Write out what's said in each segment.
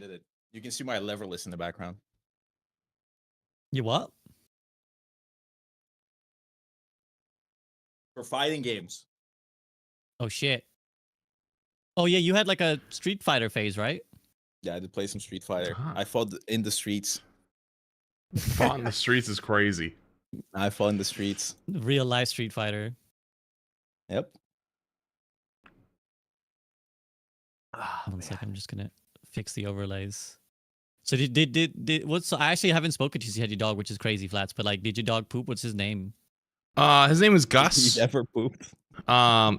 Did it. You can see my lever list in the background. You what? For fighting games. Oh shit. Oh yeah, you had like a Street Fighter phase, right? Yeah, I did play some Street Fighter. Ah. I fought in the streets. Fought in the streets is crazy. I fought in the streets. Real life Street Fighter. Yep. One second, I'm just gonna fix the overlays. So did what's? So I actually haven't spoken to you had your dog, which is crazy, Flats. But like, did your dog poop? What's his name? His name is Gus. He never pooped.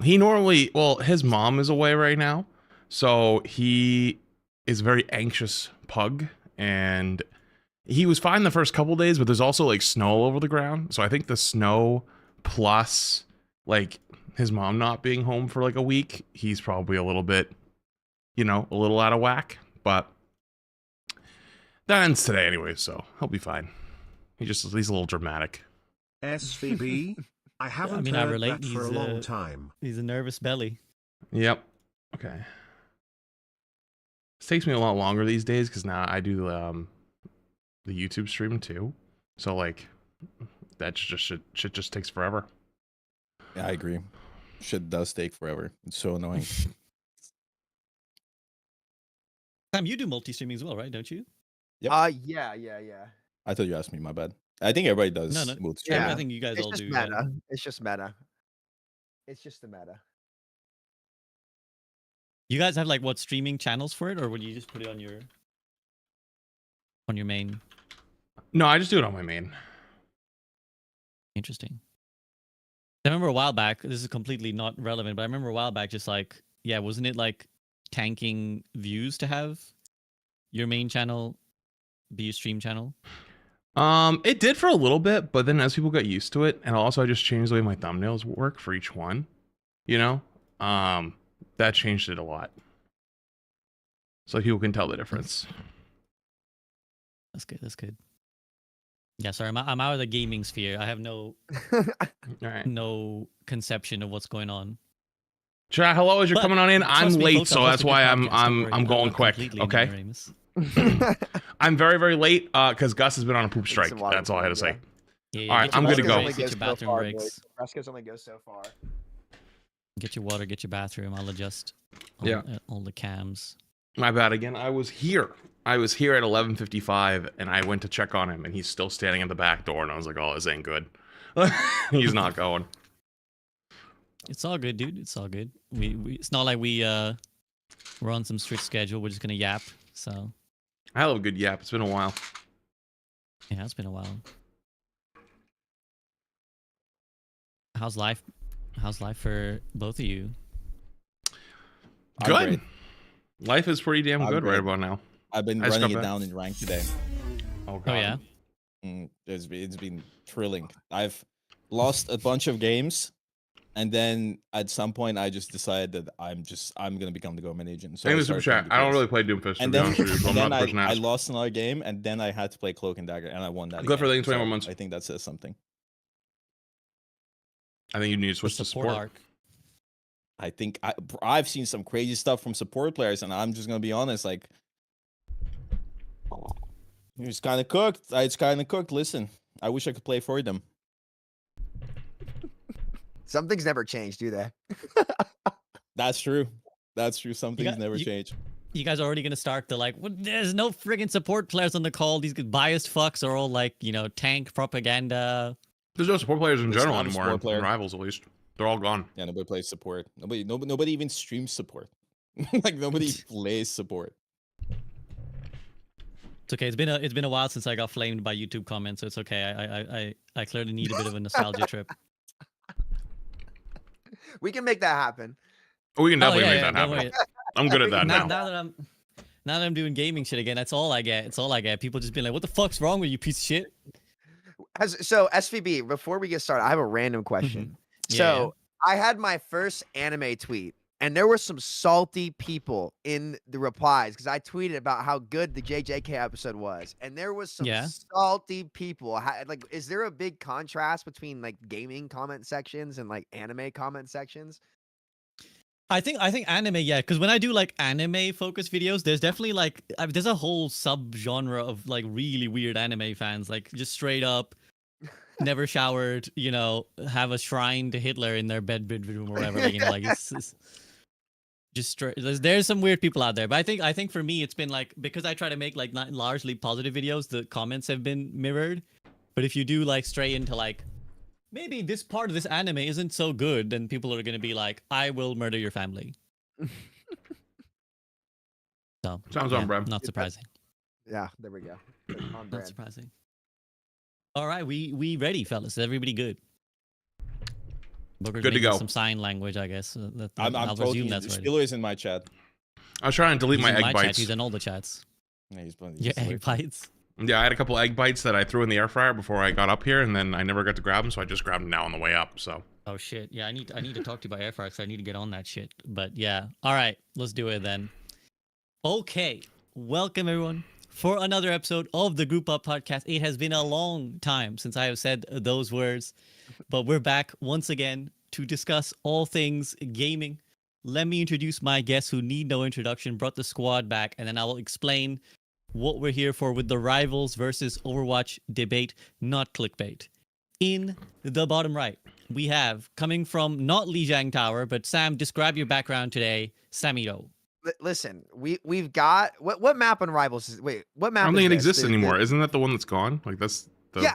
He normally, well, his mom is away right now, so he is a very anxious pug, and he was fine the first couple days, but there's also like snow all over the ground. So I think the snow plus like his mom not being home for like a week, he's probably a little bit, you know, a little out of whack. But that ends today anyway, so he'll be fine. He's a little dramatic. SVB, I haven't I mean, I heard relate. that for a long time. He's a nervous belly. Yep. Okay. This takes me a lot longer these days because now I do the YouTube stream too. So like that shit just takes forever. Yeah, I agree. Shit does take forever. It's so annoying. Sam, you do multi-streaming as well, right? Don't you? Yep. Yeah. I thought you asked me. My bad. I think everybody does. No. multi-stream. Yeah, I think you guys It's all just do. meta. Yeah. It's just meta. It's just the meta. You guys have like what streaming channels for it, or would you just put it on your main? No, I just do it on my main. Interesting. I remember a while back. This is completely not relevant, but I remember a while back, just like, yeah, wasn't it like tanking views to have your main channel be a stream channel? It did for a little bit, but then as people got used to it, and also I just changed the way my thumbnails work for each one, you know, that changed it a lot. So people can tell the difference. That's good. That's good. Yeah, sorry, I'm out of the gaming sphere. I have no All right. no conception of what's going on. Chat, hello, as you're But coming on in. I'm trust me, late, folks, so I'll that's host a why good podcast, don't worry. I'm going not quick. completely Okay. ignoramus. I'm very, very late because Gus has been on a poop strike. some water That's all I had to for me, say. Yeah, All right, get your I'm good to water go. breaks, get your bathroom breaks. Fresco's only goes so far. Get your water, get your bathroom. I'll adjust all the cams. My bad again. I was here at 11:55, and I went to check on him, and he's still standing at the back door, and I was like, "Oh, this ain't good." He's not going. It's all good, dude. It's all good. We it's not like we're on some strict schedule. We're just gonna yap. So I love a good yap. It's been a while. yeah, it's been a while. How's life? How's life for both of you? I'm Good. great. Life is pretty damn I'm good right great. about now. I've been I just running got it back. down in rank today. Oh god. Oh yeah. It's been thrilling. I've lost a bunch of games, and then at some point I just decided that I'm gonna become the Go-Man agent. So Same I as Super started Chat. playing I don't the really play Doomfist, to And be then, honest with you, so I'm and not then pushing I ass. lost another game, and then I had to play Cloak and Dagger, and I won that. Good for again. the 21 So months. I think that says something. I think you need to The switch to support support. arc. I think I've seen some crazy stuff from support players, and I'm just gonna be honest, like it's kind of cooked. It's kind of cooked. Listen, I wish I could play for them. Some things never change, do they? That's true. That's true. Some things got- never you- change. You guys are already gonna start the like. Well, there's no friggin' support players on the call. These biased fucks are all like, tank propaganda. There's no support players in It's general not a anymore. support In player. Rivals, at least, they're all gone. Yeah, nobody plays support. Nobody even streams support. Like nobody plays support. It's okay. It's been a while since I got flamed by YouTube comments, so it's okay. I clearly need a bit of a nostalgia trip. We can make that happen. We can definitely make yeah, that don't happen. worry. I'm good at that now, now. now that I'm doing gaming shit again, that's all I get. It's all I get. People just being like, "What the fuck's wrong with you, piece of shit?" So SVB, before we get started, I have a random question. Yeah, So I had my first anime tweet, and there were some salty people in the replies because I tweeted about how good the JJK episode was, and there was some Yeah. salty people. Like, is there a big contrast between like gaming comment sections and like anime comment sections? I think anime, yeah, because when I do like anime focused videos, there's definitely like there's a whole sub genre of like really weird anime fans, like just straight up never showered, have a shrine to Hitler in their bedroom or whatever, like like it's just straight. There's some weird people out there, but I think for me it's been like, because I try to make like not largely positive videos, the comments have been mirrored. But if you do like stray into like, maybe this part of this anime isn't so good, then people are going to be like, I will murder your family. So Sounds yeah, on brand. not surprising. Yeah, there we go. On Not brand. surprising. All right, we ready, fellas? Is everybody good? Boogers Good to making go. Some sign language, I guess. I'm I'll told presume you, that's right. Spiller is in my chat. I was trying to delete He's my in egg chat. bites. He's in all the chats. Yeah, he's Yeah, egg away. bites. Yeah, I had a couple egg bites that I threw in the air fryer before I got up here, and then I never got to grab them, so I just grabbed them now on the way up. So Oh shit! Yeah, I need to talk to you about air fryer, so I need to get on that shit. But yeah, all right, let's do it then. Okay, welcome everyone for another episode of the Group Up Podcast. It has been a long time since I have said those words, but we're back once again to discuss all things gaming. Let me introduce my guests who need no introduction. Brought the squad back, and then I will explain what we're here for with the Rivals versus Overwatch debate, not clickbait. In the bottom right, we have, coming from not Lijiang Tower, but Sam, describe your background today, Samito. Listen, we've got what map on Rivals is? Wait, what map? I don't is think it this? exists The- anymore. Isn't that the one that's gone? Like that's the Yeah.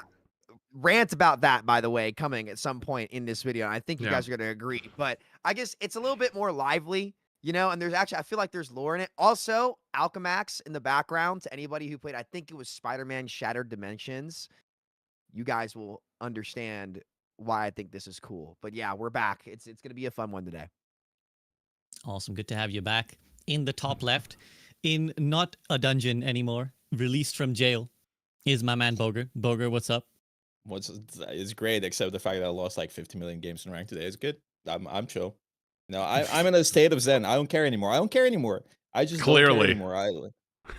Rant about that, by the way, coming at some point in this video. And I think you Yeah. guys are going to agree, but I guess it's a little bit more lively, and there's actually, I feel like there's lore in it. Also, Alchemax in the background, to anybody who played, I think it was Spider-Man Shattered Dimensions. You guys will understand why I think this is cool. But yeah, we're back. It's going to be a fun one today. Awesome, good to have you back. In the top left, in not a dungeon anymore, released from jail, is my man Bogur. Bogur, what's up? It's great, except the fact that I lost like 50 million games in rank today. It's good. I'm chill. No, I'm in a state of zen. I don't care anymore. I just don't Clearly. care anymore.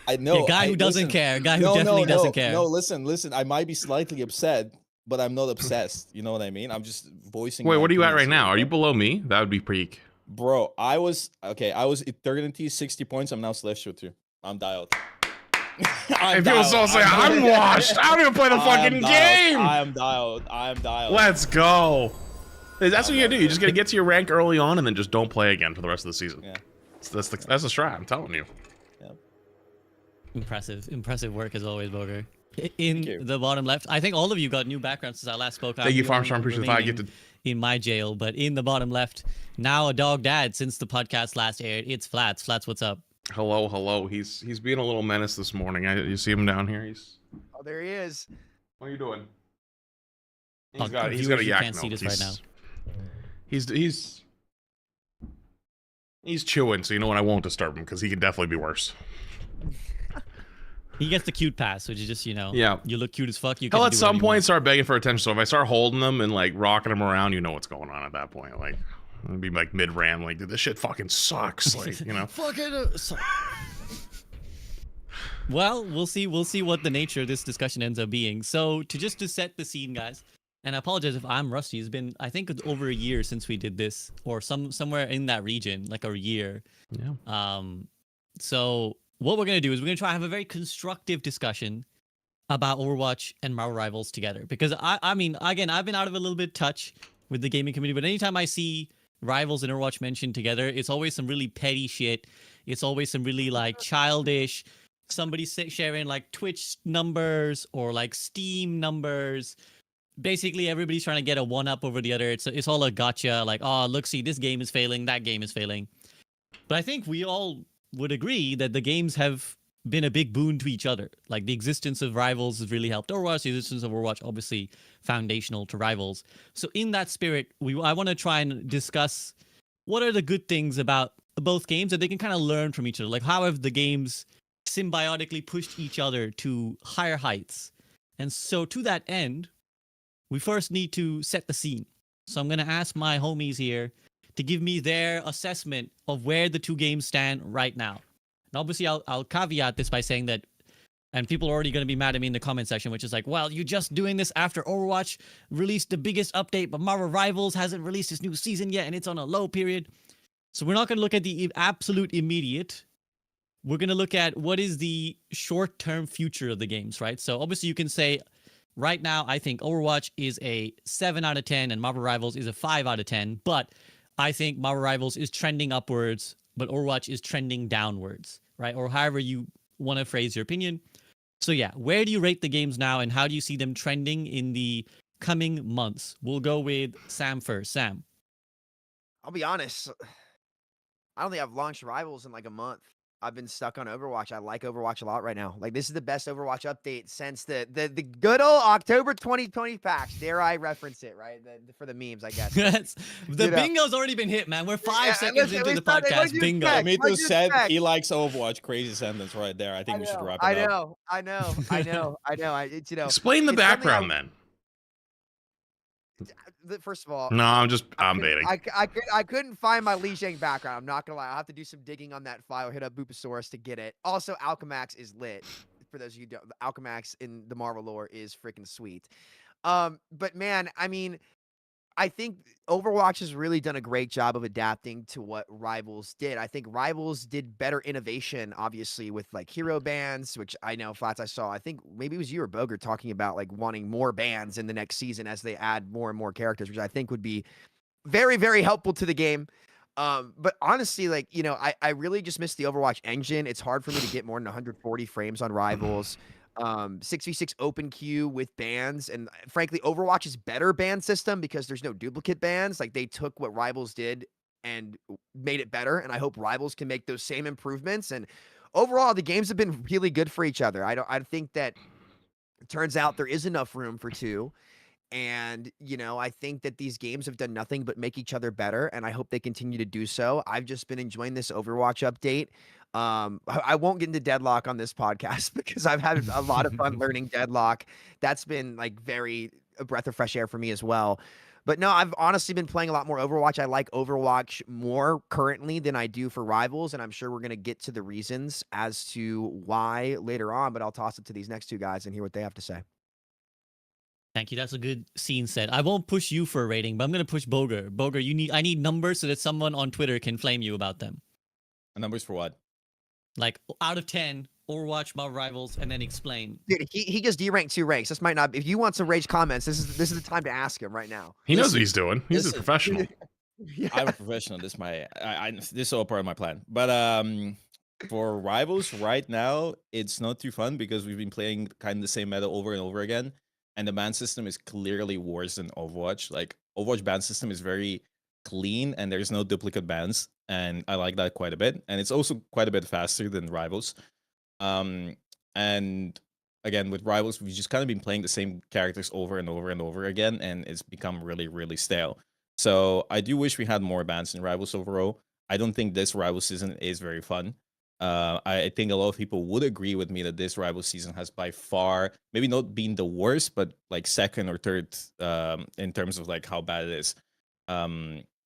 I know. A guy who doesn't listen, care. A guy who no, definitely no, doesn't care. No, listen. I might be slightly upset, but I'm not obsessed. You know what I mean? I'm just voicing. Wait, my what are you at opinions right now? here, Are you bro. below me? That would be peak. Bro, I was eternity 60 points. I'm now slash shooter. I'm dialed. I feel so sad. I'm washed. I don't even play the fucking game. I am dialed. Let's go. That's what you gotta do. You just gotta get to your rank early on, and then just don't play again for the rest of the season. Yeah. That's the strat. I'm telling you. Impressive work as always, Bogur. you. In the bottom left, I think all of you got new backgrounds since I last spoke. Thank you, I'm the only Farmstorm. one Appreciate the 5. Get remaining to in my jail. But in the bottom left, now a dog dad since the podcast last aired. It's Flats. Flats, what's up? hello. He's being a little menace this morning. You see him down here. Oh, there he is. What are you doing? Oh, He's got a viewers, you yak can't see note. this right now. He's chewing, so you know what? I won't disturb him because he can definitely be worse. He gets the cute pass, which is just, Yeah. you look cute as fuck. You He'll can at do some whatever you point want. start begging for attention. So if I start holding them and like rocking them around, you know what's going on at that point. Like, it'll be like mid ram, like, dude, this shit fucking sucks. Like, you know. Well, we'll see what the nature of this discussion ends up being. So to set the scene, guys, and I apologize if I'm rusty. It's been, I think, over a year since we did this, or somewhere in that region, like a year. Yeah. So what we're gonna do is we're gonna try to have a very constructive discussion about Overwatch and Marvel Rivals together. Because I mean, again, I've been out of a little bit touch with the gaming community, but anytime I see Rivals and Overwatch mentioned together, it's always some really petty shit. It's always some really like childish. Somebody sharing like Twitch numbers or like Steam numbers. Basically, everybody's trying to get a one up over the other. It's all a gotcha. Like, oh, look, see, this game is failing, that game is failing. But I think we all would agree that the games have been a big boon to each other. Like the existence of Rivals has really helped Overwatch. The existence of Overwatch, obviously, foundational to Rivals. So in that spirit, I want to try and discuss what are the good things about both games that they can kind of learn from each other. Like how have the games symbiotically pushed each other to higher heights? And so to that end, we first need to set the scene. So I'm going to ask my homies here to give me their assessment of where the two games stand right now. And obviously, I'll caveat this by saying that, and people are already going to be mad at me in the comment section, which is like, well, you're just doing this after Overwatch released the biggest update, but Marvel Rivals hasn't released its new season yet, and it's on a low period. So we're not going to look at the absolute immediate. We're going to look at what is the short-term future of the games, right? So obviously you can say right now I think Overwatch is a 7 out of 10 and Marvel Rivals is a 5 out of 10, but I think Marvel Rivals is trending upwards, but Overwatch is trending downwards, right? Or however you want to phrase your opinion. So yeah, where do you rate the games now and how do you see them trending in the coming months? We'll go with Sam first. Sam. I'll be honest. I don't think I've launched Rivals in like a month. I've been stuck on Overwatch. I like Overwatch a lot right now. Like, this is the best Overwatch update since the good old October 2020 patch. Dare I reference it, right? For the memes, I guess. That's the You know. bingo's already been hit, man. We're 5 Yeah, seconds listen, into we the started- what'd podcast. you Bingo. expect? Samito What'd you said expect? he likes Overwatch. Crazy sentence right there. I think we should wrap it up. I know. It's, Explain the it's something background then. First of all, No, I'm couldn't- baiting. I couldn't find my Li Shang background. I'm not gonna lie. I'll have to do some digging on that file. Hit up Bupasaurus to get it. Also, Alchemax is lit. For those of you who don't, Alchemax in the Marvel lore is freaking sweet. But man, I mean, I think Overwatch has really done a great job of adapting to what Rivals did. I think Rivals did better innovation, obviously, with like hero bans, which I know, Flats, I saw. I think maybe it was you or Bogur talking about like wanting more bans in the next season as they add more and more characters, which I think would be very, very helpful to the game. But honestly, like, I really just miss the Overwatch engine. It's hard for me to get more than 140 frames on Rivals. 6v6 open queue with bans, and frankly Overwatch's better ban system because there's no duplicate bans. Like, they took what Rivals did and made it better, and I hope Rivals can make those same improvements. And overall the games have been really good for each other. I think that it turns out there is enough room for two. And, I think that these games have done nothing but make each other better, and I hope they continue to do so. I've just been enjoying this Overwatch update. I won't get into Deadlock on this podcast because I've had a lot of fun learning Deadlock. That's been like a breath of fresh air for me as well. But no, I've honestly been playing a lot more Overwatch. I like Overwatch more currently than I do for Rivals, and I'm sure we're going to get to the reasons as to why later on, but I'll toss it to these next two guys and hear what they have to say. Thank you. That's a good scene set. I won't push you for a rating, but I'm gonna push Bogur. Bogur, I need numbers so that someone on Twitter can flame you about them. Numbers for what? Like out of 10, Overwatch, Marvel Rivals, and then explain. Dude, he just deranked 2 ranks. This might not. If you want some rage comments, this is the time to ask him right now. He knows what he's doing. He's a listen. professional. I'm a professional. This is all part of my plan. But for Rivals right now, it's not too fun because we've been playing kind of the same meta over and over again, and the ban system is clearly worse than Overwatch. Like, Overwatch ban system is very clean and there's no duplicate bans, and I like that quite a bit. And it's also quite a bit faster than Rivals. And again, with Rivals, we've just kind of been playing the same characters over and over and over again, and it's become really, really stale. So I do wish we had more bans in Rivals overall. I don't think this Rivals season is very fun. I think a lot of people would agree with me that this Rivals season has by far, maybe not been the worst, but like second or third in terms of like how bad it is.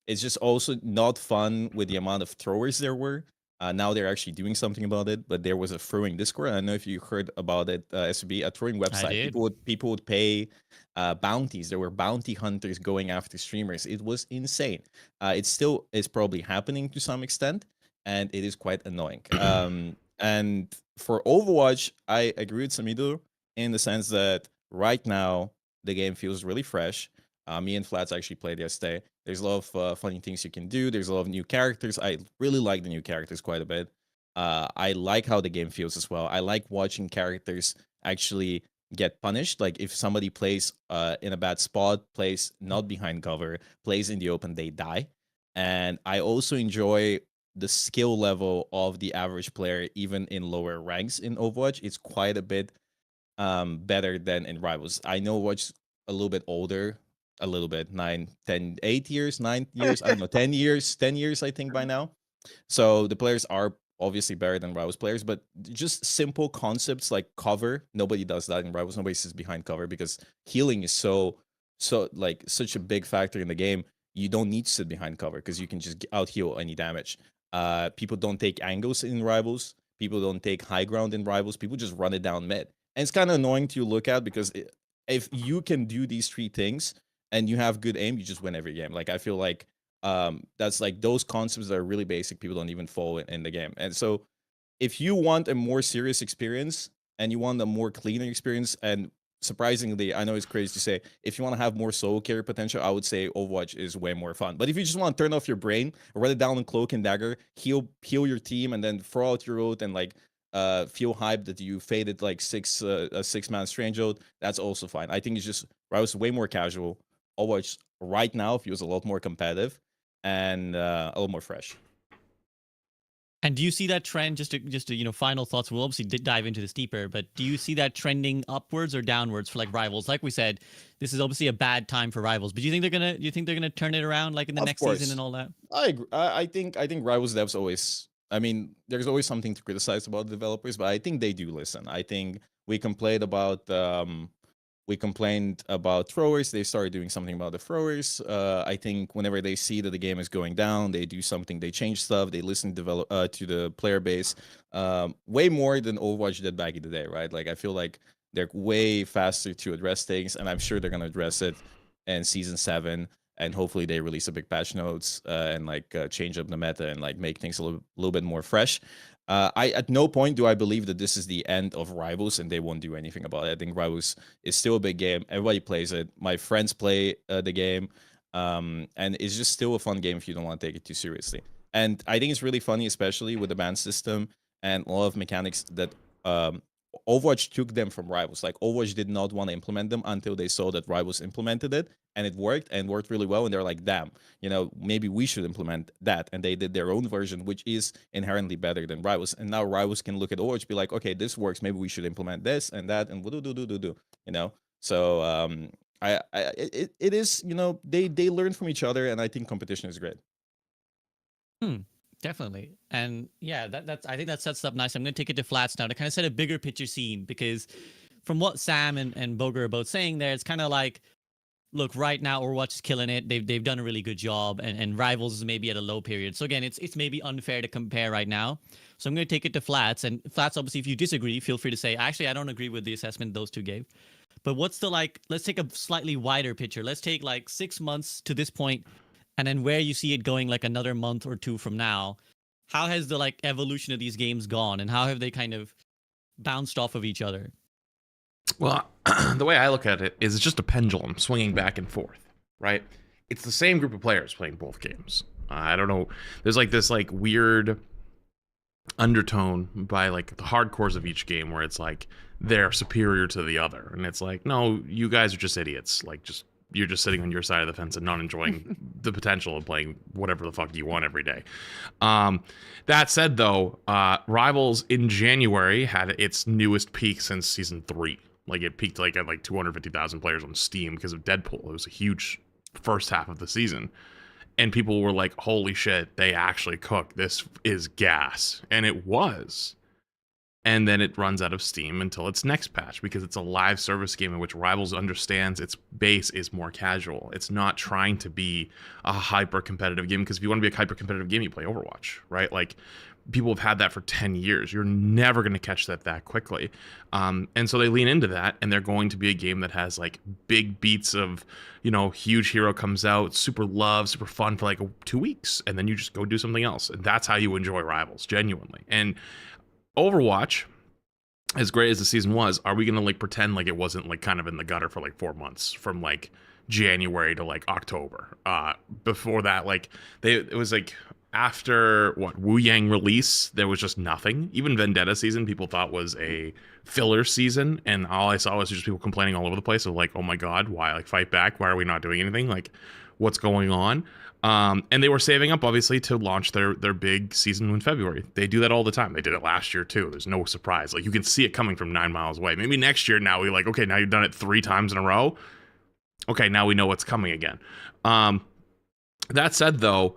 It's just also not fun with the amount of throwers there were. Now they're actually doing something about it, but there was a throwing Discord. I don't know if you heard about it, SB, a throwing website. did. People would pay bounties. There were bounty hunters going after streamers. It was insane. It still is probably happening to some extent, and it is quite annoying. And for Overwatch, I agree with Samito in the sense that right now the game feels really fresh. Me and Flats actually played yesterday. There's a lot of funny things you can do. There's a lot of new characters. I really like the new characters quite a bit. I like how the game feels as well. I like watching characters actually get punished. Like, if somebody plays in a bad spot, plays not behind cover, plays in the open, they die. And I also enjoy the skill level of the average player, even in lower ranks in Overwatch. It's quite a bit better than in Rivals. I know Overwatch a little bit older, a little bit, 9 years, 9 years, I don't know, 10 years I think by now. So the players are obviously better than Rivals players, but just simple concepts like cover, nobody does that in Rivals. Nobody sits behind cover because healing is so like such a big factor in the game. You don't need to sit behind cover because you can just out heal any damage. People don't take angles in Rivals. People don't take high ground in Rivals. People just run it down mid. And it's kind of annoying to look at because if you can do these 3 things and you have good aim, you just win every game. Like, I feel like That's like those concepts that are really basic. People don't even follow in the game. And so, if you want a more serious experience and you want a more cleaner experience, and surprisingly, I know it's crazy to say, if you want to have more solo carry potential, I would say Overwatch is way more fun. But if you just want to turn off your brain, write it down in Cloak and Dagger, heal your team, and then throw out your ult and like feel hyped that you faded like a 6-man strange ult, that's also fine. I think it's just Rivals way more casual. Overwatch right now feels a lot more competitive and a lot more fresh. And do you see that trend? Just to final thoughts. We'll obviously dive into this deeper, but do you see that trending upwards or downwards for like Rivals? Like we said, this is obviously a bad time for Rivals. But do you think they're gonna turn it around like in the Of next course. season and all that? I agree. I think Rivals devs always. I mean, there's always something to criticize about developers, but I think they do listen. I think we complained about throwers. They started doing something about the throwers. I think whenever they see that the game is going down, they do something. They change stuff. They listen to the player base way more than Overwatch did back in the day, right? Like I feel like they're way faster to address things, and I'm sure they're gonna address it in season 7. And hopefully they release a big patch notes and like change up the meta and like make things a little bit more fresh. I at no point do I believe that this is the end of Rivals and they won't do anything about it. I think Rivals is still a big game. Everybody plays it. My friends play the game, and it's just still a fun game if you don't want to take it too seriously. And I think it's really funny, especially with the ban system and a lot of mechanics that Overwatch took them from Rivals. Like Overwatch did not want to implement them until they saw that Rivals implemented it, and it worked really well. And they're like, damn, maybe we should implement that. And they did their own version, which is inherently better than Rivals. And now Rivals can look at Overwatch, be like, okay, this works. Maybe we should implement this and that, and do. So it is, they learn from each other, and I think competition is great. Definitely. And yeah, that's I think that sets up nice. I'm going to take it to Flats now to kind of set a bigger picture scene, because from what Sam and Bogur are both saying there, it's kind of like, look, right now Overwatch is killing it. They've done a really good job, and Rivals is maybe at a low period. So again, it's maybe unfair to compare right now. So I'm going to take it to Flats, and Flats, obviously, if you disagree, feel free to say, actually, I don't agree with the assessment those two gave. But what's the let's take a slightly wider picture. Let's take like 6 months to this point, and then where you see it going like another month or two from now. How has the evolution of these games gone, and how have they kind of bounced off of each other? Well, the way I look at it is it's just a pendulum swinging back and forth, right? It's the same group of players playing both games. I don't know. There's this weird undertone by the hardcores of each game where it's like they're superior to the other, and it's like, no, you guys are just idiots. You're just sitting on your side of the fence and not enjoying the potential of playing whatever the fuck you want every day. That said, though, Rivals in January had its newest peak since season 3. It peaked at 250,000 players on Steam because of Deadpool. It was a huge first half of the season. And people were like, holy shit, they actually cook. This is gas. And it was. And then it runs out of steam until its next patch, because it's a live service game in which Rivals understands its base is more casual. It's not trying to be a hyper competitive game, because if you want to be a hyper competitive game, you play Overwatch, right? People have had that for 10 years. You're never going to catch that quickly. And so they lean into that, and they're going to be a game that has big beats of, huge hero comes out, super love, super fun for 2 weeks, and then you just go do something else. And that's how you enjoy Rivals, genuinely. And Overwatch, as great as the season was, are we gonna pretend it wasn't kind of in the gutter for 4 months, from January to October? Before that, it was after Wu Yang release, there was just nothing. Even Vendetta season, people thought was a filler season, and all I saw was just people complaining all over the place of oh my god, why fight back? Why are we not doing anything? What's going on? And they were saving up, obviously, to launch their big season in February. They do that all the time. They did it last year, too. There's no surprise. You can see it coming from 9 miles away. Maybe next year, now okay, now you've done it 3 times in a row. Okay, now we know what's coming again. That said, though,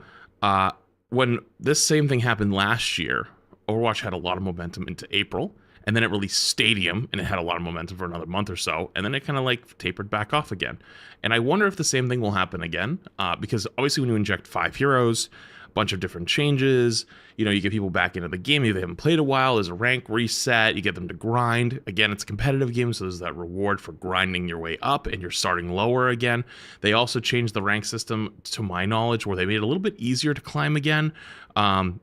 when this same thing happened last year, Overwatch had a lot of momentum into April. And then it released Stadium, and it had a lot of momentum for another month or so. And then it kind of tapered back off again. And I wonder if the same thing will happen again. Because obviously when you inject 5 heroes, bunch of different changes. You know, you get people back into the game if they haven't played a while. There's a rank reset. You get them to grind. Again, it's a competitive game, so there's that reward for grinding your way up, and you're starting lower again. They also changed the rank system, to my knowledge, where they made it a little bit easier to climb again.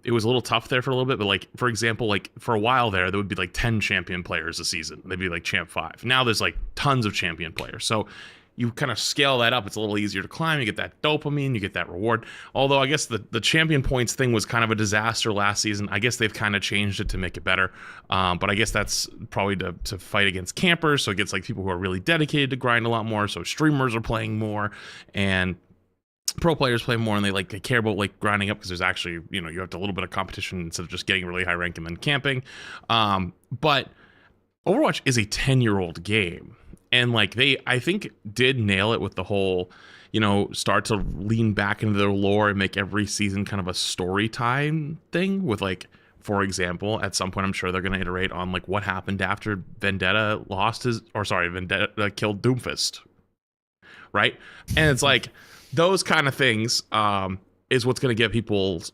It was a little tough there for a little bit, but like, for example, like for a while there would be like 10 champion players a season. They'd be like champ 5. Now there's like tons of champion players. So you kind of scale that up. It's a little easier to climb. You get that dopamine, you get that reward. Although I guess the champion points thing was kind of a disaster last season. I guess they've kind of changed it to make it better. But I guess that's probably to fight against campers. So it gets like people who are really dedicated to grind a lot more. So streamers are playing more, and pro players play more, and they care about like grinding up, because there's actually, you know, you have a little bit of competition instead of just getting really high rank and then camping. But Overwatch is a 10-year-old game. And like I think did nail it with the whole, you know, start to lean back into their lore and make every season kind of a story time thing with, like, for example, at some point I'm sure they're going to iterate on like what happened after Vendetta killed Doomfist. Right. And it's like those kind of things is what's going to get people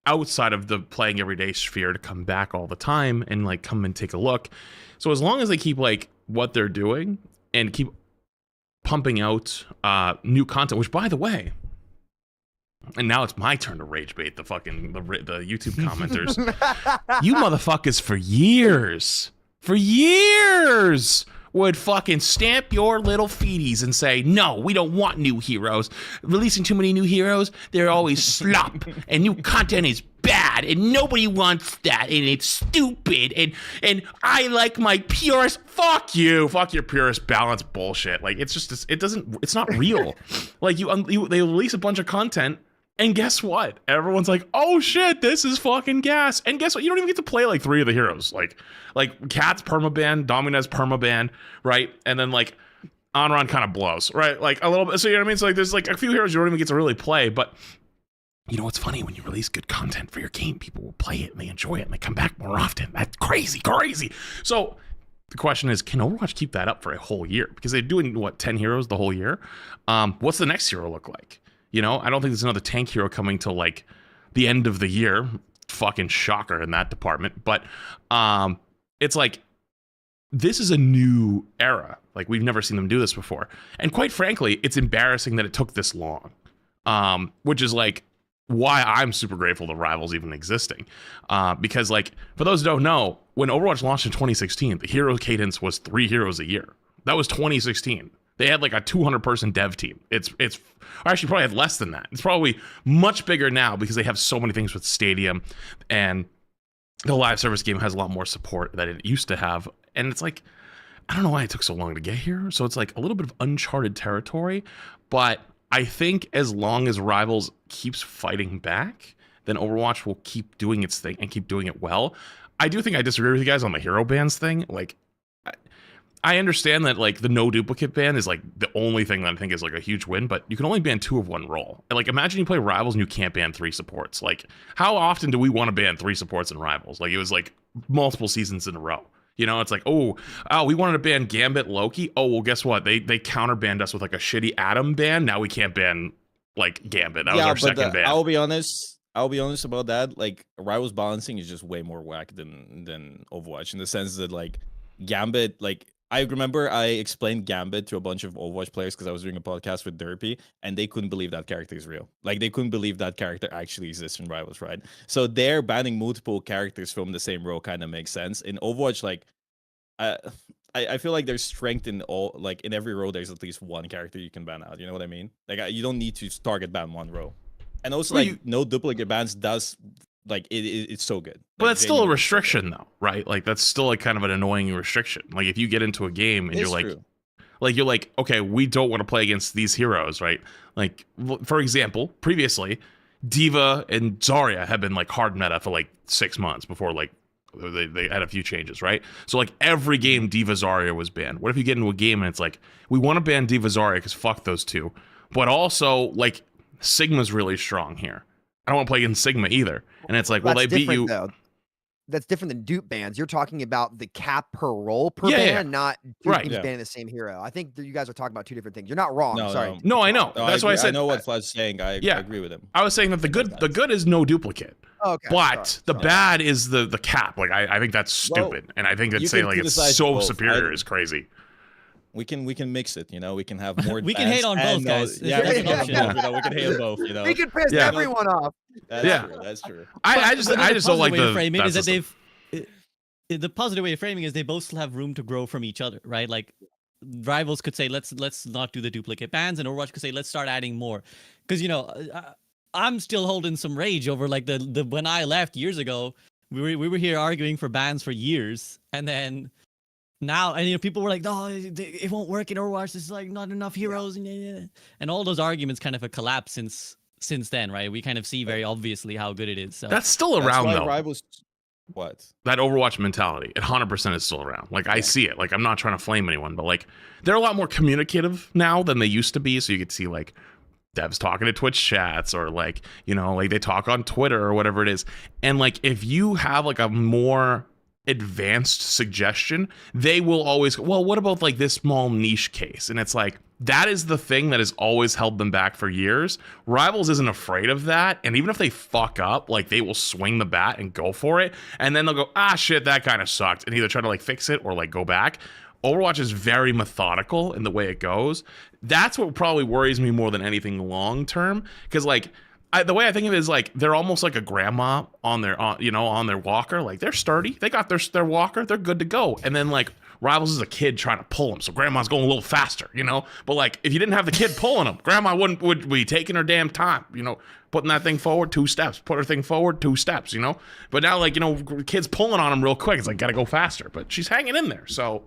outside of the playing everyday sphere to come back all the time and like come and take a look. So as long as they keep like what they're doing and keep pumping out new content, which, by the way, and now it's my turn to rage bait the YouTube commenters. You motherfuckers for years would fucking stamp your little feeties and say, no, we don't want new heroes. Releasing too many new heroes, they're always slop, and new content is bad, and nobody wants that, and it's stupid, and I like my purest. Fuck your purest balance bullshit. Like, it's just, it's not real. Like, they release a bunch of content, and guess what? Everyone's like, oh shit, this is fucking gas. And guess what? You don't even get to play like 3 of the heroes. Like Cat's permaban, Dominez permaban, right? And then like Anran kind of blows, right? Like a little bit. So you know what I mean? So like there's like a few heroes you don't even get to really play. But you know what's funny? When you release good content for your game, people will play it and they enjoy it and they come back more often. That's crazy. So the question is, can Overwatch keep that up for a whole year? Because they're doing, 10 heroes the whole year? What's the next hero look like? You know, I don't think there's another tank hero coming till like the end of the year. Fucking shocker in that department. But it's like, this is a new era. Like, we've never seen them do this before. And quite frankly, it's embarrassing that it took this long. Which is like why I'm super grateful to Rivals even existing. Because like, for those who don't know, when Overwatch launched in 2016, the hero cadence was 3 heroes a year. That was 2016. They had like a 200-person dev team. It's actually probably had less than that. It's probably much bigger now because they have so many things with Stadium, and the live service game has a lot more support than it used to have. And it's like, I don't know why it took so long to get here. So it's like a little bit of uncharted territory. But I think as long as Rivals keeps fighting back, then Overwatch will keep doing its thing and keep doing it well. I do think I disagree with you guys on the hero bans thing. Like, I understand that like the no duplicate ban is like the only thing that I think is like a huge win, but you can only ban 2 of one role. And like, imagine you play Rivals and you can't ban 3 supports. Like, how often do we want to ban 3 supports in Rivals? Like, it was like multiple seasons in a row. You know, it's like, oh, we wanted to ban Gambit Loki. Oh, well, guess what? They counterbanned us with like a shitty Atom ban. Now we can't ban like Gambit. That was our second ban. I'll be honest about that. Like, Rivals balancing is just way more whack than Overwatch, in the sense that like Gambit, like, I remember I explained Gambit to a bunch of Overwatch players because I was doing a podcast with Derpy, and they couldn't believe that character is real. Like, they couldn't believe that character actually exists in Rivals, right? So they're banning multiple characters from the same row kind of makes sense. In Overwatch, like, I feel like there's strength in all, like, in every row there's at least one character you can ban out. You know what I mean? Like, you don't need to target ban one row. And also, like, no duplicate bans does... Like, it's so good. But that's still a restriction, though, right? Like, that's still like kind of an annoying restriction. Like, if you get into a game and you're like, okay, we don't want to play against these heroes, right? Like, for example, previously, Diva and Zarya have been like hard meta for like 6 months before like they had a few changes, right? So like every game Diva Zarya was banned. What if you get into a game and it's like, we want to ban Diva Zarya because fuck those two, but also like Sigma's really strong here. I don't want to play against Sigma either. And it's like, well, they beat you. Though. that's different than dupe bans. You're talking about the cap per role per Yeah, ban, yeah. not two Right. teams Yeah. banning the same hero. I think that you guys are talking about two different things. You're not wrong. No, Sorry. no. No, I know. No, That's why I agree. said I know what Flad's saying. I yeah. agree with him. I was saying that the good is no duplicate. Oh, okay. But sorry. the bad is the cap. Like I think that's Well, stupid, and I think that you saying can like it's criticize so both. superior is crazy. We can mix it, you know. We can have more. We can hate on both, guys. Yeah, That's we an can hate option. on both, you know. We can hate on both, you know. We can piss Yeah. everyone off. That's Yeah. true. That's true. I But just the don't like positive way the of framing that is that system. the positive way of framing is they both still have room to grow from each other, right? Like rivals could say let's not do the duplicate bans, and Overwatch could say let's start adding more, because I'm still holding some rage over like the when I left years ago, we were here arguing for bans for years, and then now and people were like, no, it won't work in Overwatch. There's like not enough heroes, and all those arguments kind of have collapsed since then, right? We kind of see very obviously how good it is. So That's still That's around why though. Rivals. What? That Overwatch mentality, 100% is still around. Like I Yeah. see it. Like I'm not trying to flame anyone, but like they're a lot more communicative now than they used to be. So you could see like devs talking to Twitch chats, or like like they talk on Twitter or whatever it is. And like if you have like a more advanced suggestion, they will always go, well, what about like this small niche case? And it's like that is the thing that has always held them back for years. Rivals isn't afraid of that, and even if they fuck up, like they will swing the bat and go for it, and then they'll go, ah shit, that kind of sucked, and either try to like fix it or like go back. Overwatch is very methodical in the way it goes. That's what probably worries me more than anything long term, because like the way I think of it is like they're almost like a grandma on their on their walker. Like they're sturdy, they got their walker, they're good to go. And then like Rivals is a kid trying to pull him, so grandma's going a little faster, But like if you didn't have the kid pulling him, grandma would be taking her damn time, putting that thing forward 2 steps, put her thing forward 2 steps, But now like kids pulling on him real quick, it's like gotta go faster. But she's hanging in there, so.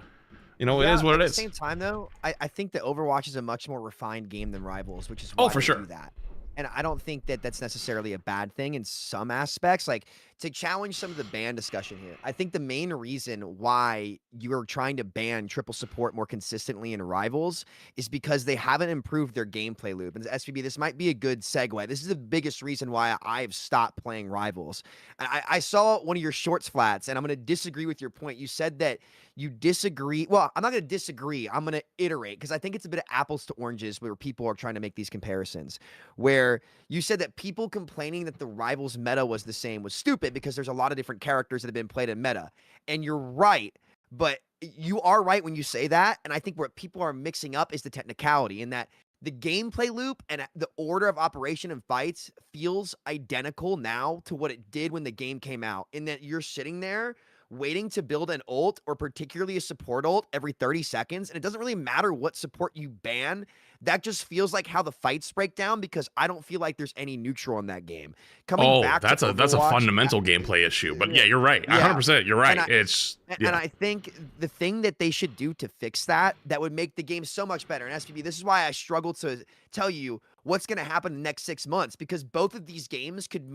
It is what it is. At the same time, though, I think that Overwatch is a much more refined game than Rivals, which is why for they sure. do that. And I don't think that that's necessarily a bad thing in some aspects. Like, to challenge some of the ban discussion here, I think the main reason why you're trying to ban triple support more consistently in Rivals is because they haven't improved their gameplay loop. And SVB, this might be a good segue. This is the biggest reason why I've stopped playing Rivals. I saw one of your shorts, Flats, and I'm going to disagree with your point. You said that you disagree. Well, I'm not going to disagree. I'm going to iterate, because I think it's a bit of apples to oranges where people are trying to make these comparisons, where you said that people complaining that the Rivals meta was the same was stupid because there's a lot of different characters that have been played in meta. And you're right, but you are right when you say that. And I think what people are mixing up is the technicality, in that the gameplay loop and the order of operation and fights feels identical now to what it did when the game came out, in that you're sitting there waiting to build an ult, or particularly a support ult, every 30 seconds. And it doesn't really matter what support you ban. That just feels like how the fights break down, because I don't feel like there's any neutral in that game. Coming back that's to a Overwatch, fundamental gameplay issue. But yeah, you're right. Yeah. 100%. You're right. And I think the thing that they should do to fix that would make the game so much better. And SPB, this is why I struggle to tell you what's going to happen in the next 6 months, because both of these games could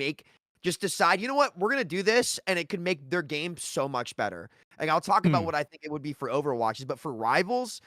just decide, you know what, we're going to do this, and it could make their game so much better. Like, I'll talk about what I think it would be for Overwatch, but for Rivals,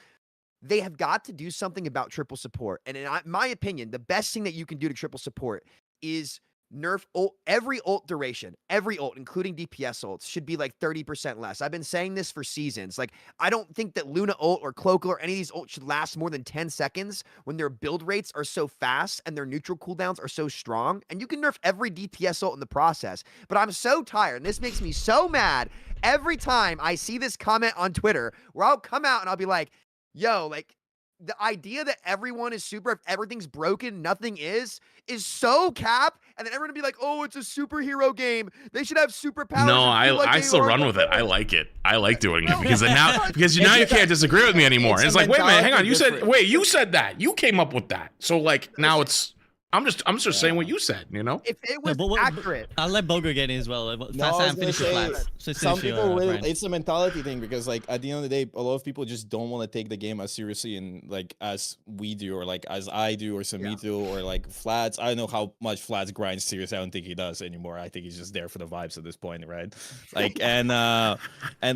they have got to do something about triple support. And in my opinion, the best thing that you can do to triple support is nerf every ult duration. Every ult, including DPS ults, should be like 30% less. I've been saying this for seasons. Like, I don't think that Luna ult or Cloak or any of these ults should last more than 10 seconds when their build rates are so fast and their neutral cooldowns are so strong. And you can nerf every DPS ult in the process. But I'm so tired, and this makes me so mad every time I see this comment on Twitter, where I'll come out and I'll be like, yo, like, the idea that everyone is super, if everything's broken, nothing is so cap. And then everyone will be like, oh, it's a superhero game, they should have superpowers. No, I still run with it. I like it. I like doing it, because now you can't disagree with me anymore. It's like, wait a minute, hang on. You said that. You came up with that. So like now it's I'm just saying what you said, If it was accurate. I'll let Bogur get in as well. No, I was gonna say, some people will, Brian. it's a mentality thing, because like at the end of the day, a lot of people just don't want to take the game as seriously, and like as we do, or like as I do, or Samito, or like Flats. I don't know how much Flats grinds serious. I don't think he does anymore. I think he's just there for the vibes at this point, right? Like, and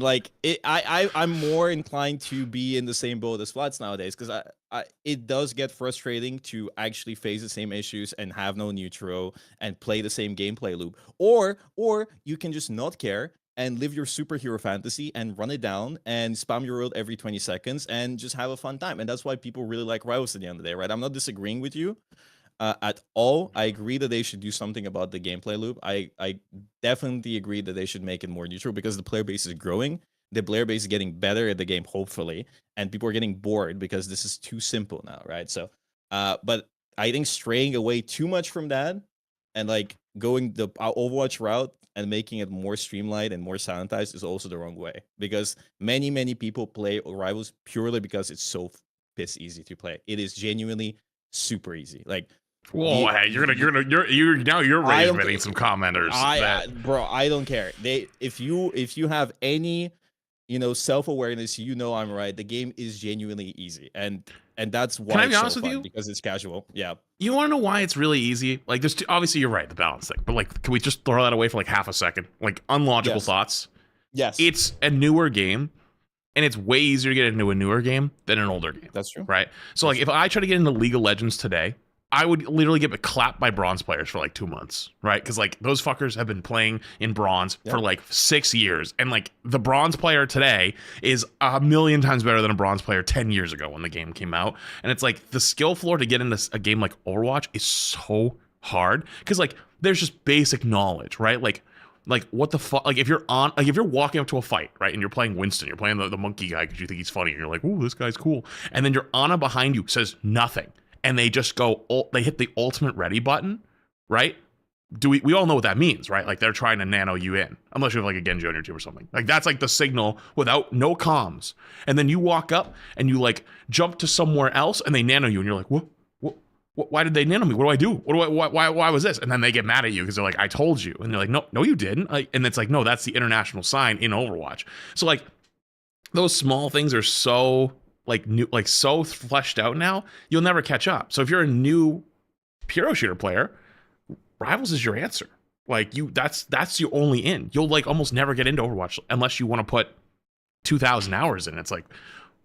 like I'm more inclined to be in the same boat as Flats nowadays, because it does get frustrating to actually face the same issues and have no neutral and play the same gameplay loop. Or you can just not care and live your superhero fantasy and run it down and spam your world every 20 seconds and just have a fun time. And that's why people really like Rivals at the end of the day, right? I'm not disagreeing with you at all. I agree that they should do something about the gameplay loop. I definitely agree that they should make it more neutral because the player base is growing. The player base is getting better at the game, hopefully, and people are getting bored because this is too simple now, right? So, but I think straying away too much from that and like going the Overwatch route and making it more streamlined and more sanitized is also the wrong way, because many people play Rivals purely because it's so piss easy to play. It is genuinely super easy. Like, Whoa, hey, you're raising some commenters. Bro, I don't care. If you have any, self-awareness, I'm right. The game is genuinely easy, and that's why. Can I be it's honest so with fun, you? because it's casual. Yeah. You want to know why it's really easy? Like, there's obviously you're right, the balance thing, but like, can we just throw that away for like half a second? Like, unlogical thoughts. Yes. It's a newer game, and it's way easier to get into a newer game than an older game. That's true. Right? So, like, if I try to get into League of Legends today, I would literally get clapped by bronze players for like 2 months, right? Because like those fuckers have been playing in bronze for like 6 years, and like the bronze player today is a million times better than a bronze player 10 years ago when the game came out. And it's like the skill floor to get into a game like Overwatch is so hard because like there's just basic knowledge, right? Like what the fuck? Like if you're walking up to a fight, right, and you're playing Winston, you're playing the monkey guy because you think he's funny, and you're like, ooh, this guy's cool, and then your Ana behind you says nothing, and they just they hit the ultimate ready button, right? We all know what that means, right? Like they're trying to nano you in, unless you have like a Genji on your team or something. Like that's like the signal without no comms, and then you walk up and you like jump to somewhere else, and they nano you, and you're like, what? Why did they nano me? What do I do? Why was this? And then they get mad at you because they're like, I told you. And they're like, no, you didn't. And it's like, no, that's the international sign in Overwatch. So like those small things are so like new, like so fleshed out now, you'll never catch up. So if you're a new hero shooter player, Rivals is your answer. Like that's your only in. You'll like almost never get into Overwatch unless you want to put 2,000 hours in. It's like,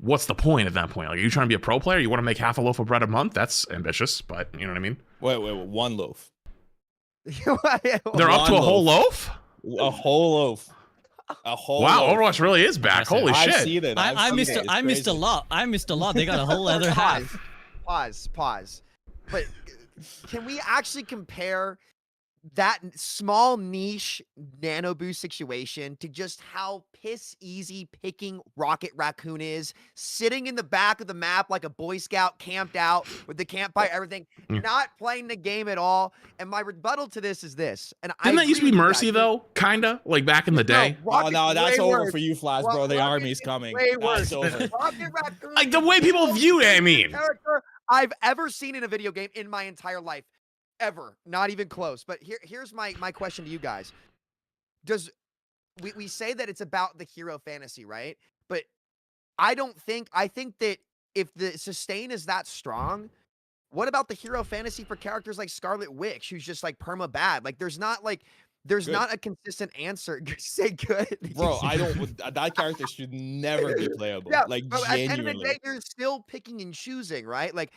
what's the point at that point? Like, are you trying to be a pro player? You want to make half a loaf of bread a month? That's ambitious, but you know what I mean? Wait, one loaf. They're up to a whole loaf? A whole loaf. A whole wow, loaf. Overwatch really is back. Holy I've shit. seen it. I missed a lot. They got a whole other half. Pause. But can we actually compare that small niche nano boost situation to just how piss easy picking Rocket Raccoon is, sitting in the back of the map like a Boy Scout camped out with the campfire, everything, not playing the game at all? And my rebuttal to this is this. And didn't that used to be Mercy though? Kinda like back in the day. No, that's over for you, Flash, bro. The army's coming. That's over. Rocket Raccoon, like the way people view it, I mean. Character I've ever seen in a video game in my entire life. Ever. Not even close. But here's my question to you guys. We say that it's about the hero fantasy, right? But I think that if the sustain is that strong, what about the hero fantasy for characters like Scarlet Witch, who's just like perma bad? Like there's not a consistent answer. Say good. Bro, that character should never be playable. Yeah, like but genuinely. at the end of the day, you're still picking and choosing, right? Like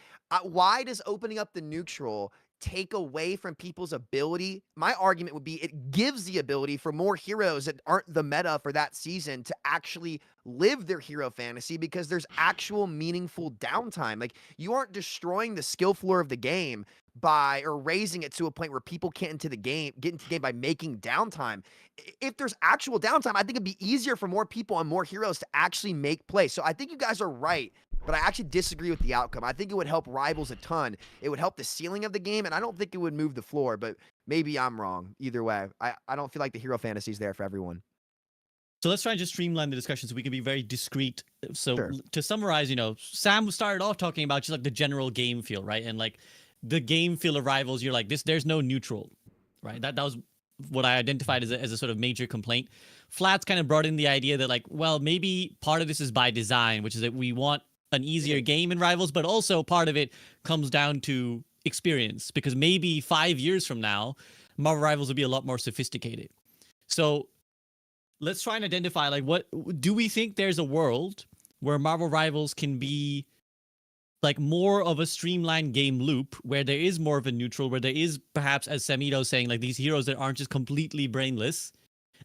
why does opening up the neutral take away from people's ability? My argument would be it gives the ability for more heroes that aren't the meta for that season to actually live their hero fantasy, because there's actual meaningful downtime. Like you aren't destroying the skill floor of the game or raising it to a point where people can't get into the game by making downtime. If there's actual downtime, I think it'd be easier for more people and more heroes to actually make plays. So I think you guys are right, but I actually disagree with the outcome. I think it would help Rivals a ton. It would help the ceiling of the game, and I don't think it would move the floor, but maybe I'm wrong. Either way, I don't feel like the hero fantasy is there for everyone. So let's try and just streamline the discussion so we can be very discreet. So Sure. To summarize, Sam started off talking about just like the general game feel, right? And like the game feel of Rivals, you're like, there's no neutral, right? That was what I identified as a sort of major complaint. Flats kind of brought in the idea that like, well, maybe part of this is by design, which is that we want an easier game in Rivals, but also part of it comes down to experience, because maybe 5 years from now, Marvel Rivals will be a lot more sophisticated. So let's try and identify, like, what do we think there's a world where Marvel Rivals can be like more of a streamlined game loop, where there is more of a neutral, where there is perhaps, as Samito saying, like these heroes that aren't just completely brainless,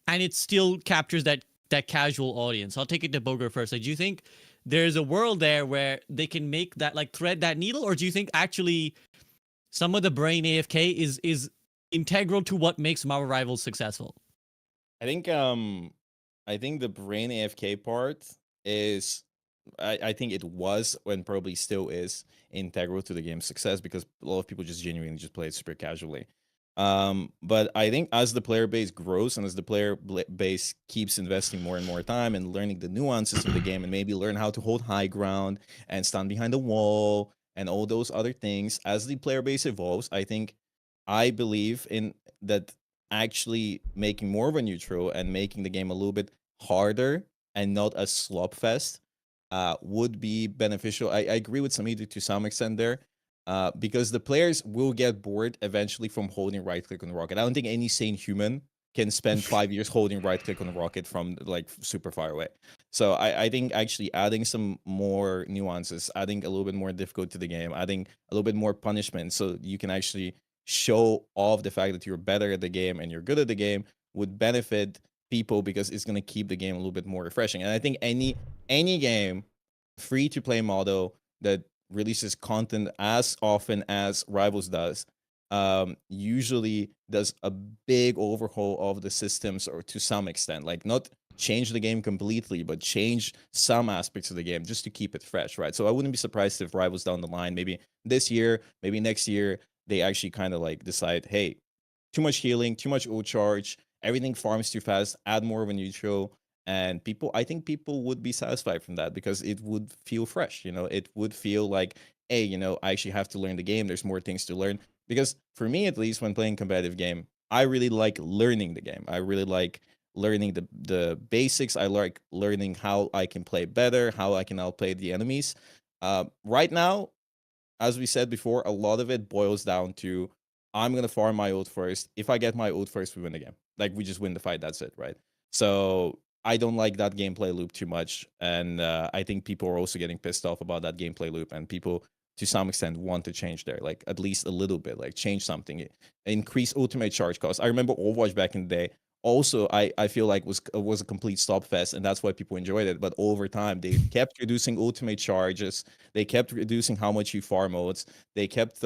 and it still captures that casual audience. I'll take it to Bogur first. Like, do you think there's a world there where they can make that, like, thread that needle, or do you think actually some of the brain AFK is integral to what makes Marvel Rivals successful? I think the brain AFK part is I think it was and probably still is integral to the game's success because a lot of people just genuinely just play it super casually. But I think as the player base grows and as the player base keeps investing more and more time and learning the nuances of the game and maybe learn how to hold high ground and stand behind the wall and all those other things, as the player base evolves, I believe in that actually making more of a neutral and making the game a little bit harder and not a slop fest would be beneficial. I agree with Samito to some extent there. Because the players will get bored eventually from holding right click on the rocket. I don't think any sane human can spend 5 years holding right click on the rocket from like super far away. So I think actually adding some more nuances, adding a little bit more difficult to the game, adding a little bit more punishment so you can actually show off the fact that you're better at the game and you're good at the game would benefit people because it's going to keep the game a little bit more refreshing. And I think any game, free to play model that releases content as often as Rivals does, usually does a big overhaul of the systems, or to some extent, like not change the game completely, but change some aspects of the game just to keep it fresh, right? So I wouldn't be surprised if Rivals down the line, maybe this year, maybe next year, they actually kind of like decide, hey, too much healing, too much ult charge, everything farms too fast, add more of a neutral. And I think people would be satisfied from that because it would feel fresh. It would feel like, hey, I actually have to learn the game. There's more things to learn. Because for me, at least, when playing competitive game, I really like learning the game. I really like learning the basics. I like learning how I can play better, how I can outplay the enemies. Right now, as we said before, a lot of it boils down to I'm going to farm my ult first. If I get my ult first, we win the game. Like, we just win the fight. That's it, right? So I don't like that gameplay loop too much. And I think people are also getting pissed off about that gameplay loop. And people, to some extent, want to change there, like at least a little bit, like change something, increase ultimate charge cost. I remember Overwatch back in the day. Also, I feel like was a complete stop fest, and that's why people enjoyed it. But over time, they kept reducing ultimate charges. They kept reducing how much you farm modes. They kept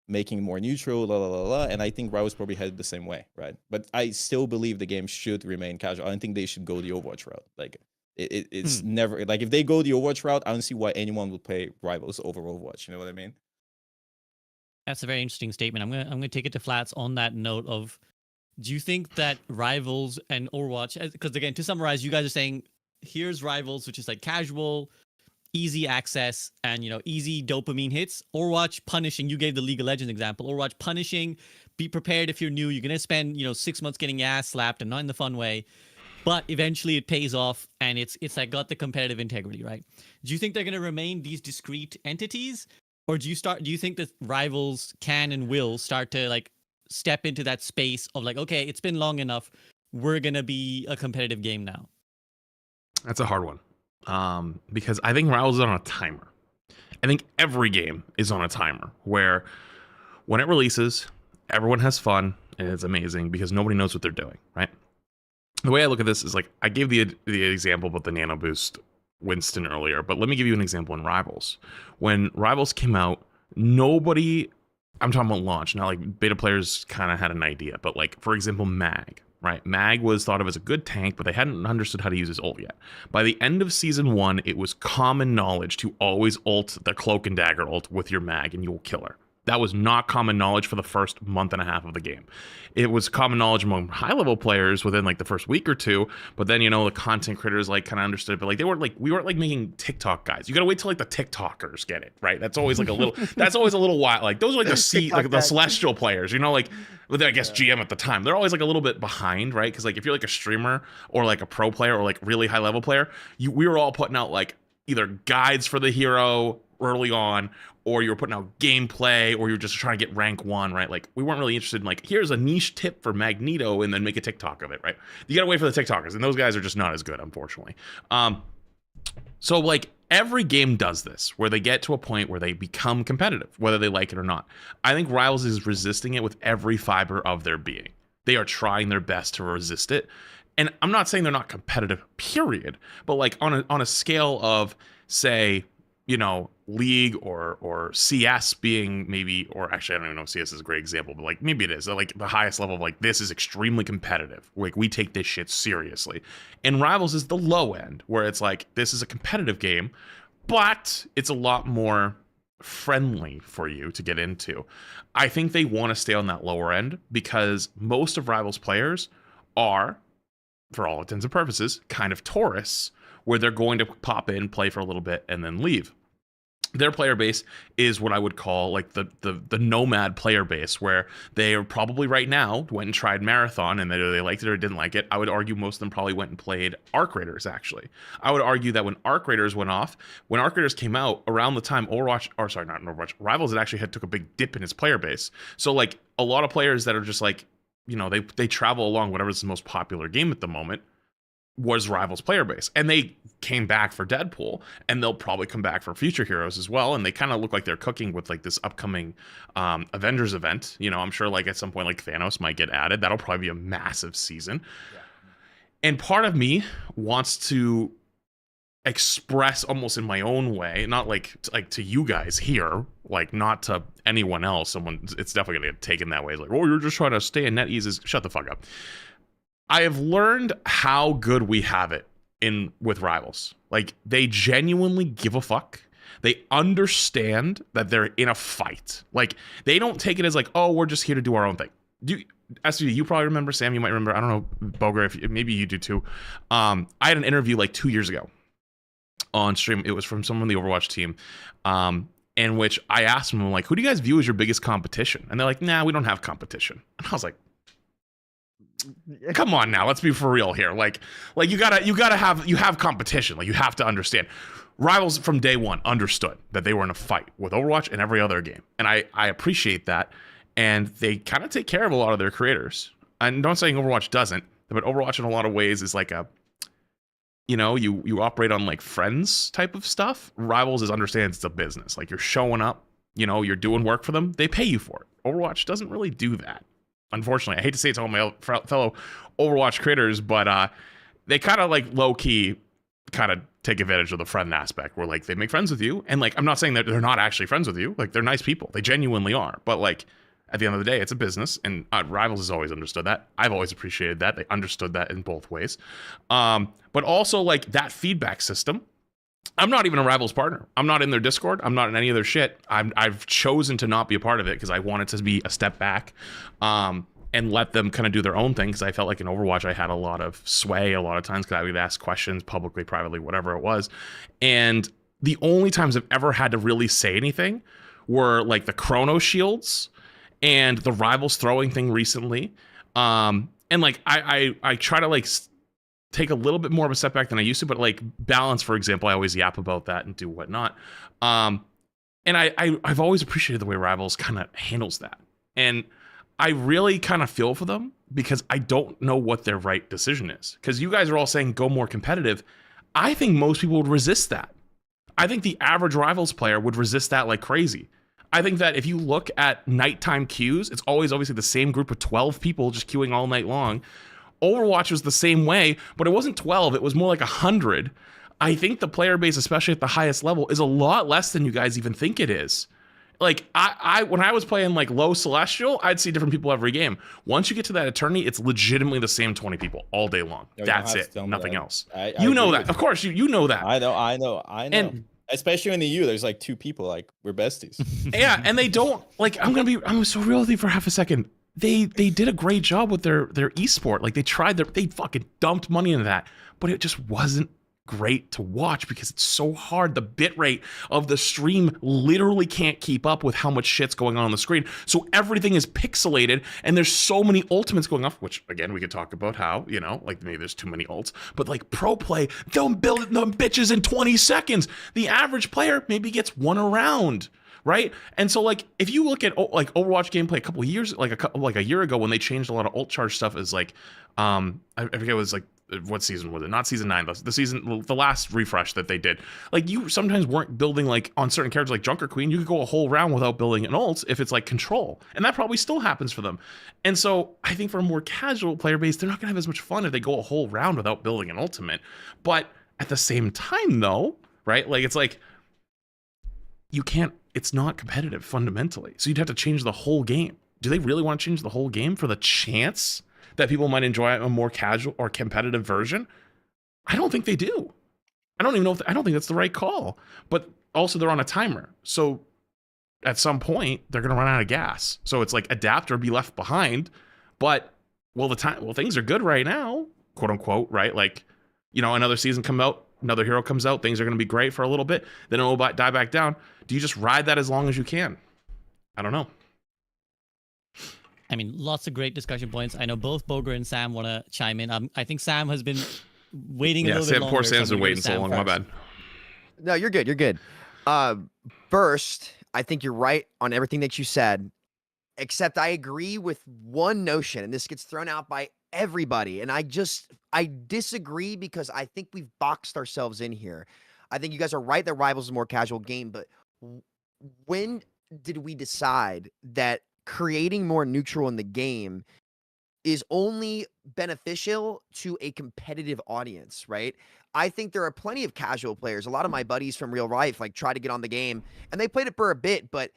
making more neutral, la la la la. And I think Rivals probably headed the same way, right? But I still believe the game should remain casual. I don't think they should go the Overwatch route. Like it's never like if they go the Overwatch route, I don't see why anyone would play Rivals over Overwatch. You know what I mean? That's a very interesting statement. I'm gonna take it to Flats on that note of, do you think that Rivals and Overwatch, because again, to summarize, you guys are saying here's Rivals, which is like casual, easy access, and easy dopamine hits. Overwatch punishing. You gave the League of Legends example. Overwatch punishing. Be prepared if you're new. You're gonna spend 6 months getting your ass slapped, and not in the fun way. But eventually it pays off, and it's like got the competitive integrity, right? Do you think they're gonna remain these discrete entities, or do you think that Rivals can and will start to like step into that space of like, okay, it's been long enough, we're gonna be a competitive game now? That's a hard one. Because I think Rivals is on a timer. I think every game is on a timer where when it releases, everyone has fun and it's amazing because nobody knows what they're doing, right? The way I look at this is like, I gave the example about the Nano Boost Winston earlier, but let me give you an example in Rivals. When Rivals came out, nobody, I'm talking about launch, not like beta players kind of had an idea, but like, for example, Mag, right? Mag was thought of as a good tank, but they hadn't understood how to use his ult yet. By the end of season 1, it was common knowledge to always ult the Cloak and Dagger ult with your Mag and you will kill her. That was not common knowledge for the first month and a half of the game. It was common knowledge among high-level players within like the first week or two, but then the content creators like kind of understood, but like we weren't like making TikTok guys. You gotta wait till like the TikTokers get it, right? That's always like a little that's always a little while. Like those are like the celestial players, like I guess GM at the time. They're always like a little bit behind, right? Because like if you're like a streamer or like a pro player or like really high-level player, we were all putting out like either guides for the hero early on, or you were putting out gameplay, or you were just trying to get rank 1, right? Like, we weren't really interested in, like, here's a niche tip for Magneto, and then make a TikTok of it, right? You gotta wait for the TikTokers, and those guys are just not as good, unfortunately. So, like, every game does this, where they get to a point where they become competitive, whether they like it or not. I think Rivals is resisting it with every fiber of their being. they are trying their best to resist it. And I'm not saying they're not competitive, period, but like on a scale of, say, you know, League or CS being maybe, or actually I don't even know if CS is a great example, but like maybe it is like the highest level of like, this is extremely competitive. Like we take this shit seriously. And Rivals is the low end where it's like, this is a competitive game, but it's a lot more friendly for you to get into. I think they want to stay on that lower end because most of Rivals players are, for all intents and purposes, kind of tourists where they're going to pop in, play for a little bit, and then leave. Their player base is what I would call like the nomad player base, where they are probably right now went and tried Marathon, and they liked it or didn't like it. I would argue most of them probably went and played Arc Raiders, actually. I would argue that when Arc Raiders went off, when Arc Raiders came out, around the time Overwatch, or sorry, not Overwatch, Rivals had actually took a big dip in its player base. So like a lot of players that are just like, you know, they travel along whatever's the most popular game at the moment was Rivals player base, and they came back for Deadpool, and they'll probably come back for future heroes as well. And they kind of look like they're cooking with like this upcoming Avengers event. You know, I'm sure like at some point like Thanos might get added. That'll probably be a massive season. Yeah. And part of me wants to express almost in my own way, not like to you guys here, like not to anyone else. Someone, it's definitely gonna get taken that way. It's like, oh, you're just trying to stay in NetEase. Shut the fuck up. I have learned how good we have it with Rivals. Like, they genuinely give a fuck. They understand that they're in a fight. Like, they don't take it as like, oh, we're just here to do our own thing. SVD, you probably remember. Sam, you might remember. I don't know, Bogur, if maybe you do too. I had an interview like 2 years ago on stream. It was from someone on the Overwatch team, in which I asked them, like, who do you guys view as your biggest competition? And they're like, nah, we don't have competition. And I was like, come on now, let's be for real here. Like you have competition. Like, you have to understand. Rivals from day one understood that they were in a fight with Overwatch and every other game. And I appreciate that. And they kind of take care of a lot of their creators. And don't saying Overwatch doesn't, but Overwatch in a lot of ways is like a, you know, you operate on like friends type of stuff. Rivals understands it's a business. Like, you're showing up, you know, you're doing work for them. They pay you for it. Overwatch doesn't really do that. Unfortunately, I hate to say it to all my fellow Overwatch creators, but they kind of like low key kind of take advantage of the friend aspect, where like they make friends with you, and like I'm not saying that they're not actually friends with you, like they're nice people, they genuinely are, but like at the end of the day, it's a business, and Rivals has always understood that. I've always appreciated that. They understood that in both ways, but also like that feedback system. I'm not even a Rivals partner. I'm not in their Discord. I'm not in any of their shit. I've chosen to not be a part of it because I wanted to be a step back, and let them kind of do their own thing, because I felt like in Overwatch I had a lot of sway a lot of times, because I would ask questions publicly, privately, whatever it was. And the only times I've ever had to really say anything were like the Chrono Shields and the Rivals throwing thing recently. And like I try to like take a little bit more of a step back than I used to, but like Balance, for example, I always yap about that and do whatnot. And I've always appreciated the way Rivals kind of handles that. And I really kind of feel for them, because I don't know what their right decision is. Because you guys are all saying go more competitive. I think most people would resist that. I think the average Rivals player would resist that like crazy. I think that if you look at nighttime queues, it's always obviously the same group of 12 people just queuing all night long. Overwatch was the same way, but it wasn't 12. It was more like 100. I think the player base, especially at the highest level, is a lot less than you guys even think it is. Like, I when I was playing like low Celestial, I'd see different people every game. Once you get to that Eternity, it's legitimately the same 20 people all day long. That's it. Nothing else. You know that. Of course, you know that. I know. And especially in the EU, there's like 2 people, like we're besties. Yeah, and they don't like. I'm so real with you for half a second. They did a great job with their esport. Like, they fucking dumped money into that, but it just wasn't great to watch because it's so hard. The bitrate of the stream literally can't keep up with how much shit's going on the screen. So everything is pixelated, and there's so many ultimates going off, which again, we could talk about how, you know, like maybe there's too many ults, but like pro play, they'll build them bitches in 20 seconds. The average player maybe gets one around. Right? And so like if you look at like Overwatch gameplay a couple of years, like a year ago, when they changed a lot of ult charge stuff, is like I forget, it was like what season was it? Not season 9, the last refresh that they did. Like, you sometimes weren't building, like, on certain characters like Junker Queen, you could go a whole round without building an ult if it's like control. And that probably still happens for them. And so I think for a more casual player base, they're not gonna have as much fun if they go a whole round without building an ultimate. But at the same time though, right? Like, it's like it's not competitive fundamentally. So you'd have to change the whole game. Do they really want to change the whole game for the chance that people might enjoy a more casual or competitive version? I don't think they do. I don't even know I don't think that's the right call. But also they're on a timer. So at some point they're going to run out of gas. So it's like adapt or be left behind. But things are good right now, quote unquote, right? Like, another season another hero comes out, things are going to be great for a little bit, then it will die back down. Do you just ride that as long as you can? I don't know. I mean, lots of great discussion points. I know both Bogur and Sam want to chime in. I think Sam has been waiting a little bit longer. Poor Sam's so been waiting so long. My bad. No, you're good. You're good. First, I think you're right on everything that you said, except I agree with one notion, and this gets thrown out by everybody. And I disagree because I think we've boxed ourselves in here. I think you guys are right that Rivals is a more casual game, but when did we decide that creating more neutral in the game is only beneficial to a competitive audience, right? I think there are plenty of casual players. A lot of my buddies from real life like try to get on the game and they played it for a bit, but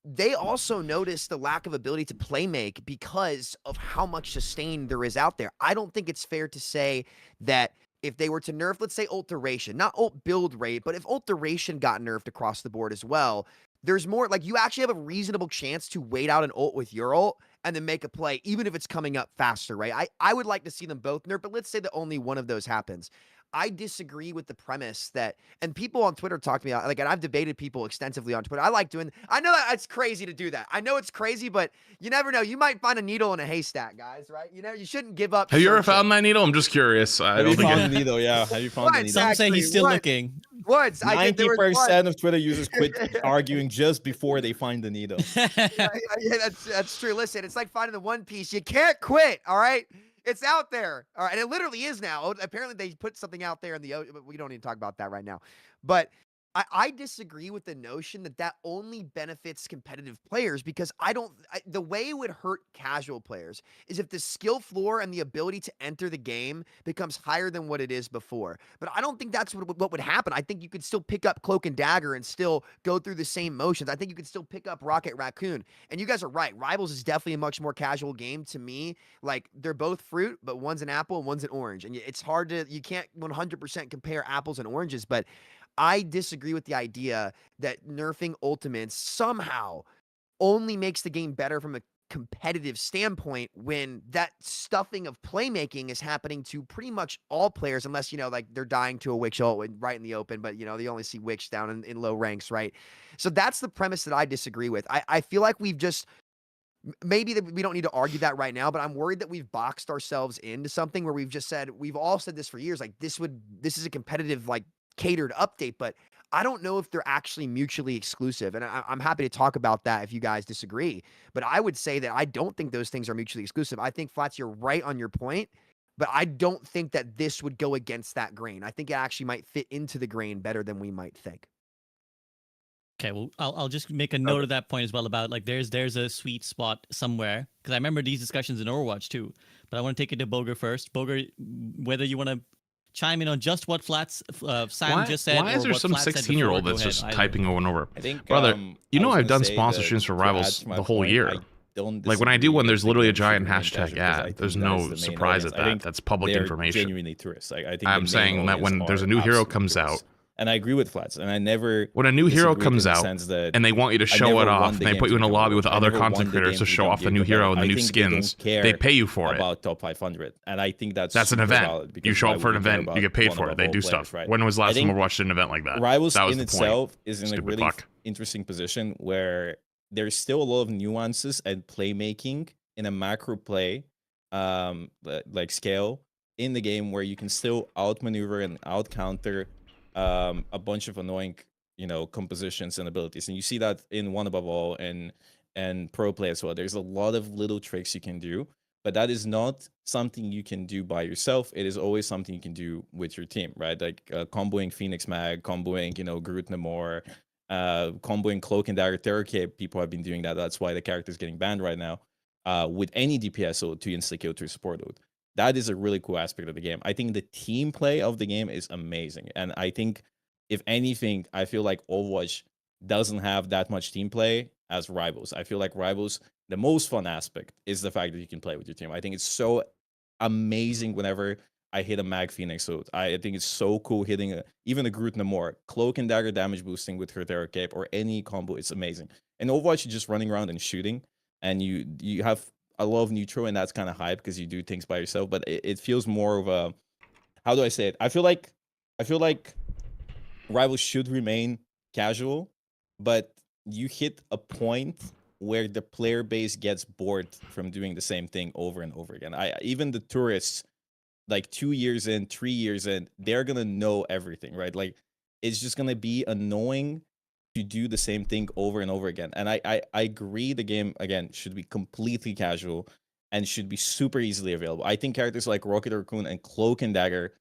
they also noticed the lack of ability to play make because of how much sustain there is out there. I don't think it's fair to say that if they were to nerf, let's say ult duration, not ult build rate, but if ult duration got nerfed across the board as well, there's more, like, you actually have a reasonable chance to wait out an ult with your ult and then make a play, even if it's coming up faster, right? I would like to see them both nerf, but let's say that only one of those happens. I disagree with the premise that, and people on Twitter talk to me, like, and I've debated people extensively on Twitter. I know that it's crazy to do that. I know it's crazy, but you never know. You might find a needle in a haystack, guys, right? You shouldn't give up. Have you ever searching. found that needle? I'm just curious. Have you found the needle? Yeah. Have you found the needle? Some say he's still looking. Once. 90% of Twitter users quit arguing just before they find the needle. Yeah, that's true. Listen, it's like finding the One Piece. You can't quit, all right? It's out there. All right, and it literally is now. Apparently, they put something out there in the ocean, but we don't need to talk about that right now. But I disagree with the notion that only benefits competitive players because the way it would hurt casual players is if the skill floor and the ability to enter the game becomes higher than what it is before. But I don't think that's what would happen. I think you could still pick up Cloak and Dagger and still go through the same motions. I think you could still pick up Rocket Raccoon. And you guys are right. Rivals is definitely a much more casual game to me. Like, they're both fruit, but one's an apple and one's an orange. And it's hard you can't 100% compare apples and oranges, but I disagree with the idea that nerfing ultimates somehow only makes the game better from a competitive standpoint when that stuffing of playmaking is happening to pretty much all players, unless, like, they're dying to a Witch ult right in the open, but, they only see Witch down in low ranks, right? So that's the premise that I disagree with. I feel like we've just, maybe that we don't need to argue that right now, but I'm worried that we've boxed ourselves into something where we've just said, we've all said this for years, like, this is a competitive, like, catered update, but I don't know if they're actually mutually exclusive. And I'm happy to talk about that if you guys disagree. But I would say that I don't think those things are mutually exclusive. I think, Flats, you're right on your point, but I don't think that this would go against that grain. I think it actually might fit into the grain better than we might think. Okay, well, I'll just make a note of that point as well about, like, there's a sweet spot somewhere, because I remember these discussions in Overwatch too. But I want to take it to Bogur first. Bogur, whether you want to chime in on just what Sam just said. Why is there some 16-year-old that's just typing over and over? I think, brother, I've done sponsorships for Rivals the whole year. Like, when I do one, there's literally a giant hashtag ad. There's no surprise at that. That's public information. Genuinely tourists. I think I'm saying that when there's a new hero comes out, and I agree with Flats, and I never. When a new hero comes out and they want you to show it off, and they put you in a lobby with other content creators to show off the new hero and the new skins, they pay you for it. About top 500, and I think that's an event. You show up for an event, you get paid for it. They do stuff. Right? When was the last time we watched an event like that? Rivals in itself is in a really interesting position where there's still a lot of nuances and playmaking in a macro play, like scale in the game, where you can still outmaneuver and out counter a bunch of annoying, compositions and abilities, and you see that in One Above All and pro play as well. There's a lot of little tricks you can do but that is not something you can do by yourself. It is always something you can do with your team, right? Like comboing Phoenix Mag, comboing, Groot Namor, comboing Cloak and Dagger Terror Cape. People have been doing that. That's why the character is getting banned right now. With any DPS ult to insta kill to support ult. That is a really cool aspect of the game. I think the team play of the game is amazing. And I think, if anything, I feel like Overwatch doesn't have that much team play as Rivals. I feel like Rivals, the most fun aspect is the fact that you can play with your team. I think it's so amazing whenever I hit a Mag Phoenix ult. I think it's so cool hitting even a Groot Namor, Cloak and Dagger damage boosting with her Terror Cape, or any combo. It's amazing. And Overwatch, you're just running around and shooting, and you have a lot of neutral, and that's kind of hype because you do things by yourself. But it feels more of a, how do I say it? I feel like Rivals should remain casual, but you hit a point where the player base gets bored from doing the same thing over and over again. Even the tourists, like 2 years in, 3 years in, they're gonna know everything, right? Like, it's just gonna be annoying to do the same thing over and over again. And I agree, the game again should be completely casual and should be super easily available. I think characters like Rocket Raccoon and Cloak and Dagger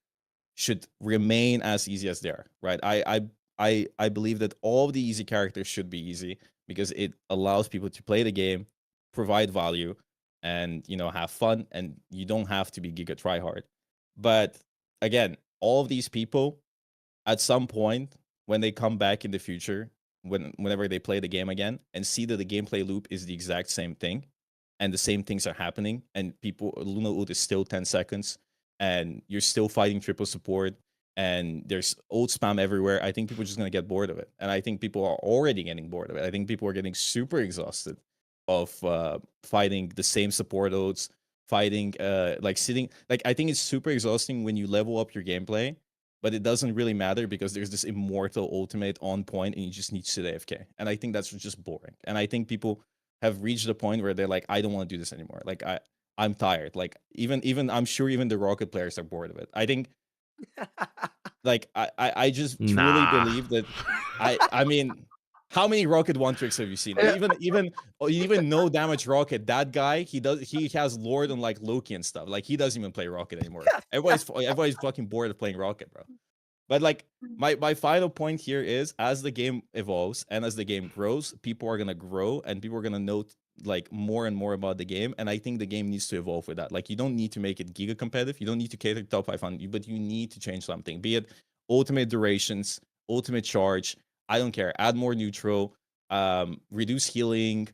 should remain as easy as they are, right? I believe that all of the easy characters should be easy because it allows people to play the game, provide value, and have fun, and you don't have to be giga tryhard. But again, all of these people, at some point when they come back in the future, whenever they play the game again and see that the gameplay loop is the exact same thing, and the same things are happening, and Luna ult is still 10 seconds, and you're still fighting triple support, and there's ult spam everywhere, I think people are just going to get bored of it. And I think people are already getting bored of it. I think people are getting super exhausted of fighting the same support ults, fighting like sitting, like, I think it's super exhausting when you level up your gameplay, but it doesn't really matter because there's this immortal ultimate on point and you just need to sit AFK. And I think that's just boring. And I think people have reached a point where they're like, I don't want to do this anymore. Like, I'm tired. Like, even I'm sure even the Rocket players are bored of it. I think, like, I just truly Nah. believe that I mean, how many Rocket one tricks have you seen? Even no damage Rocket, that guy, he has Lord and like Loki and stuff. Like, he doesn't even play Rocket anymore. Everybody's fucking bored of playing Rocket, bro. But like, my final point here is, as the game evolves and as the game grows, people are gonna grow and people are gonna know like more and more about the game. And I think the game needs to evolve with that. Like, you don't need to make it giga competitive. You don't need to cater to top 500, but you need to change something. Be it ultimate durations, ultimate charge. I don't care. Add more neutral, reduce healing,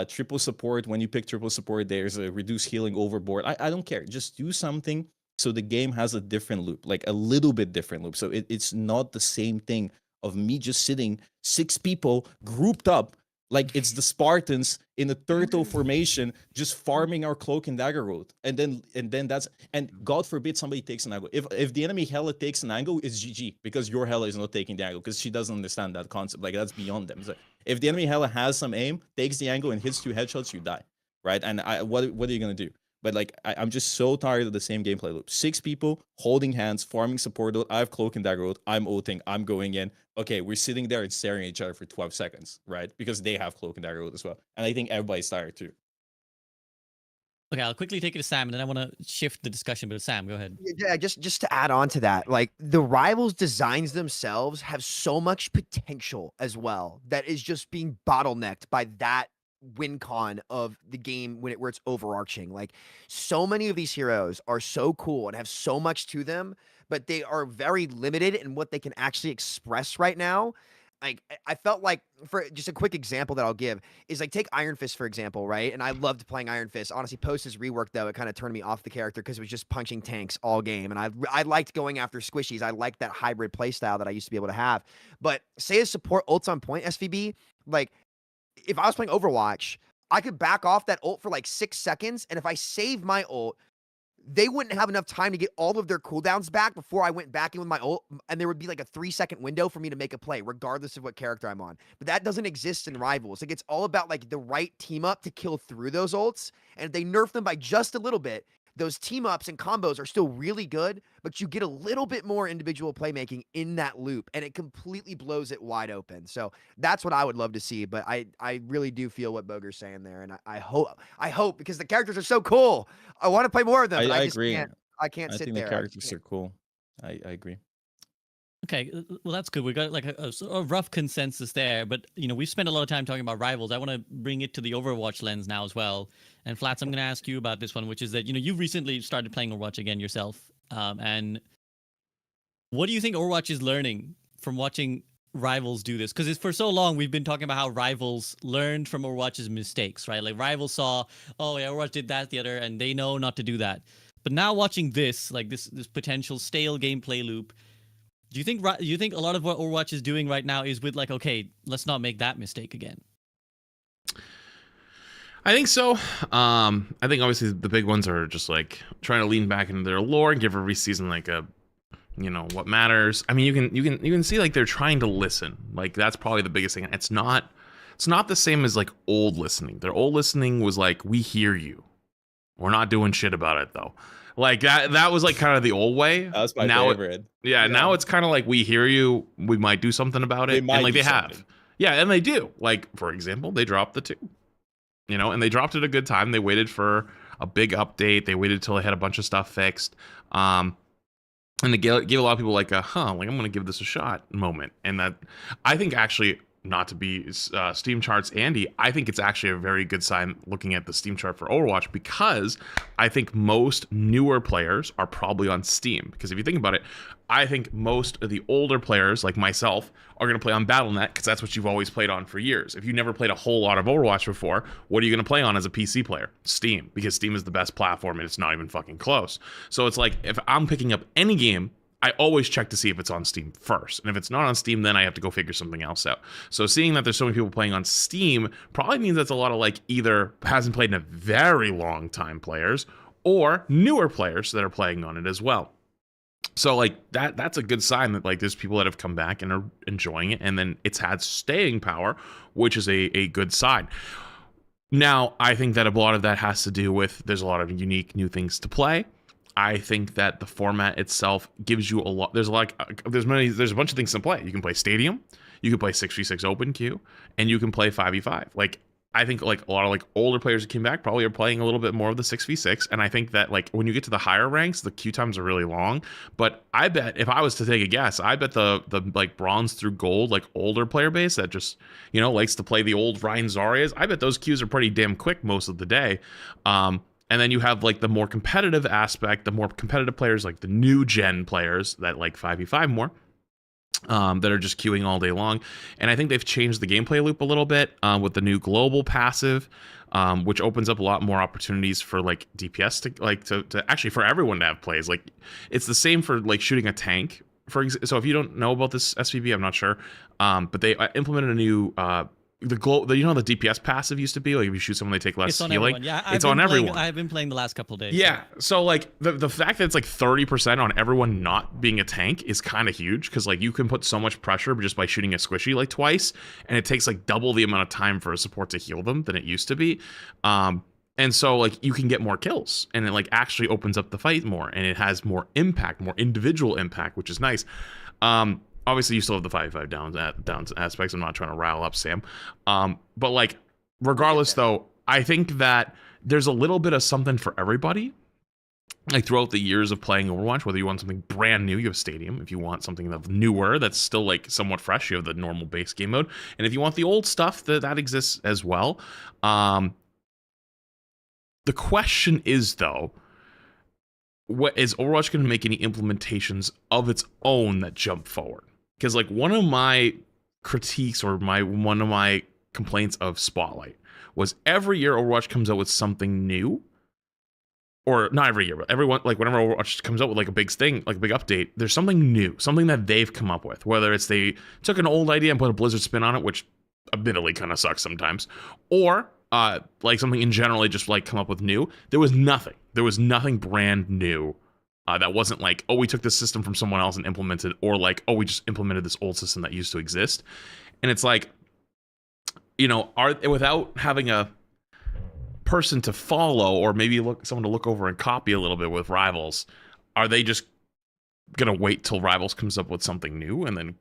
triple support. When you pick triple support, there's a reduce healing overboard. I don't care. Just do something so the game has a different loop, like a little bit different loop. So it's not the same thing of me just sitting 6 people grouped up like it's the Spartans in a turtle formation, just farming our Cloak and Dagger road. And then that's, and God forbid somebody takes an angle. If the enemy Hela takes an angle, it's GG, because your Hela is not taking the angle, because she doesn't understand that concept. Like, that's beyond them. So if the enemy Hela has some aim, takes the angle and hits 2 headshots, you die, right? And what are you gonna do? But like, I'm just so tired of the same gameplay loop. 6 people holding hands, farming support. I have Cloak and Dagger. I'm ulting. I'm going in. Okay, we're sitting there and staring at each other for 12 seconds, right? Because they have Cloak and Dagger as well. And I think everybody's tired too. Okay, I'll quickly take it to Sam, and then I want to shift the discussion. But Sam, go ahead. Yeah, just to add on to that, like, the Rivals designs themselves have so much potential as well that is just being bottlenecked by that win con of the game where it's overarching. Like, so many of these heroes are so cool and have so much to them, but they are very limited in what they can actually express right now. Like, I felt like, for just a quick example that I'll give is, like, take Iron Fist, for example, right? And I loved playing Iron Fist. Honestly, post his rework, though, it kind of turned me off the character because it was just punching tanks all game. And I liked going after squishies. I liked that hybrid playstyle that I used to be able to have. But say a support ults on point, SVB, like, if I was playing Overwatch, I could back off that ult for like 6 seconds. And if I save my ult, they wouldn't have enough time to get all of their cooldowns back before I went back in with my ult, and there would be like a 3-second window for me to make a play, regardless of what character I'm on. But that doesn't exist in Rivals. Like, it's all about like the right team up to kill through those ults, and if they nerf them by just a little bit, those team ups and combos are still really good, but you get a little bit more individual playmaking in that loop, and it completely blows it wide open. So that's what I would love to see. But I really do feel what Boger's saying there, and I hope because the characters are so cool. I want to play more of them, but I just agree. can't. I can't I sit think the there. characters are cool. I agree. Okay, well that's good. We got like a rough consensus there, but we've spent a lot of time talking about rivals. I want to bring it to the Overwatch lens now as well. And Flats, I'm going to ask you about this one, which is that you've recently started playing Overwatch again yourself. And what do you think Overwatch is learning from watching rivals do this? Because for so long we've been talking about how rivals learned from Overwatch's mistakes, right? Like rivals saw, oh yeah, Overwatch did that the other, and they know not to do that. But now watching this, like this potential stale gameplay loop. Do you think a lot of what Overwatch is doing right now is with like, okay, let's not make that mistake again? I think so. I think obviously the big ones are just like trying to lean back into their lore and give every season like a, what matters. I mean, you can see like they're trying to listen. Like that's probably the biggest thing. It's not the same as like old listening. Their old listening was like, we hear you. We're not doing shit about it though. Like that was like kind of the old way. That was my favorite. Now it's kind of like we hear you. We might do something about it. And like they have. Yeah, and they do. Like for example, they dropped the 2. And they dropped it a good time. They waited for a big update. They waited till they had a bunch of stuff fixed. And they gave a lot of people like I'm going to give this a shot moment. And that I think actually, not to be Steam charts Andy, I think it's actually a very good sign looking at the Steam chart for Overwatch, because I think most newer players are probably on Steam. Because if you think about it, I think most of the older players like myself are going to play on Battle.net because that's what you've always played on for years. If you never played a whole lot of Overwatch before, what are you going to play on as a PC player? Steam, because Steam is the best platform and it's not even fucking close. So it's like if I'm picking up any game, I always check to see if it's on Steam first. And if it's not on Steam, then I have to go figure something else out. So seeing that there's so many people playing on Steam probably means that's a lot of like either hasn't played in a very long time players or newer players that are playing on it as well. So like that's a good sign that like there's people that have come back and are enjoying it, and then it's had staying power, which is a good sign. Now, I think that a lot of that has to do with there's a lot of unique new things to play. I think that the format itself gives you a lot. There's a bunch of things to play. You can play Stadium, you can play 6v6 open queue, and you can play 5v5. Like I think like a lot of like older players that came back probably are playing a little bit more of the 6v6, and I think that like when you get to the higher ranks, the queue times are really long. But I bet if I was to take a guess, I bet the like bronze through gold like older player base that just likes to play the old Ryan Zarias, I bet those queues are pretty damn quick most of the day. And then you have like the more competitive aspect, the more competitive players, like the new gen players that like 5v5 more, that are just queuing all day long. And I think they've changed the gameplay loop a little bit with the new global passive, which opens up a lot more opportunities for like DPS to actually for everyone to have plays. Like it's the same for like shooting a tank. So if you don't know about this SVB, I'm not sure, but they implemented a new the DPS passive used to be like if you shoot someone they take less healing. Everyone. Yeah, it's on everyone. I've been playing the last couple of days. Yeah, so like the fact that it's like 30% on everyone not being a tank is kind of huge, because like you can put so much pressure just by shooting a squishy like twice, and it takes like double the amount of time for a support to heal them than it used to be. And so like you can get more kills, and it like actually opens up the fight more, and it has more impact, more individual impact, which is nice. Obviously, you still have the 5v5 downs aspects. I'm not trying to rile up Sam. But, like, regardless, though, I think that there's a little bit of something for everybody. Like, throughout the years of playing Overwatch, whether you want something brand new, you have Stadium. If you want something that's newer, that's still, like, somewhat fresh, you have the normal base game mode. And if you want the old stuff, that exists as well. The question is, though, what is Overwatch going to make any implementations of its own that jump forward? Because like one of my critiques or one of my complaints of Spotlight was every year Overwatch comes out with something new, or not every year, but everyone, like whenever Overwatch comes out with like a big thing, like a big update, there's something new, something that they've come up with, whether it's they took an old idea and put a Blizzard spin on it, which admittedly kind of sucks sometimes, or like something in general they just like come up with new. There was nothing brand new. That wasn't like, oh, we took this system from someone else and implemented, or like, oh, we just implemented this old system that used to exist. And it's like, without having a person to follow, or maybe someone to look over and copy a little bit with Rivals, are they just gonna wait till Rivals comes up with something new and then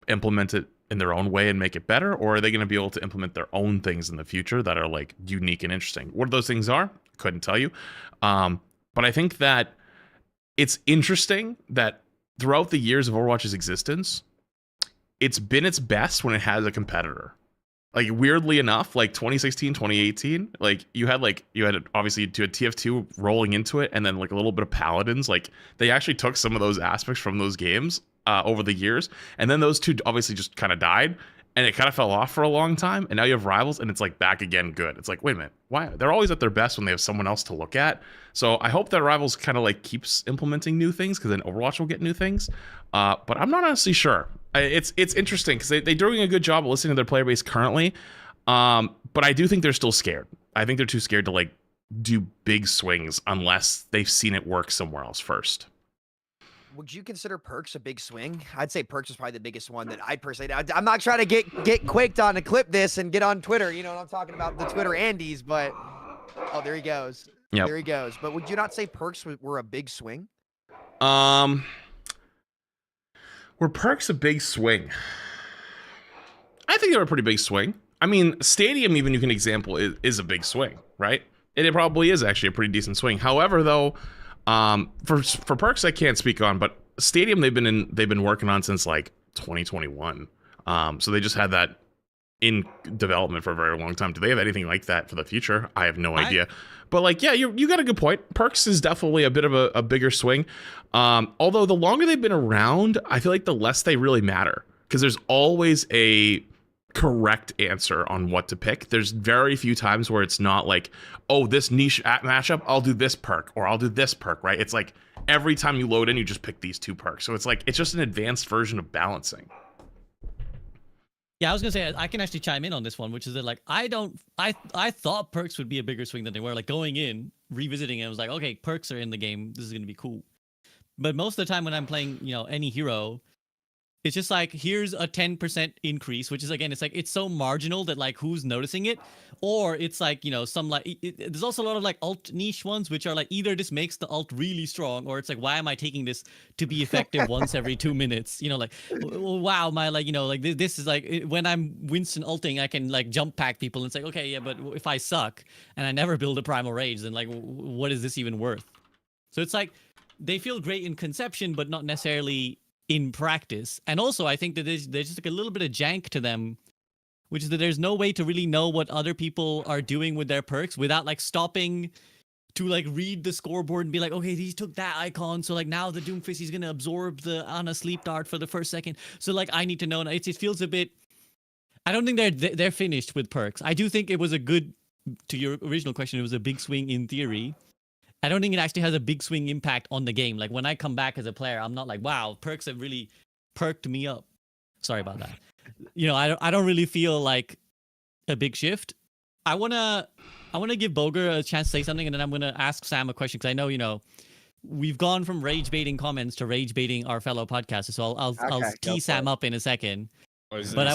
implement it in their own way and make it better, or are they gonna be able to implement their own things in the future that are like unique and interesting? What those things are, couldn't tell you. But I think that it's interesting that throughout the years of Overwatch's existence, it's been its best when it has a competitor. Like, weirdly enough, like 2016, 2018, like you had obviously to a TF2 rolling into it, and then like a little bit of Paladins. Like, they actually took some of those aspects from those games over the years, and then those two obviously just kind of died, and it kind of fell off for a long time. And now you have Rivals, and it's like back again good. It's like, wait a minute, why? They're always at their best when they have someone else to look at. So I hope that Rivals kind of like keeps implementing new things, because then Overwatch will get new things. But I'm not honestly sure. It's interesting because they're doing a good job of listening to their player base currently. But I do think they're still scared. I think they're too scared to like do big swings unless they've seen it work somewhere else first. Would you consider Perks a big swing? I'd say Perks is probably the biggest one that I'd personally. I'm not trying to get quaked on to clip this and get on Twitter. You know what I'm talking about, the Twitter Andes. But oh, there he goes. Yep. There he goes. But would you not say Perks were a big swing? Were Perks a big swing? I think they were a pretty big swing. I mean, Stadium, even you can example, is a big swing, right? And it probably is actually a pretty decent swing. However, though, for Perks I can't speak on, but Stadium they've been working on since like 2021. So they just had that in development for a very long time. Do they have anything like that for the future? I have no idea. But like, yeah, you got a good point. Perks is definitely a bit of a bigger swing. Although the longer they've been around, I feel like the less they really matter, because there's always a correct answer on what to pick. There's very few times where it's not like, oh, this niche matchup, I'll do this perk or I'll do this perk, right? It's like every time you load in, you just pick these two perks. So it's like, it's just an advanced version of balancing. Yeah, I was gonna say I can actually chime in on this one, which is that like I thought Perks would be a bigger swing than they were. Like going in, revisiting it, I was like, okay, Perks are in the game. This is gonna be cool. But most of the time when I'm playing, any hero, it's just like, here's a 10% increase, which is, again, it's like, it's so marginal that like, who's noticing it? Or it's like, some like, there's also a lot of like alt niche ones, which are like, either this makes the alt really strong, or it's like, why am I taking this to be effective once every 2 minutes? Like, wow, my like, this is like, when I'm Winston ulting, I can like jump pack people, and it's like, okay, yeah, but if I suck and I never build a Primal Rage, then like, what is this even worth? So it's like, they feel great in conception, but not necessarily in practice. And also, I think that there's just like a little bit of jank to them, which is that there's no way to really know what other people are doing with their perks without like stopping to like read the scoreboard and be like, okay, he took that icon, so like now the Doomfist is gonna absorb the Ana sleep dart for the first second. So like I need to know. It feels a bit. I don't think they're finished with perks. I do think it was a good. To your original question, it was a big swing in theory. I don't think it actually has a big swing impact on the game. Like when I come back as a player, I'm not like, wow, perks have really perked me up. Sorry about that. I don't really feel like a big shift. I wanna give Bogur a chance to say something, and then I'm gonna ask Sam a question, because I know we've gone from rage baiting comments to rage baiting our fellow podcasters. So I'll tee Sam up in a second. But I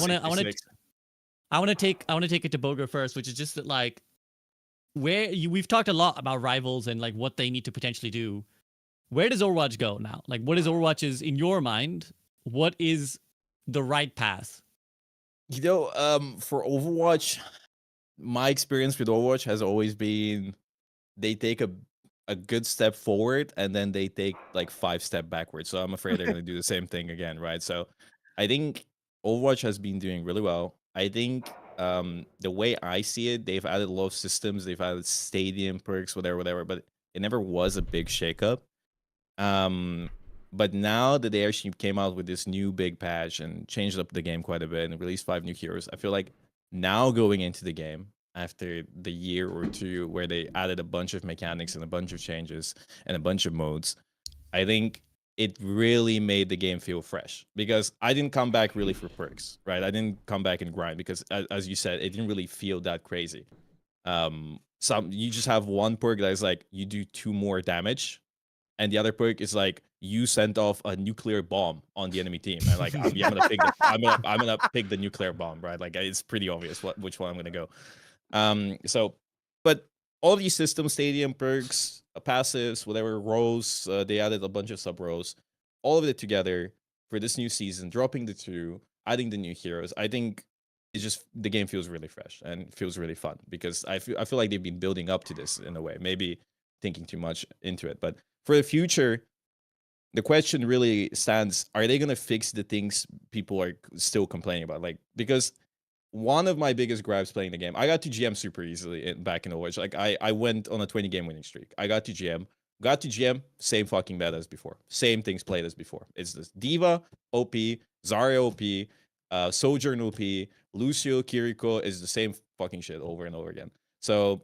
want to take it to Bogur first, which is just that like, we've talked a lot about Rivals and like what they need to potentially do. Where does Overwatch go now? Like, what is Overwatch's, in your mind, what is the right path? For Overwatch, my experience with Overwatch has always been they take a good step forward and then they take like 5 steps backwards. So I'm afraid they're going to do the same thing again, right? So I think Overwatch has been doing really well. I think the way I see it, they've added a lot of systems, they've added stadium perks, whatever, but it never was a big shakeup. But now that they actually came out with this new big patch and changed up the game quite a bit and released 5 new heroes, I feel like now going into the game after the year or two where they added a bunch of mechanics and a bunch of changes and a bunch of modes, I think it really made the game feel fresh, because I didn't come back really for perks, right? I didn't come back and grind because, as you said, it didn't really feel that crazy. You just have one perk that is like you do 2 more damage, and the other perk is like you sent off a nuclear bomb on the enemy team, and like I'm gonna pick the nuclear bomb, right? Like it's pretty obvious which one I'm gonna go. But all these system stadium perks, passives, whatever rows, they added a bunch of sub rows, all of it together for this new season, dropping the 2, adding the new heroes. I think it's just the game feels really fresh and feels really fun because I feel like they've been building up to this in a way, maybe thinking too much into it. But for the future, the question really stands: are they gonna fix the things people are still complaining about? Like, because one of my biggest gripes playing the game, I got to GM super easily back in Overwatch. Like I went on a 20 game winning streak. I got to GM, same fucking meta as before. Same things played as before. It's this Diva, OP, Zarya OP, Sojourn OP, Lucio, Kiriko is the same fucking shit over and over again. So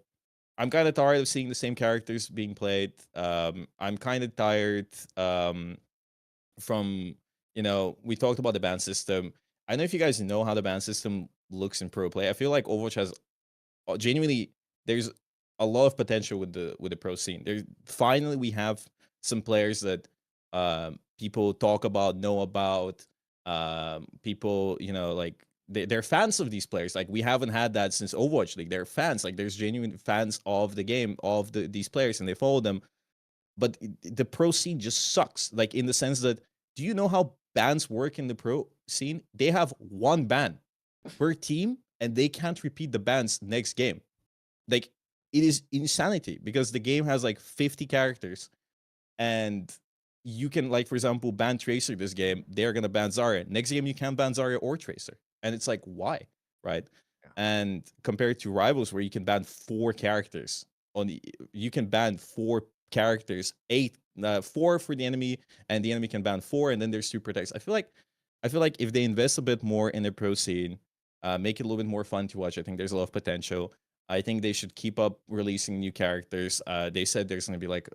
I'm kind of tired of seeing the same characters being played. I'm kind of tired from, we talked about the ban system. I don't know if you guys know how the ban system looks in pro play. I feel like Overwatch has genuinely, there's a lot of potential with the pro scene. There finally we have some players that people talk about, know about. People, like they're fans of these players. Like we haven't had that since Overwatch League. They're fans. Like there's genuine fans of the game, of these players, and they follow them. But the pro scene just sucks. Like in the sense that, do you know how bans work in the pro scene? They have one ban per team, and they can't repeat the bans next game. Like it is insanity because the game has like 50 characters, and you can, like, for example, ban Tracer this game. They're gonna ban Zarya. Next game you can't ban Zarya or Tracer, and it's like, why, right? Yeah. And compared to Rivals, where you can ban 4 characters you can ban 4 characters, 4 for the enemy, and the enemy can ban 4, and then there's super text. I feel like if they invest a bit more in the pro scene, make it a little bit more fun to watch, I think there's a lot of potential. I think they should keep up releasing new characters. They said there's gonna be like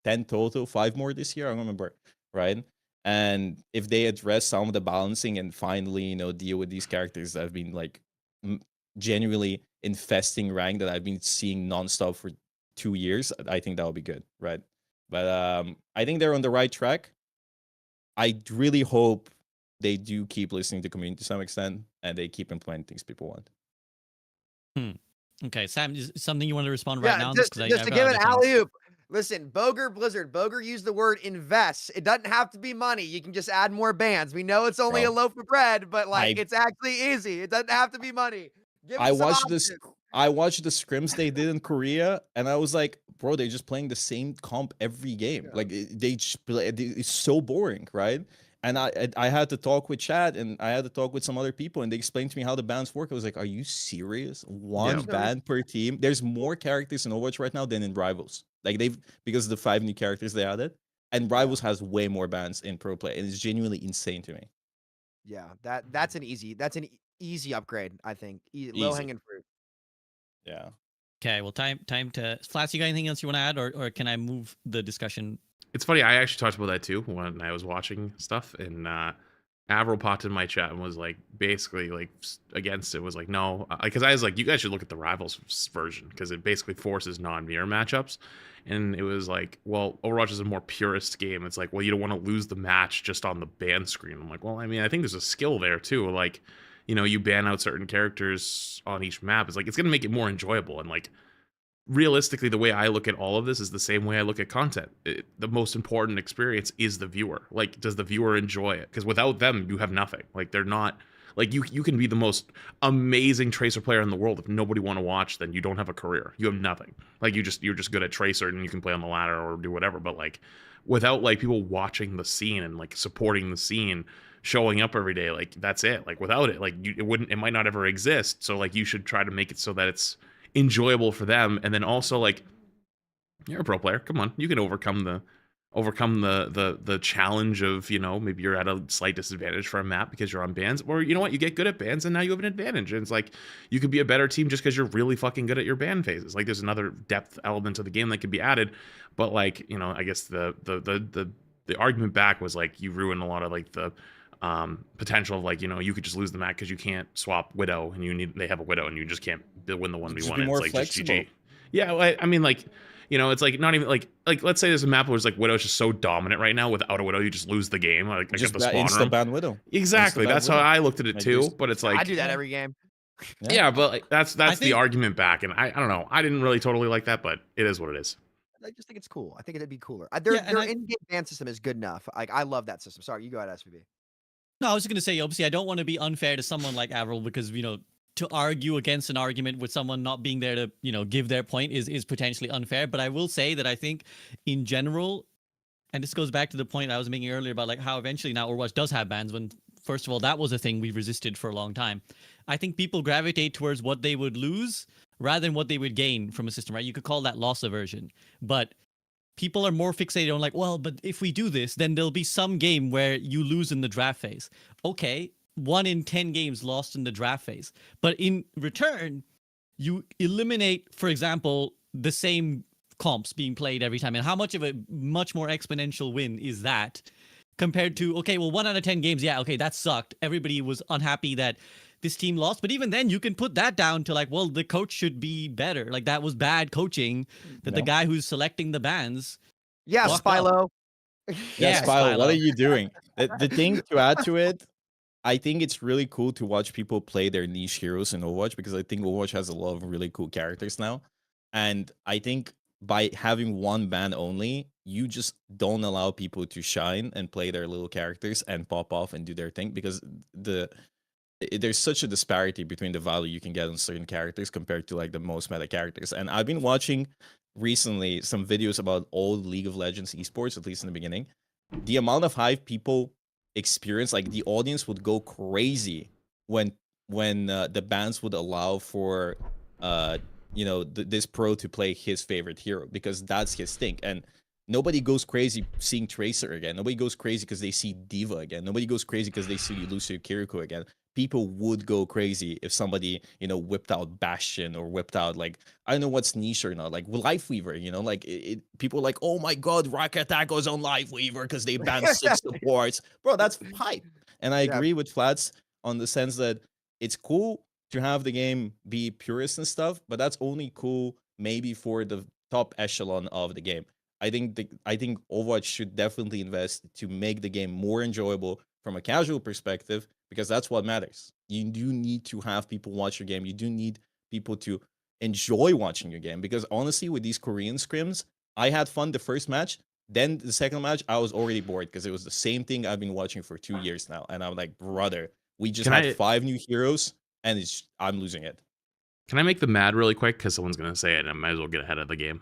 10 total, 5 more this year. I don't remember, right? And if they address some of the balancing and finally, deal with these characters that have been like genuinely infesting rank that I've been seeing nonstop for 2 years, I think that would be good, right? But I think they're on the right track. I really hope they do keep listening to community to some extent and they keep implementing things people want. Okay, Sam, is something you want to respond Yeah, right now? just Because to I've give got an other things. alley oop. Listen, Bogur Blizzard. Bogur used the word invest. It doesn't have to be money. You can just add more bands. We know it's only a Bro, loaf of bread, but like I it's actually easy. It doesn't have to be money. Give I them some watched this. options. I watched the scrims they did in Korea, and I was like, bro, they're just playing the same comp every game. Yeah. Like it's so boring, right? And I had to talk with Chad, and I had to talk with some other people, and they explained to me how the bans work. I was like, are you serious? One Yeah. ban per team. There's more characters in Overwatch right now than in Rivals. Like because of the 5 new characters they added, and Rivals has way more bans in pro play, and it's genuinely insane to me. Yeah, that's an easy upgrade. I think low Easy. hanging fruit. Yeah. Okay, well, time to Flats. You got anything else you want to add, or can I move the discussion? It's funny. I actually talked about that too when I was watching stuff, and Avril popped in my chat and was like, basically like against it. Was like, no, because I was like, you guys should look at the Rivals version because it basically forces non-mirror matchups. And it was like, well, Overwatch is a more purist game. It's like, well, you don't want to lose the match just on the ban screen. I'm like, well, I mean, I think there's a skill there too. Like, you ban out certain characters on each map. It's like, it's going to make it more enjoyable. And like, realistically, the way I look at all of this is the same way I look at content. The most important experience is the viewer. Like, does the viewer enjoy it? Because without them, you have nothing. Like, they're not... Like, you can be the most amazing Tracer player in the world. If nobody want to watch, then you don't have a career. You have nothing. Like, you're just good at Tracer and you can play on the ladder or do whatever. But, like, without, like, people watching the scene and, like, supporting the scene, showing up every day, like, that's it. Like, without it, like, it might not ever exist. So, like, you should try to make it so that it's enjoyable for them. And then also, like, you're a pro player. Come on, you can overcome the challenge of, maybe you're at a slight disadvantage for a map because you're on bans, or you know what, you get good at bans and now you have an advantage. And it's like, you could be a better team just because you're really fucking good at your ban phases. Like, there's another depth element to the game that could be added. But like, I guess the argument back was like, you ruin a lot of like the potential of like, you could just lose the match because you can't swap Widow and they have a Widow and you just can't win the 1v1. Just be more It's like flexible. just GG. Yeah, I mean, like, it's like not even like let's say there's a map where it's like Widow's just so dominant right now. Without a Widow, you just lose the game. Like, I Just get the spawn insta room. ban Widow. Exactly. Insta ban That's how Widow. I looked at it Like too. this. But it's like, I do that every game. Yeah, but like, that's the think- argument back, and I don't know. I didn't really totally like that, but it is what it is. I just think it's cool. I think it'd be cooler. Yeah, Their and in-game ban system is good enough. Like I love that system. Sorry, you go ahead, SVB. No, I was just gonna say, obviously, I don't want to be unfair to someone like Avril because to argue against an argument with someone not being there to give their point is potentially unfair. But I will say that I think in general, and this goes back to the point I was making earlier about like how eventually now Overwatch does have bans when first of all that was a thing we resisted for a long time. I think people gravitate towards what they would lose rather than what they would gain from a system, right? You could call that loss aversion, but people are more fixated on like, well, but if we do this, then there'll be some game where you lose in the draft phase. Okay, 1 in 10 games lost in the draft phase. But in return, you eliminate, for example, the same comps being played every time. And how much of a much more exponential win is that compared to, okay, well, 1 out of 10 games, yeah, okay, that sucked. Everybody was unhappy that this team lost. But even then, you can put that down to like, well, the coach should be better. Like that was bad coaching that the guy who's selecting the bans. Yeah, fucked up. Spilo. Yeah, Spilo, what are you doing? The thing to add to it, I think it's really cool to watch people play their niche heroes in Overwatch because I think Overwatch has a lot of really cool characters now. And I think by having one ban only, you just don't allow people to shine and play their little characters and pop off and do their thing because there's such a disparity between the value you can get on certain characters compared to like the most meta characters. And I've been watching recently some videos about old League of Legends esports, at least in the beginning. The amount of hype people experience, like the audience would go crazy when the bans would allow for this pro to play his favorite hero because that's his thing. And nobody goes crazy seeing Tracer again. Nobody goes crazy because they see Diva again. Nobody goes crazy because they see Lucio Kiriko again. People would go crazy if somebody, whipped out Bastion or whipped out, like, I don't know what's niche or not, like Lifeweaver, like people are like, oh my god, Rocket Attack goes on Lifeweaver because they banned 6 supports. Bro, that's hype. And I agree with Flats on the sense that it's cool to have the game be purist and stuff, but that's only cool maybe for the top echelon of the game. I think Overwatch should definitely invest to make the game more enjoyable from a casual perspective, because that's what matters. You do need to have people watch your game. You do need people to enjoy watching your game, because honestly, with these Korean scrims, I had fun the first match. Then the second match, I was already bored because it was the same thing I've been watching for 2 years now. And I'm like, brother, we just had 5 new heroes, and I'm losing it. Can I make them mad really quick? Because someone's going to say it, and I might as well get ahead of the game.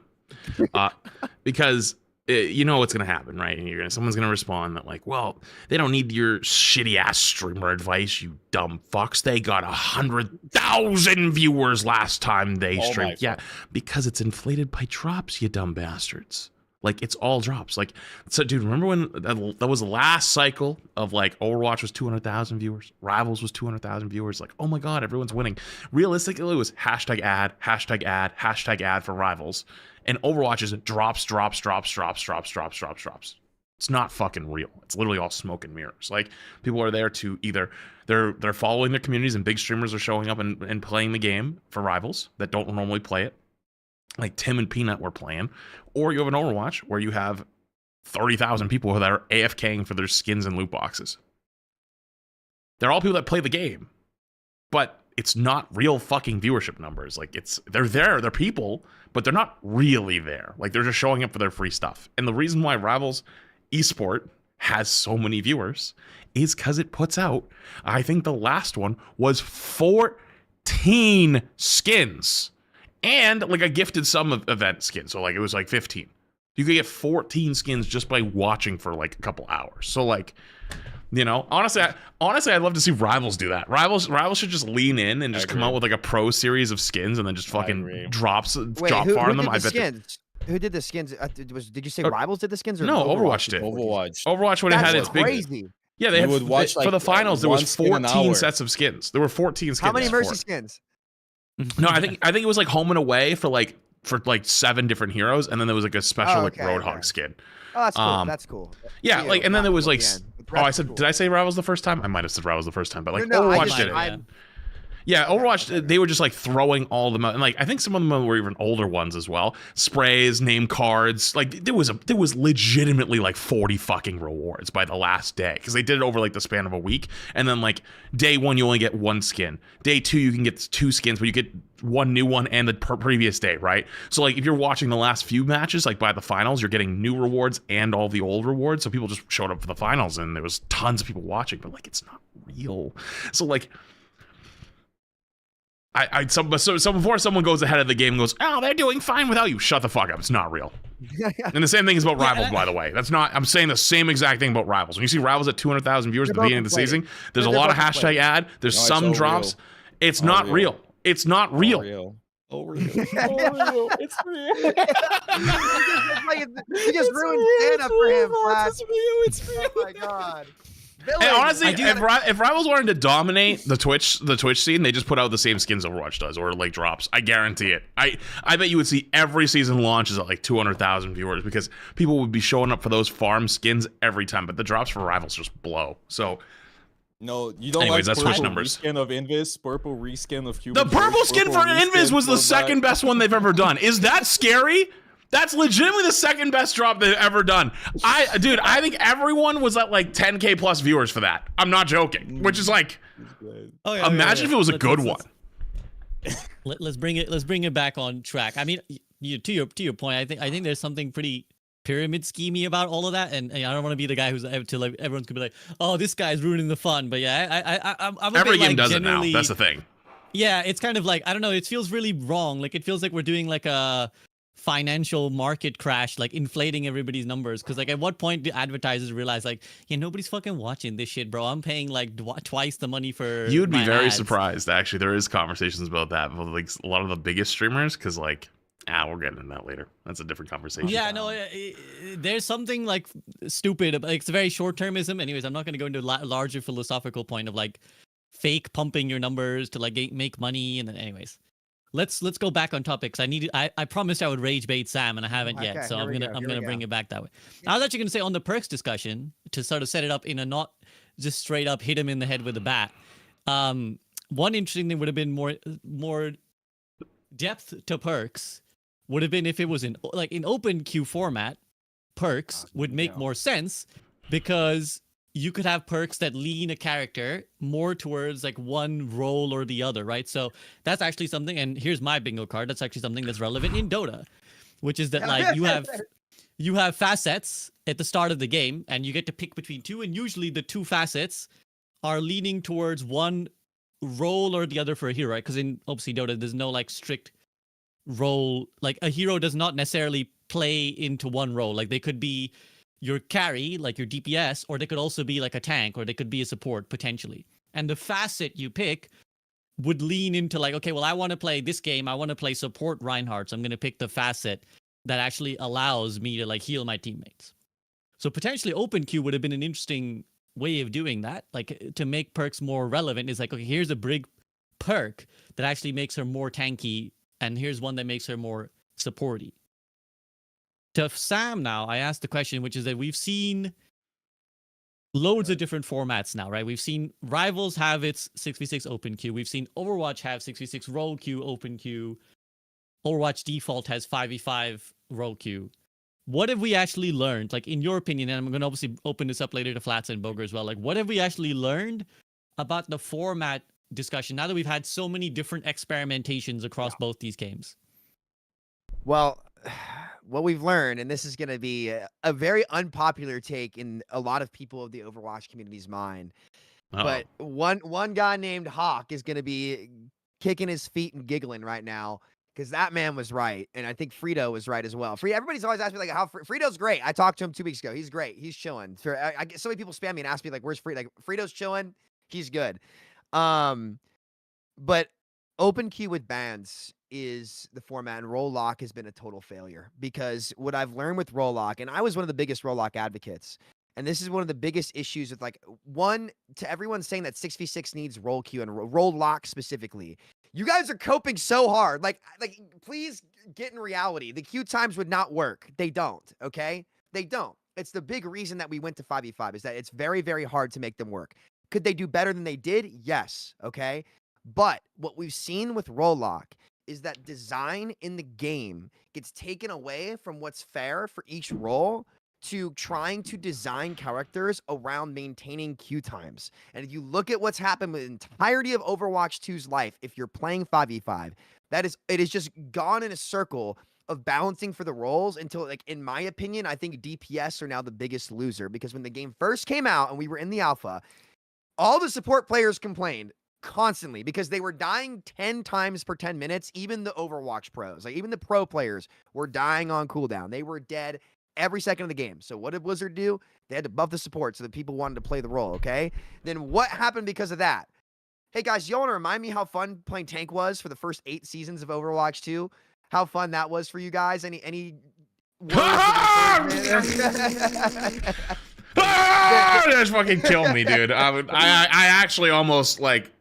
Because you know what's going to happen, right? And someone's going to respond that like, well, they don't need your shitty ass streamer advice, you dumb fucks. They got 100,000 viewers last time they streamed. Yeah, because it's inflated by drops, you dumb bastards. Like, it's all drops. Like, so dude, remember when that was the last cycle of like Overwatch was 200,000 viewers, Rivals was 200,000 viewers. Like, oh my god, everyone's winning. Realistically, it was hashtag ad for Rivals. And Overwatch is drops. It's not fucking real. It's literally all smoke and mirrors. Like, people are there to either they're following their communities, and big streamers are showing up and playing the game for Rivals that don't normally play it, like Tim and Peanut were playing. Or you have an Overwatch where you have 30,000 people that are AFKing for their skins and loot boxes. They're all people that play the game, but it's not real fucking viewership numbers. Like, they're there, they're people, but they're not really there. Like, they're just showing up for their free stuff. And the reason why Rivals Esport has so many viewers is because it puts out, I think the last one was 14 skins and like a gifted sum event skin. So like, it was like 15. You could get 14 skins just by watching for like a couple hours. So like, honestly, I'd love to see Rivals do that. Rivals should just lean in and just come out with like a pro series of skins and then just fucking drop farm them. I bet. Who did the skins? Did you say Rivals did the skins? Or no, Overwatch did. Overwatch when it had its big. Crazy. Yeah, they would watch for the finals. There was 14 sets of skins. There were 14 skins. How many Mercy skins? No, I think it was like home and away for like 7 different heroes, and then there was like a special Roadhog skin. Oh, that's cool. That's cool. Yeah, like, and then there was like, did I say Rivals the first time? I might have said Rivals the first time, but like Overwatch did it. Yeah, Okay, Overwatch, okay. they were just like throwing all of them out, and like I think some of them were even older ones as well. Sprays, name cards, like there was legitimately like 40 fucking rewards by the last day because they did it over like the span of a week, and then like day 1 you only get 1 skin, day 2 you can get 2 skins, but you get 1 new one and the previous day, right? So like if you're watching the last few matches, like by the finals, you're getting new rewards and all the old rewards. So people just showed up for the finals, and there was tons of people watching, but like it's not real. So like. So before someone goes ahead of the game and goes, oh, they're doing fine without you. Shut the fuck up. It's not real. And the same thing is about Rivals, by the way. That's not. I'm saying the same exact thing about Rivals. When you see Rivals at 200,000 viewers at the beginning of the season, there's a lot of hashtag ad. There's No, it's some all drops. real. It's All not real. real. It's not real. Oh, real. It's real. You just ruined stand-up for him, Flash. It's real. Oh my god. Hey, honestly, I do gotta- if Rivals wanted to dominate the Twitch scene, they just put out the same skins Overwatch does, or like drops. I guarantee it. I bet you would see every season launches at like 200,000 viewers because people would be showing up for those farm skins every time. But the drops for Rivals just blow. So No, you don't Anyways, like that's Twitch purple numbers. reskin of Invis, purple reskin of the Human purple Torch, skin for reskin Invis was the of second best one they've ever done. Is that scary? That's legitimately the second best drop they've ever done. I think everyone was at like 10K plus viewers for that. I'm not joking. Which is like, Oh, yeah, imagine if it was a good one. Let's bring it back on track. I mean, to your point, I think there's something pretty pyramid schemey about all of that, and I don't want to be the guy who's to like everyone's gonna be like, oh, this guy's ruining the fun. But yeah, I'm a Every bit, game like, does it now. generally- That's the thing. Yeah, it's kind of like, I don't know, it feels really wrong. Like it feels like we're doing like a financial market crash, like inflating everybody's numbers. Because like at what point do advertisers realize like, yeah, nobody's fucking watching this shit, bro. I'm paying like twice the money for You would be my very ads. surprised. Actually, there is conversations about that with like a lot of the biggest streamers, because like, we're getting into that later. That's a different conversation. Yeah, no, there's something like stupid. Like, it's a very short-termism. Anyways, I'm not going to go into a larger philosophical point of like fake pumping your numbers to like make money. And then, anyways, let's go back on topics. I promised I would rage bait Sam, and I haven't yet. Okay, So here I'm we gonna go. bring it back that way. I was actually gonna say on the perks discussion to sort of set it up in a not just straight up hit him in the head with a bat. One interesting thing would have been more depth to perks. Would have been if it was in open queue format, perks would make more sense because you could have perks that lean a character more towards like one role or the other, right? So that's actually something, and here's my bingo card. That's actually something that's relevant in Dota, which is that like you have facets at the start of the game, and you get to pick between two, and usually the two facets are leaning towards one role or the other for a hero, right? Because in obviously Dota, there's no like strict role. Like a hero does not necessarily play into one role. Like they could be your carry, like your DPS, or they could also be like a tank, or they could be a support potentially. And the facet you pick would lean into like, okay, well, I want to play this game, I want to play support Reinhardt, so I'm going to pick the facet that actually allows me to like heal my teammates. So potentially open queue would have been an interesting way of doing that, like to make perks more relevant. Is like, okay, here's a big perk that actually makes her more tanky, and here's one that makes her more supporty. To Sam now, I asked the question, which is that we've seen loads of different formats now, right? We've seen Rivals have its 6v6 open queue. We've seen Overwatch have 6v6 role queue, open queue. Overwatch default has 5v5 role queue. What have we actually learned? Like, in your opinion, and I'm going to obviously open this up later to Flats and Bogur as well. Like, what have we actually learned about the format discussion now that we've had so many different experimentations across both these games? Well, what we've learned, and this is going to be a very unpopular take in a lot of people of the Overwatch community's mind, but one guy named Hawk is going to be kicking his feet and giggling right now because that man was right, and I think Frito was right as well. Everybody's always asked me like how Frito's great. I talked to him 2 weeks ago. He's great. He's chilling. I get so many people spam me and ask me like, "Where's Frito?" Like Frito's chilling. He's good. But open queue with bans is the format, and role lock has been a total failure because what I've learned with role lock, and I was one of the biggest role lock advocates, and this is one of the biggest issues with like to everyone saying that 6v6 needs role queue and role lock specifically. You guys are coping so hard. Like please get in reality. The queue times would not work. They don't, okay? They don't. It's the big reason that we went to 5v5 is that it's very, very hard to make them work. Could they do better than they did? Yes, okay? But what we've seen with Rollock is that design in the game gets taken away from what's fair for each role to trying to design characters around maintaining queue times. And if you look at what's happened with the entirety of Overwatch 2's life, if you're playing 5v5, it is just gone in a circle of balancing for the roles until, like, in my opinion, I think DPS are now the biggest loser, because when the game first came out and we were in the alpha, all the support players complained constantly because they were dying 10 times per 10 minutes. Even the Overwatch pros, like even the pro players, were dying on cooldown. They were dead every second of the game. So what did Blizzard do? They had to buff the support so that people wanted to play the role, okay? Then what happened because of that? Hey guys, y'all want to remind me how fun playing tank was for the first 8 seasons of Overwatch 2? How fun that was for you guys? Any words of encouragement? Just fucking killed me, dude. I actually almost like.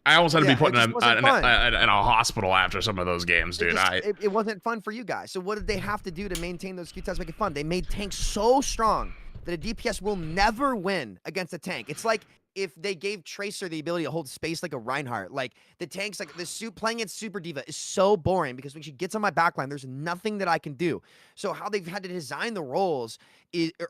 I almost had to be put in a hospital after some of those games, dude. It wasn't fun for you guys. So what did they have to do to maintain those queue times, make it fun? They made tanks so strong that a DPS will never win against a tank. It's like if they gave Tracer the ability to hold space like a Reinhardt. Like the tanks, like playing in Super Diva is so boring because when she gets on my backline, there's nothing that I can do. So how they've had to design the roles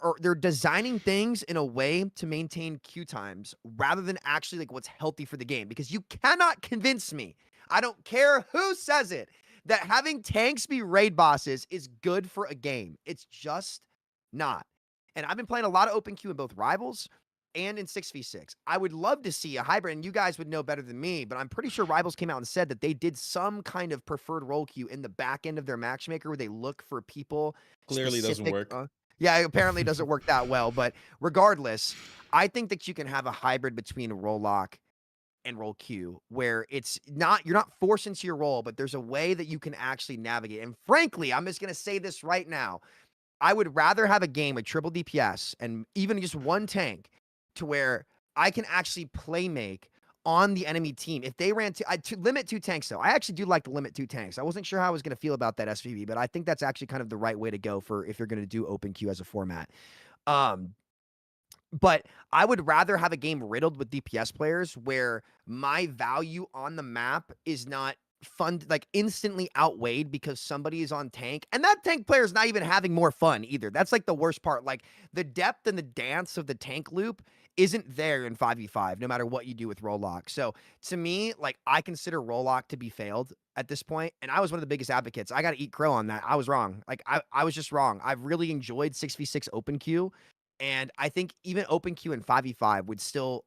or they're designing things in a way to maintain queue times rather than actually like what's healthy for the game. Because you cannot convince me, I don't care who says it, that having tanks be raid bosses is good for a game. It's just not. And I've been playing a lot of open queue in both Rivals and in 6v6. I would love to see a hybrid, and you guys would know better than me, but I'm pretty sure Rivals came out and said that they did some kind of preferred role queue in the back end of their matchmaker where they look for people. Clearly doesn't work. Yeah, apparently it doesn't work that well, but regardless, I think that you can have a hybrid between role lock and role queue where it's not, you're not forced into your role, but there's a way that you can actually navigate. And frankly, I'm just going to say this right now. I would rather have a game with triple DPS and even just one tank to where I can actually play make on the enemy team. If they ran to limit 2 tanks, though, I actually do like to limit 2 tanks. I wasn't sure how I was going to feel about that SVB, but I think that's actually kind of the right way to go for if you're going to do open queue as a format. But I would rather have a game riddled with DPS players where my value on the map is not fun, like instantly outweighed because somebody is on tank, and that tank player is not even having more fun either. That's like the worst part. Like the depth and the dance of the tank loop isn't there in 5v5, no matter what you do with roll lock. So to me, like I consider roll lock to be failed at this point, and I was one of the biggest advocates. I got to eat crow on that. I was wrong. Like I was just wrong. I've really enjoyed 6v6 open queue, and I think even open queue in 5v5 would still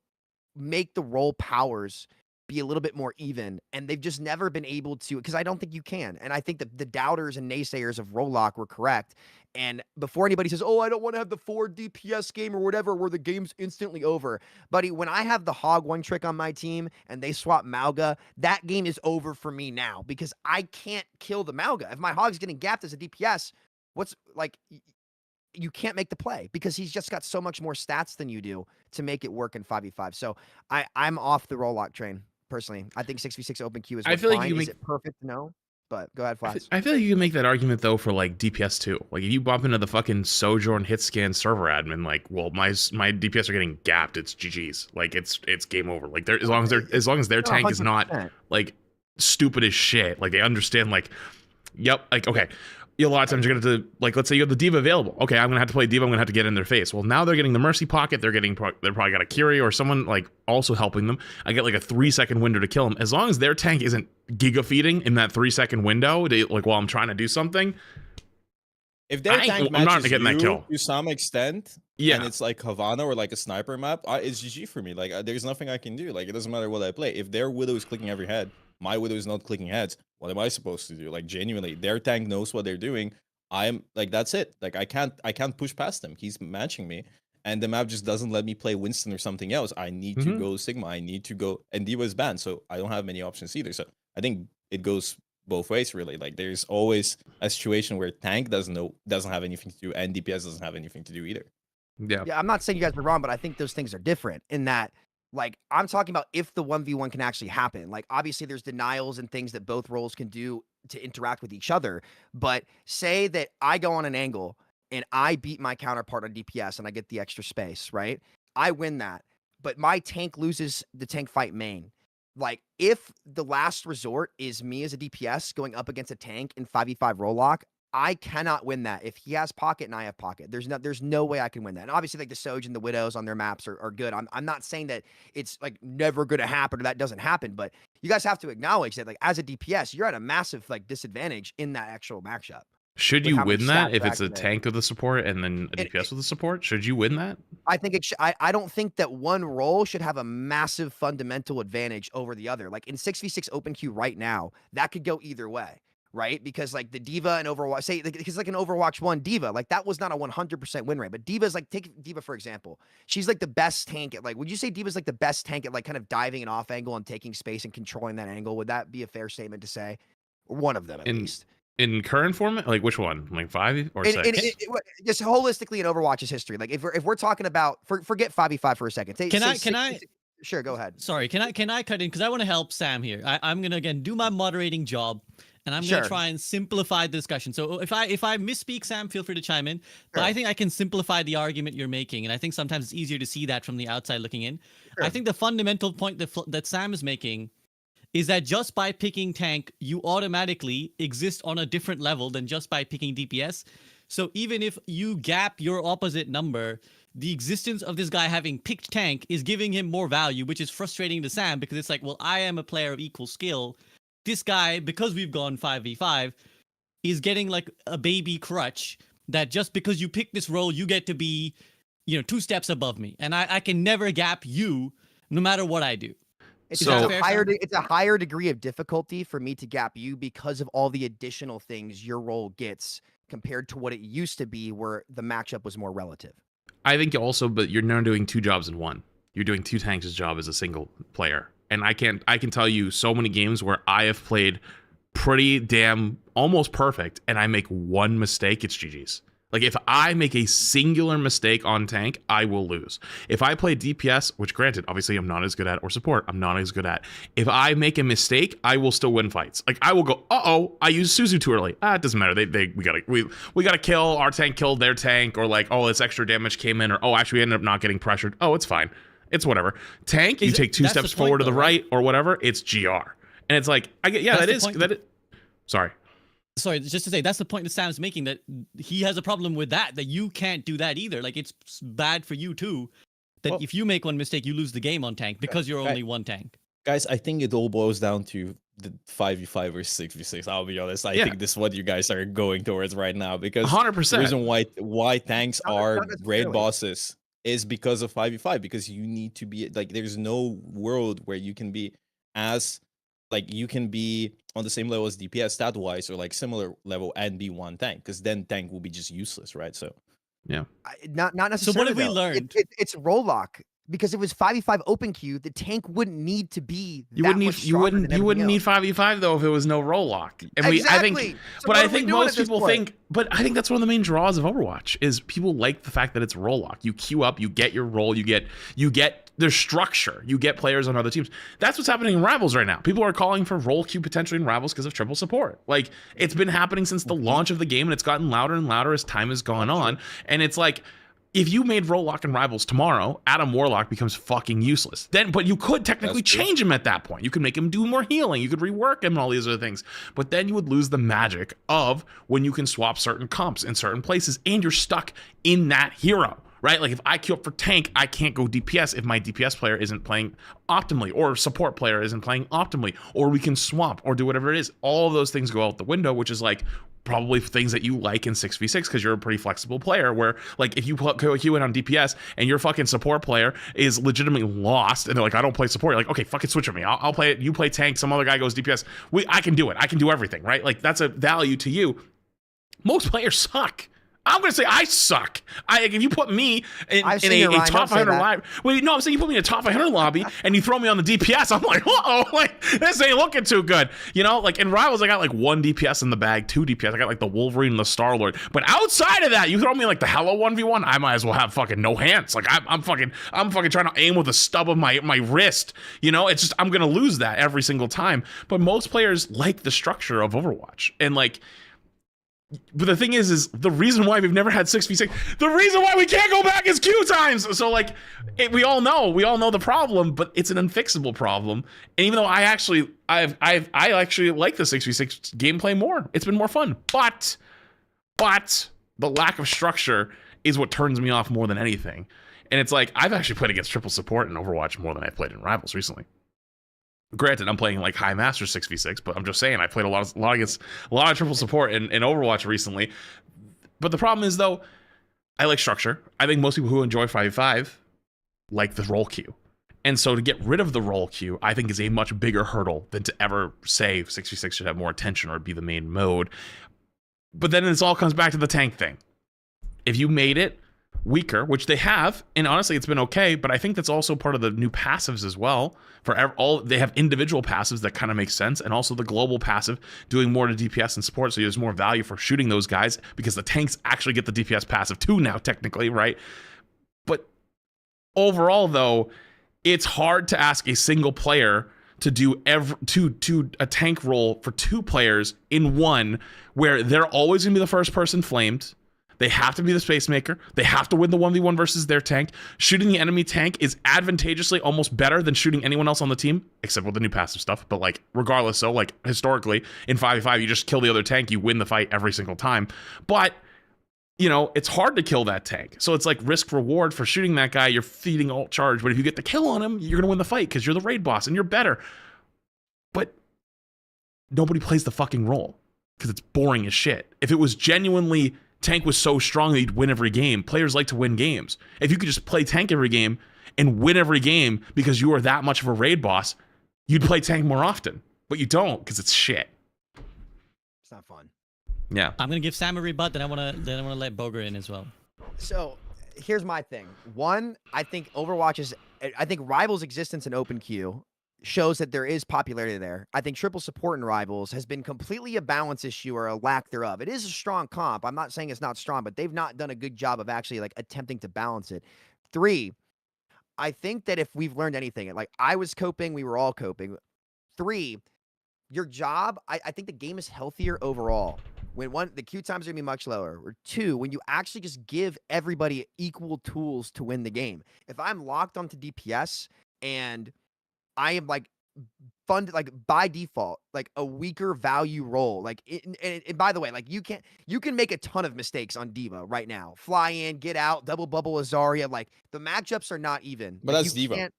make the role powers be a little bit more even, and they've just never been able to, because I don't think you can. And I think that the doubters and naysayers of Rollock were correct. And before anybody says, oh, I don't want to have the 4 DPS game or whatever where the game's instantly over, buddy, when I have the Hog one trick on my team and they swap Mauga, that game is over for me now because I can't kill the Mauga. If my Hog's getting gapped as a DPS, what's like, you can't make the play because he's just got so much more stats than you do to make it work in 5v5. So I'm off the Rollock train. Personally, I think 6v6 open queue is fine. Is it perfect? No. But go ahead, Flats. I feel like you can make that argument though for like DPS too. Like if you bump into the fucking Sojourn Hitscan server admin, like, well, my DPS are getting gapped. It's GG's. Like it's game over. Like as long as their tank 100%. Is not like stupid as shit. Like they understand. Like, yep. Like okay. A lot of times you're gonna have to, like, let's say you have the Diva available. Okay, I'm gonna have to play Diva. I'm gonna have to get in their face. Well, now they're getting the Mercy Pocket. They're probably got a Curie or someone like also helping them. I get like a 3-second window to kill them. As long as their tank isn't giga feeding in that 3-second window, like while I'm trying to do something. If their tank I'm not getting that kill to some extent, yeah, and it's like Havana or like a sniper map, it's GG for me. Like there's nothing I can do. Like it doesn't matter what I play. If their Widow is clicking every head, my Widow is not clicking heads. What am I supposed to do? Like genuinely, their tank knows what they're doing. I'm like, that's it. Like I can't push past him. He's matching me, and the map just doesn't let me play Winston or something else. I need to go Sigma. I need to go, and Diva is banned, so I don't have many options either. So I think it goes both ways, really. Like there's always a situation where tank doesn't have anything to do, and DPS doesn't have anything to do either. Yeah, I'm not saying you guys are wrong, but I think those things are different in that. Like, I'm talking about if the 1v1 can actually happen. Like, obviously, there's denials and things that both roles can do to interact with each other. But say that I go on an angle and I beat my counterpart on DPS and I get the extra space, right? I win that. But my tank loses the tank fight main. Like, if the last resort is me as a DPS going up against a tank in 5v5 roll lock, I cannot win that if he has pocket and I have pocket. There's no way I can win that. And obviously, like the Soj and the Widows on their maps are good. I'm not saying that it's like never gonna happen or that doesn't happen, but you guys have to acknowledge that like as a DPS, you're at a massive like disadvantage in that actual matchup. Should with you how many win that stats if are it's a activated. tank with a support and then a It- DPS with a support? Should you win that? I think I don't think that one role should have a massive fundamental advantage over the other. Like in 6v6 open queue right now, that could go either way, right? Because like the Diva and Overwatch, say because like an Overwatch 1 Diva, like that was not a 100% win rate. But Diva's like, take Diva for example. She's like the best tank at like, would you say Diva's like the best tank at like kind of diving an off angle and taking space and controlling that angle? Would that be a fair statement to say? One of them at least. In current format, like which one? Like 5 or 6? Just holistically in Overwatch's history, like if we're talking about forget 5v5 for a second. Can I? Sure, go ahead. Sorry, can I cut in because I want to help Sam here. I'm gonna again do my moderating job, and I'm Sure. gonna try and simplify the discussion. So if I misspeak, Sam, feel free to chime in. But Sure. I think I can simplify the argument you're making, and I think sometimes it's easier to see that from the outside looking in. I Sure. think the fundamental point that Sam is making is that just by picking tank, you automatically exist on a different level than just by picking DPS. So even if you gap your opposite number, the existence of this guy having picked tank is giving him more value, which is frustrating to Sam because it's like, well, I am a player of equal skill. This guy, because we've gone 5v5, is getting like a baby crutch that just because you pick this role, you get to be, 2 steps above me. And I can never gap you no matter what I do. It's So- it's a higher degree of difficulty for me to gap you because of all the additional things your role gets compared to what it used to be where the matchup was more relative. I think also, but you're now doing 2 jobs in one. You're doing 2 tanks' job as a single player. And I can tell you so many games where I have played pretty damn almost perfect and I make one mistake, it's GG's. Like if I make a singular mistake on tank, I will lose. If I play DPS, which granted, obviously I'm not as good at, or support, I'm not as good at. If I make a mistake, I will still win fights. Like I will go, uh-oh, I used Suzu too early. It doesn't matter. We gotta kill, our tank killed their tank, or like, oh, this extra damage came in, or oh, actually we ended up not getting pressured. Oh, it's fine. It's whatever. Tank, you take 2 that's the steps point, forward to the though, right, or whatever, it's GR. And it's like, That's the point. Sorry. Sorry, just to say that's the point that Sam's making, that he has a problem with that you can't do that either. Like it's bad for you too. That Well- if you make one mistake, you lose the game on tank because you're Right. only one tank. Guys, I think it all boils down to the 5v5 or 6v6. I'll be honest. I Yeah. think this is what you guys are going towards right now because 100%. the reason why tanks Not- are not raid necessarily. bosses is because of 5v5, because you need to be like, there's no world where you can be as like you can be on the same level as DPS stat wise or like similar level and be one tank, because then tank will be just useless, right? So Not necessarily. So what have we though. learned? It's roll lock because it was 5v5 open queue. The tank wouldn't need to be. You that wouldn't much need stronger than you wouldn't everything need else. 5v5 though if it was no roll lock. And Exactly. I think So but what I are we think doing most at this people point? think, but I think that's one of the main draws of Overwatch is people like the fact that it's roll lock. You queue up, you get your role, you get there's structure. You get players on other teams. That's what's happening in Rivals right now. People are calling for role queue potentially in Rivals because of triple support. Like it's been happening since the launch of the game and it's gotten louder and louder as time has gone on. And it's like, if you made roll lock in Rivals tomorrow, Adam Warlock becomes fucking useless. But you could technically That's true. change him at that point. You could make him do more healing. You could rework him and all these other things. But then you would lose the magic of when you can swap certain comps in certain places and you're stuck in that hero. Right? Like if I queue up for tank, I can't go DPS if my DPS player isn't playing optimally, or support player isn't playing optimally, or we can swap or do whatever it is. All of those things go out the window, which is like probably things that you like in 6v6 because you're a pretty flexible player where like if you queue in on DPS and your fucking support player is legitimately lost and they're like, I don't play support, you're like, okay, fucking switch with me. I'll play it. You play tank, some other guy goes DPS. I can do it. I can do everything, right? Like that's a value to you. Most players suck. I'm going to say I suck. If you put me in I've a seen it, Ryan. top Don't say 500 that. lobby, well, no, I'm saying you put me in a top 500 lobby and you throw me on the DPS, I'm like, uh-oh, like this ain't looking too good. You know, like in Rivals, I got like 1 DPS in the bag, 2 DPS. I got like the Wolverine and the Star-Lord. But outside of that, you throw me like the Hello 1v1, I might as well have fucking no hands. Like I'm fucking trying to aim with the stub of my wrist. You know, it's just, I'm going to lose that every single time. But most players like the structure of Overwatch. And like, But the thing is the reason why we've never had 6v6, the reason why we can't go back is queue times. So like, we all know the problem, but it's an unfixable problem. And even though I actually like the 6v6 gameplay more, it's been more fun. But the lack of structure is what turns me off more than anything. And it's like, I've actually played against triple support in Overwatch more than I've played in Rivals recently. Granted, I'm playing like High Master 6v6, but I'm just saying I played a lot against a lot of triple support in Overwatch recently. But the problem is, though, I like structure. I think most people who enjoy 5v5 like the role queue. And so to get rid of the role queue, I think is a much bigger hurdle than to ever say 6v6 should have more attention or be the main mode. But then this all comes back to the tank thing. If you made it weaker, which they have, and honestly it's been okay, but I think that's also part of the new passives as well. They have individual passives that kind of make sense, and also the global passive doing more to DPS and support, so there's more value for shooting those guys because the tanks actually get the DPS passive too now, technically, right? But overall, though, it's hard to ask a single player to do a tank role for two players in one, where they're always gonna be the first person flamed. They have to be the space maker. They have to win the 1v1 versus their tank. Shooting the enemy tank is advantageously almost better than shooting anyone else on the team, except with the new passive stuff. But like, regardless, so like historically in 5v5, you just kill the other tank, you win the fight every single time. But you know, it's hard to kill that tank. So it's like risk reward for shooting that guy. You're feeding alt charge, but if you get the kill on him, you're gonna win the fight because you're the raid boss and you're better. But nobody plays the fucking role because it's boring as shit. If it was genuinely tank was so strong that you'd win every game. Players like to win games. If you could just play tank every game and win every game because you are that much of a raid boss, you'd play tank more often. But you don't because it's shit. It's not fun. Yeah. I'm gonna give Sam a rebut, then I wanna let Bogur in as well. So here's my thing. One, I think I think Rivals' existence in open queue shows that there is popularity there. I think triple support in Rivals has been completely a balance issue or a lack thereof. It is a strong comp. I'm not saying it's not strong, but they've not done a good job of actually like attempting to balance it. 3, I think that if we've learned anything, like I was coping, we were all coping. 3, your job, I think the game is healthier overall. When the queue times are gonna be much lower. Or 2, when you actually just give everybody equal tools to win the game. If I'm locked onto DPS and I am like funded like by default, like a weaker value role. Like and by the way, like you can make a ton of mistakes on Diva right now. Fly in, get out, double bubble a Zarya. Like the matchups are not even. But Like, that's you Diva. can't-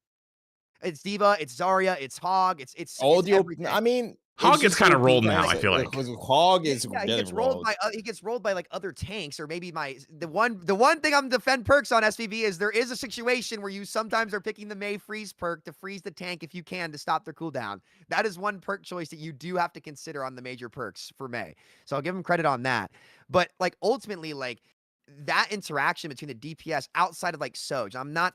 It's Diva, it's Zarya, it's Hog, it's Audio. everything. I mean, Hog it's gets just kinda OP rolled now, tanks. I feel like. Hog is Yeah, he getting gets rolled rolled. by he gets rolled by like other tanks, or maybe the one thing I'm defend perks on SVB is there is a situation where you sometimes are picking the May freeze perk to freeze the tank if you can to stop their cooldown. That is one perk choice that you do have to consider on the major perks for May. So I'll give him credit on that. But like ultimately, like that interaction between the DPS outside of like Soj, I'm not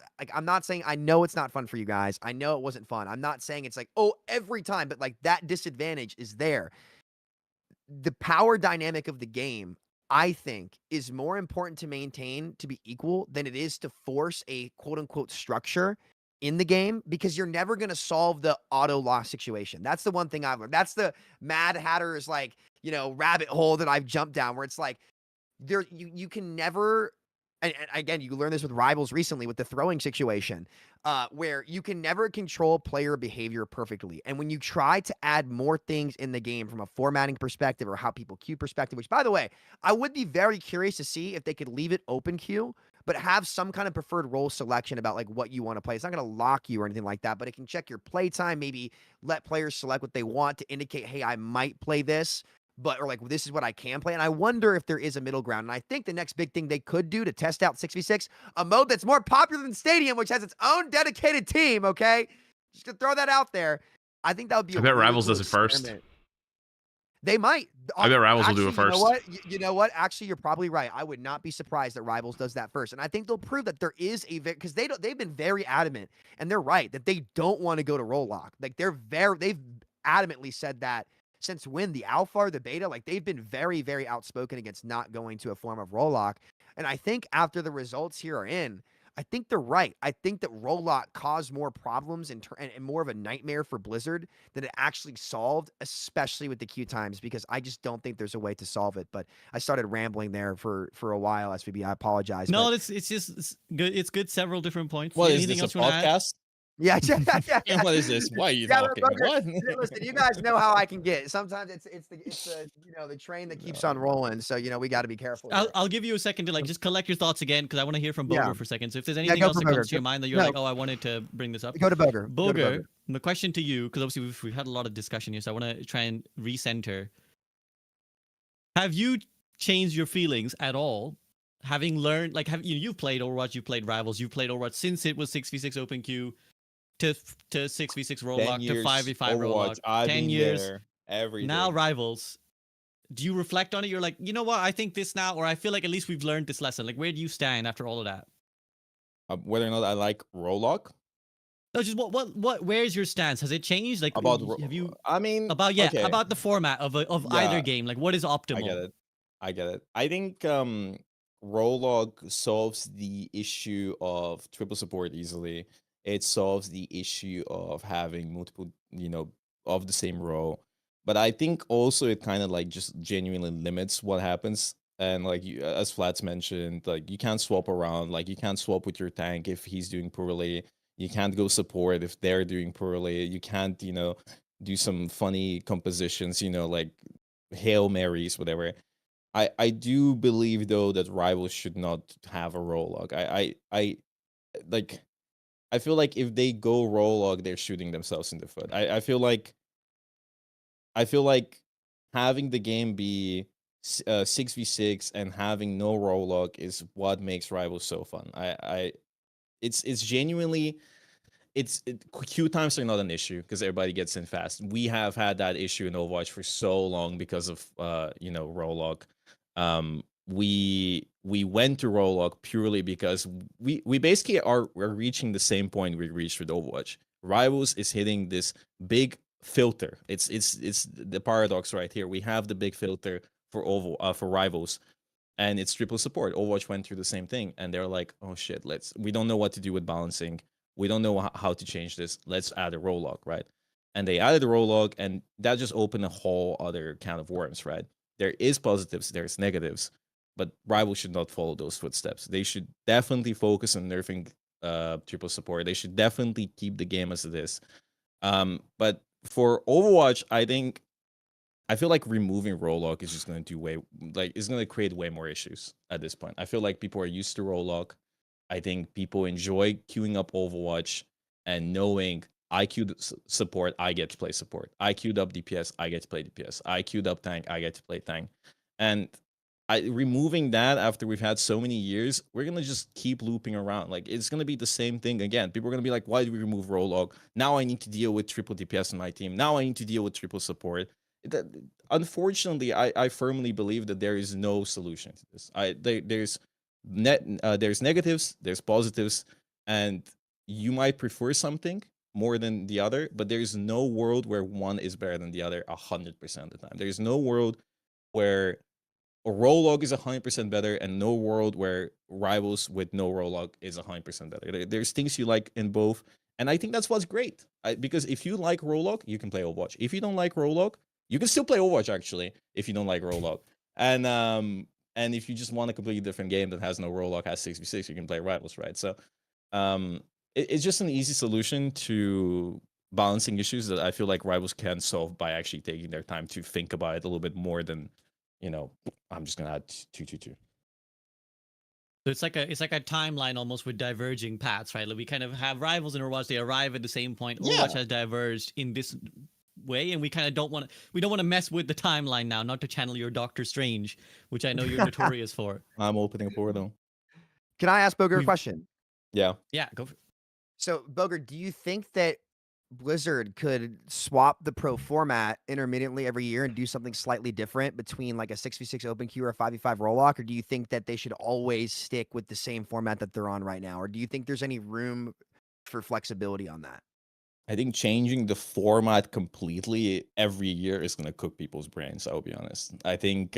saying, I know it's not fun for you guys. I know it wasn't fun. I'm not saying it's like, oh, every time, but like that disadvantage is there. The power dynamic of the game, I think, is more important to maintain to be equal than it is to force a quote unquote structure in the game, because you're never going to solve the auto loss situation. That's the one thing I've learned. That's the Mad Hatter's like, rabbit hole that I've jumped down, where it's like you can never, and again, you learn this with Rivals recently with the throwing situation, where you can never control player behavior perfectly. And when you try to add more things in the game from a formatting perspective or how people queue perspective, which by the way, I would be very curious to see if they could leave it open queue, but have some kind of preferred role selection about like what you want to play. It's not going to lock you or anything like that, but it can check your play time, maybe let players select what they want to indicate, hey, I might play this, or like, this is what I can play. And I wonder if there is a middle ground. And I think the next big thing they could do to test out 6v6, a mode that's more popular than Stadium, which has its own dedicated team, okay? Just to throw that out there. I think that would be I bet Rivals does it first. experiment. They might. I bet Rivals will do it Actually, first. You know what? Actually, you're probably right. I would not be surprised that Rivals does that first. And I think they'll prove that there is because they've been very adamant, and they're right, that they don't want to go to role lock. Like they've adamantly said that since when, the alpha or the beta, like they've been very, very outspoken against not going to a form of role lock. And I think after the results here are in, I think they're right. I think that Rollock caused more problems and more of a nightmare for Blizzard than it actually solved, especially with the queue times, because I just don't think there's a way to solve it. But I started rambling there for a while, SVB. I apologize. No, But it's just good. It's good. Several different points. What is Anything this, a else you want to add? podcast? yeah, yeah. What is this? Why are you Yeah, but talking? Booger, What? listen, you guys know how I can get. Sometimes it's the the train that keeps on rolling. So we got to be careful. Here. I'll give you a second to like just collect your thoughts again because I want to hear from Yeah. Bogur for a second. So if there's anything go else for that comes Bogur. to your mind that you're No. like, oh, I wanted to bring this up. Go to Bogur. Go to Bogur, the question to you, because obviously we've had a lot of discussion here, so I want to try and recenter. Have you changed your feelings at all? Having learned, like, you've played Overwatch, you've played Rivals, you've played Overwatch since it was 6v6 open queue to 6v6 roll-lock to 5v5 roll-lock. 10 years. There every Now day. Rivals. Do you reflect on it? You're like, you know what? I think this now, or I feel like at least we've learned this lesson. Like, where do you stand after all of that? Whether or not I like Rollock. No, just where's your stance? Has it changed? Like, About have you I mean, about okay. about the format of Yeah. either game? Like, what is optimal? I get it. I think Rollock solves the issue of triple support easily. It solves the issue of having multiple, of the same row. But I think also it kind of like just genuinely limits what happens. And like you, as Flats mentioned, like you can't swap around. Like you can't swap with your tank if he's doing poorly. You can't go support if they're doing poorly. You can't, do some funny compositions, like Hail Marys, whatever. I do believe though that Rivals should not have a roll log. I like I feel like if they go roll log, they're shooting themselves in the foot. I feel like having the game be 6v6 and having no roll log is what makes Rivals so fun. It's genuinely queue times are not an issue because everybody gets in fast. We have had that issue in Overwatch for so long because of roll log. We went to roll log purely because we basically we're reaching the same point we reached with Overwatch. Rivals is hitting this big filter. It's the paradox right here. We have the big filter for Rivals, and it's triple support. Overwatch went through the same thing, and they're like, oh shit, we don't know what to do with balancing. We don't know how to change this. Let's add a roll log, right? And they added a roll log, and that just opened a whole other can of worms, right? There is positives, there's negatives, but Rivals should not follow those footsteps. They should definitely focus on nerfing triple support. They should definitely keep the game as it is. But for Overwatch, I feel like removing roll log is just going to it's going to create way more issues at this point. I feel like people are used to roll log. I think people enjoy queuing up Overwatch and knowing I queued support, I get to play support. I queued up DPS, I get to play DPS. I queued up tank, I get to play tank. And removing that after we've had so many years, we're going to just keep looping around. Like, it's going to be the same thing again. People are going to be like, why did we remove roll log? Now I need to deal with triple DPS in my team. Now I need to deal with triple support. Unfortunately, I firmly believe that there is no solution to this. There's negatives, there's positives, and you might prefer something more than the other, but there's no world where one is better than the other 100% of the time. There's no world where a roll log is 100% better, and no world where Rivals with no roll log is 100% better. There's things you like in both, and I think that's what's great. Because if you like roll log, you can play Overwatch. If you don't like roll log, you can still play Overwatch actually. If you don't like roll log, and if you just want a completely different game that has no roll log, has 6v6, you can play Rivals, right? So, it's just an easy solution to balancing issues that I feel like Rivals can solve by actually taking their time to think about it a little bit more than, I'm just gonna add 222. So it's like a timeline almost with diverging paths, right? Like we kind of have Rivals in Overwatch; they arrive at the same point. Overwatch has diverged in this way, and we kind of don't want to mess with the timeline now. Not to channel your Doctor Strange, which I know you're notorious for. I'm opening a portal. Can I ask Bogur a question? Yeah, go for it. So, Bogur, do you think that Blizzard could swap the pro format intermittently every year and do something slightly different between like a 6v6 open queue or a 5v5 roll lock? Or do you think that they should always stick with the same format that they're on right now? Or do you think there's any room for flexibility on that? I think changing the format completely every year is going to cook people's brains. I'll be honest. I think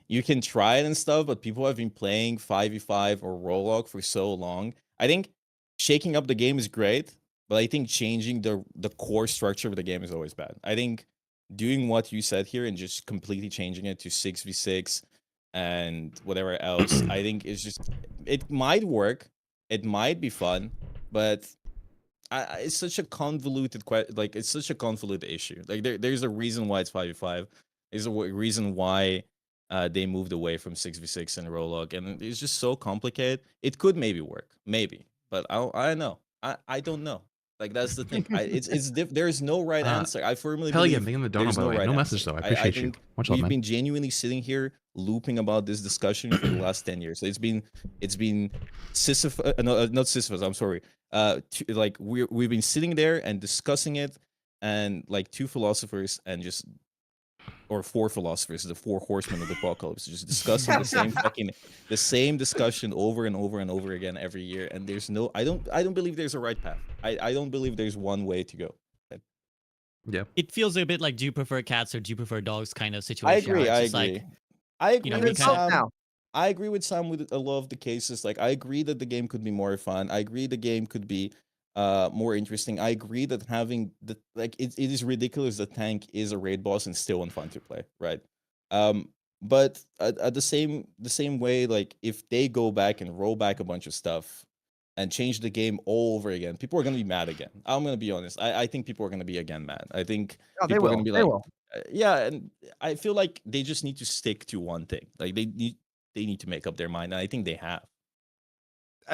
you can try it and stuff, but people have been playing 5v5 or Rollock for so long. I think shaking up the game is great, but I think changing the core structure of the game is always bad. I think doing what you said here and just completely changing it to 6v6 and whatever else, I think is just, it might work, it might be fun, but it's such a convoluted it's such a convoluted issue. Like there's a reason why it's 5v5. There's a reason why they moved away from 6v6 and Rollock, and it's just so complicated. It could maybe work, maybe, but I don't know. I don't know. Like that's the thing. There is no right answer. I firmly Pelican, believe thank you for the donut, there's by the no way. right No answer. message though. I appreciate you. think Much love, we've man. been genuinely sitting here looping about this discussion for the last 10 years. So it's been Sisyphus, not Sisyphus. I'm sorry. Like we've been sitting there and discussing it, and like two philosophers and just or four philosophers, the four horsemen of the apocalypse, just discussing the same discussion over and over and over again every year. And there's no, I don't believe there's a right path. I don't believe there's one way to go. Yeah. It feels a bit like, do you prefer cats or do you prefer dogs kind of I situation. agree. where I it's just agree. Like, I agree know, with we kinda- Sam. I agree with Sam with a lot of the cases. Like I agree that the game could be more fun. I agree the game could be more interesting. I agree that having the it is ridiculous that tank is a raid boss and still unfun to play, right? But at the same way, like if they go back and roll back a bunch of stuff and change the game all over again, people are gonna be mad again. I'm gonna be honest. I think people are gonna be again mad. I think Oh, they people are will. gonna be They like, will. yeah, and I feel like they just need to stick to one thing. Like they need to make up their mind, and I think they have.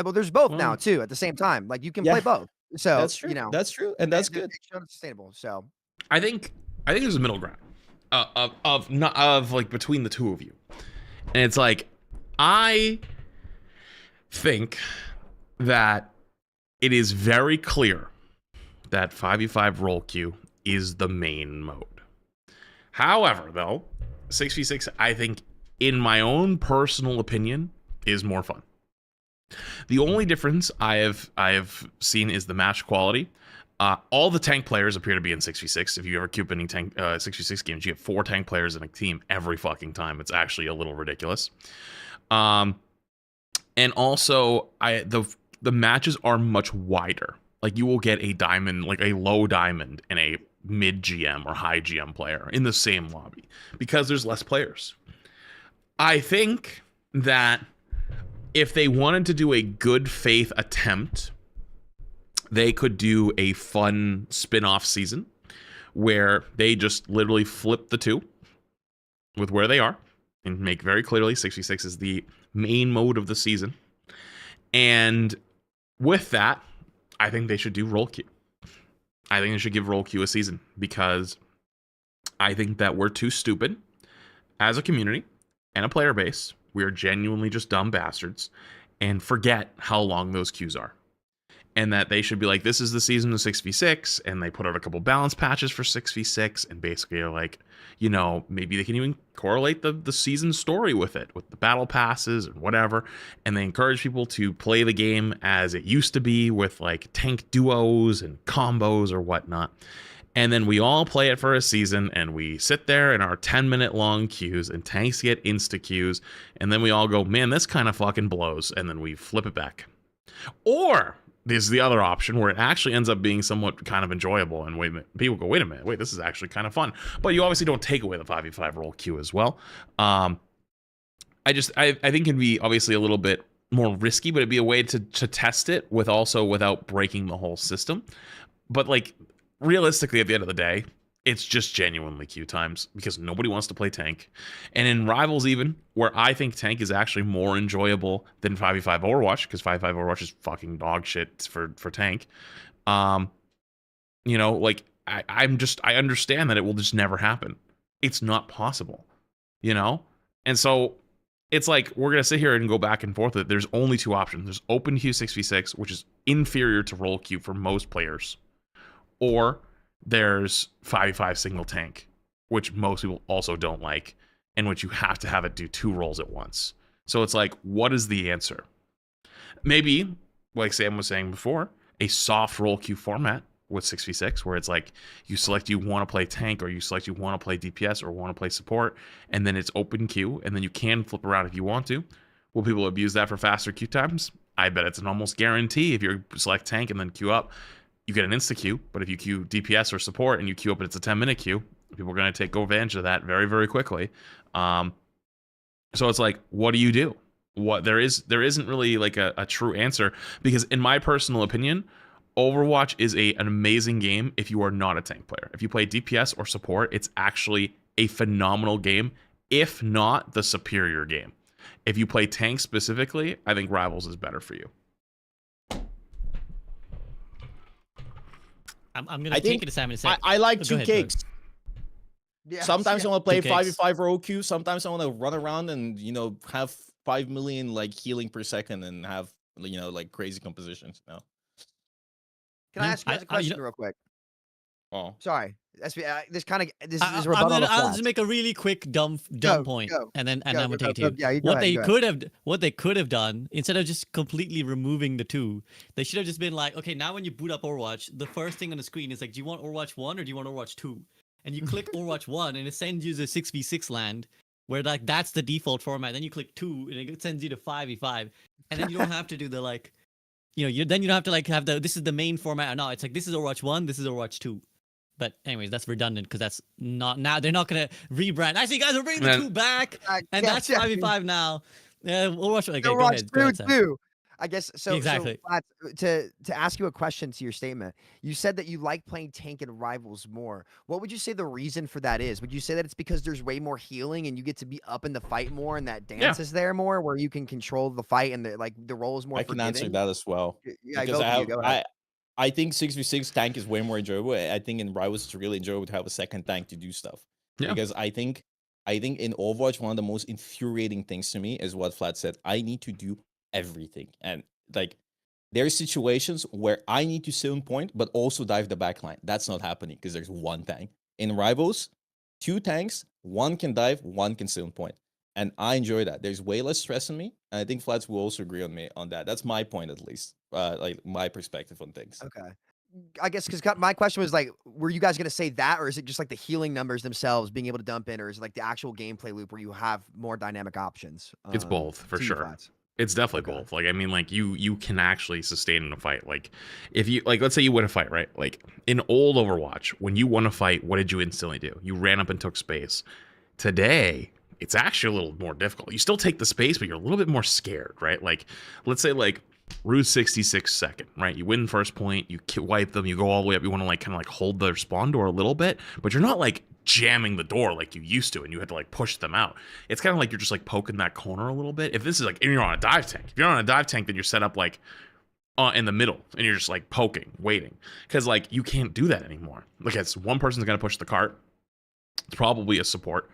Well, there's both now Well, too at the same time. Like you can Yeah. play both. So That's true. you know That's true, and that's they- good. they shown it's sustainable. So I think there's a middle ground of like between the two of you, and it's like I think that it is very clear that 5v5 roll queue is the main mode. However, though, 6v6 I think, in my own personal opinion, is more fun. The only difference I have seen is the match quality. All the tank players appear to be in 6v6. If you ever queue any tank 6v6 games, you get 4 tank players in a team every fucking time. It's actually a little ridiculous. And also, the matches are much wider. Like you will get a diamond, like a low diamond, and a mid GM or high GM player in the same lobby because there's less players. I think that if they wanted to do a good faith attempt, they could do a fun spin-off season where they just literally flip the two with where they are and make very clearly 6v6 is the main mode of the season. And with that, I think they should do roll queue. I think they should give roll queue a season because I think that we're too stupid as a community and a player base. We are genuinely just dumb bastards and forget how long those queues are. And that they should be like, this is the season of 6v6, and they put out a couple balance patches for 6v6, and basically are like, you know, maybe they can even correlate the season story with it, with the battle passes and whatever, and they encourage people to play the game as it used to be with like tank duos and combos or whatnot. And then we all play it for a season, and we sit there in our 10-minute long queues, and tanks get insta queues, and then we all go, man, this kind of fucking blows, and then we flip it back. Or there's the other option where it actually ends up being somewhat kind of enjoyable, and people go, wait a minute, this is actually kind of fun. But you obviously don't take away the 5v5 roll queue as well. I think it'd be obviously a little bit more risky, but it'd be a way to test it without breaking the whole system. But like realistically, at the end of the day, it's just genuinely queue times because nobody wants to play tank. And in Rivals even, where I think tank is actually more enjoyable than 5v5 Overwatch, because 5v5 Overwatch is fucking dog shit for tank. You know, like I understand that it will just never happen. It's not possible, you know? And so it's like we're gonna sit here and go back and forth. There's only two options. There's open queue 6v6, which is inferior to roll queue for most players, or there's 5v5 single tank, which most people also don't like, in which you have to have it do 2 rolls at once. So it's like, what is the answer? Maybe, like Sam was saying before, a soft roll queue format with 6v6, where it's like you select you want to play tank, or you select you want to play DPS, or want to play support, and then it's open queue, and then you can flip around if you want to. Will people abuse that for faster queue times? I bet it's an almost guarantee. If you select tank and then queue up, you get an insta queue. But if you queue DPS or support and you queue up and it's a 10-minute queue, people are going to take advantage of that very, very quickly. So it's like, what do you do? There isn't really like a true answer, because in my personal opinion, Overwatch is an amazing game if you are not a tank player. If you play DPS or support, it's actually a phenomenal game, if not the superior game. If you play tank specifically, I think Rivals is better for you. I'm gonna take it to Sam in a second. I like Go two ahead, cakes. Yeah, Sometimes I want to play 2Ks. 5v5 row queue. Sometimes I want to run around and, you know, have 5 million like healing per second and have, you know, like crazy compositions. No. Can I ask you guys a question know- real quick? Oh. Sorry, this is I'm rebuttal. gonna, to I'll Flats. just make a really quick dumb point, and then I'm gonna take it to you. Yeah, you go What ahead, they you go ahead. what they could have done, instead of just completely removing the two, they should have just been like, okay, now when you boot up Overwatch, the first thing on the screen is like, do you want Overwatch 1 or do you want Overwatch 2? And you click Overwatch 1 and it sends you to 6v6 land, where like that's the default format. Then you click 2 and it sends you to 5v5, and then you don't have to do the like, you know, then you don't have to like have this is the main format or not. It's like, this is Overwatch 1, this is Overwatch 2. But anyways, that's redundant, because that's not now. They're not gonna rebrand. Actually, guys, we're bringing the 2 back, and that's 5v5 now. Overwatch. Okay, go ahead. Go ahead, Sam. Too. I guess so. Exactly. So, Flats, to ask you a question to your statement, you said that you like playing tank and Rivals more. What would you say the reason for that is? Would you say that it's because there's way more healing and you get to be up in the fight more, and that dance is there more, where you can control the fight and the role is more? I can answer that as well. Yeah, Because go ahead. I think 6v6 tank is way more enjoyable. I think in Rivals it's really enjoyable to have a second tank to do stuff. Yeah. Because I think in Overwatch, one of the most infuriating things to me is what Flat said. I need to do everything. And like, there are situations where I need to sit on point, but also dive the backline. That's not happening because there's one tank. In Rivals, 2 tanks, 1 can dive, 1 can sit on point. And I enjoy that. There's way less stress on me. And I think Flats will also agree on me on that. That's my point, at least. Like my perspective on things. Okay. I guess because my question was like, were you guys gonna say that, or is it just like the healing numbers themselves being able to dump in, or is it like the actual gameplay loop where you have more dynamic options? It's both, for to you, sure. Flats? It's definitely both. Like, I mean, like you can actually sustain in a fight. Like, if you like, let's say you win a fight, right? Like in old Overwatch, when you won a fight, what did you instantly do? You ran up and took space. Today, it's actually a little more difficult. You still take the space, but you're a little bit more scared, right? Like, let's say like Ruse 66 second, right? You win first point, you wipe them, you go all the way up. You want to like kind of like hold the spawn door a little bit, but you're not like jamming the door like you used to, and you had to like push them out. It's kind of like you're just like poking that corner a little bit. If this is like, and you're on a dive tank, if you're on a dive tank, then you're set up like in the middle, and you're just like poking, waiting, because like you can't do that anymore. Like, it's one person's gonna push the cart. It's probably a support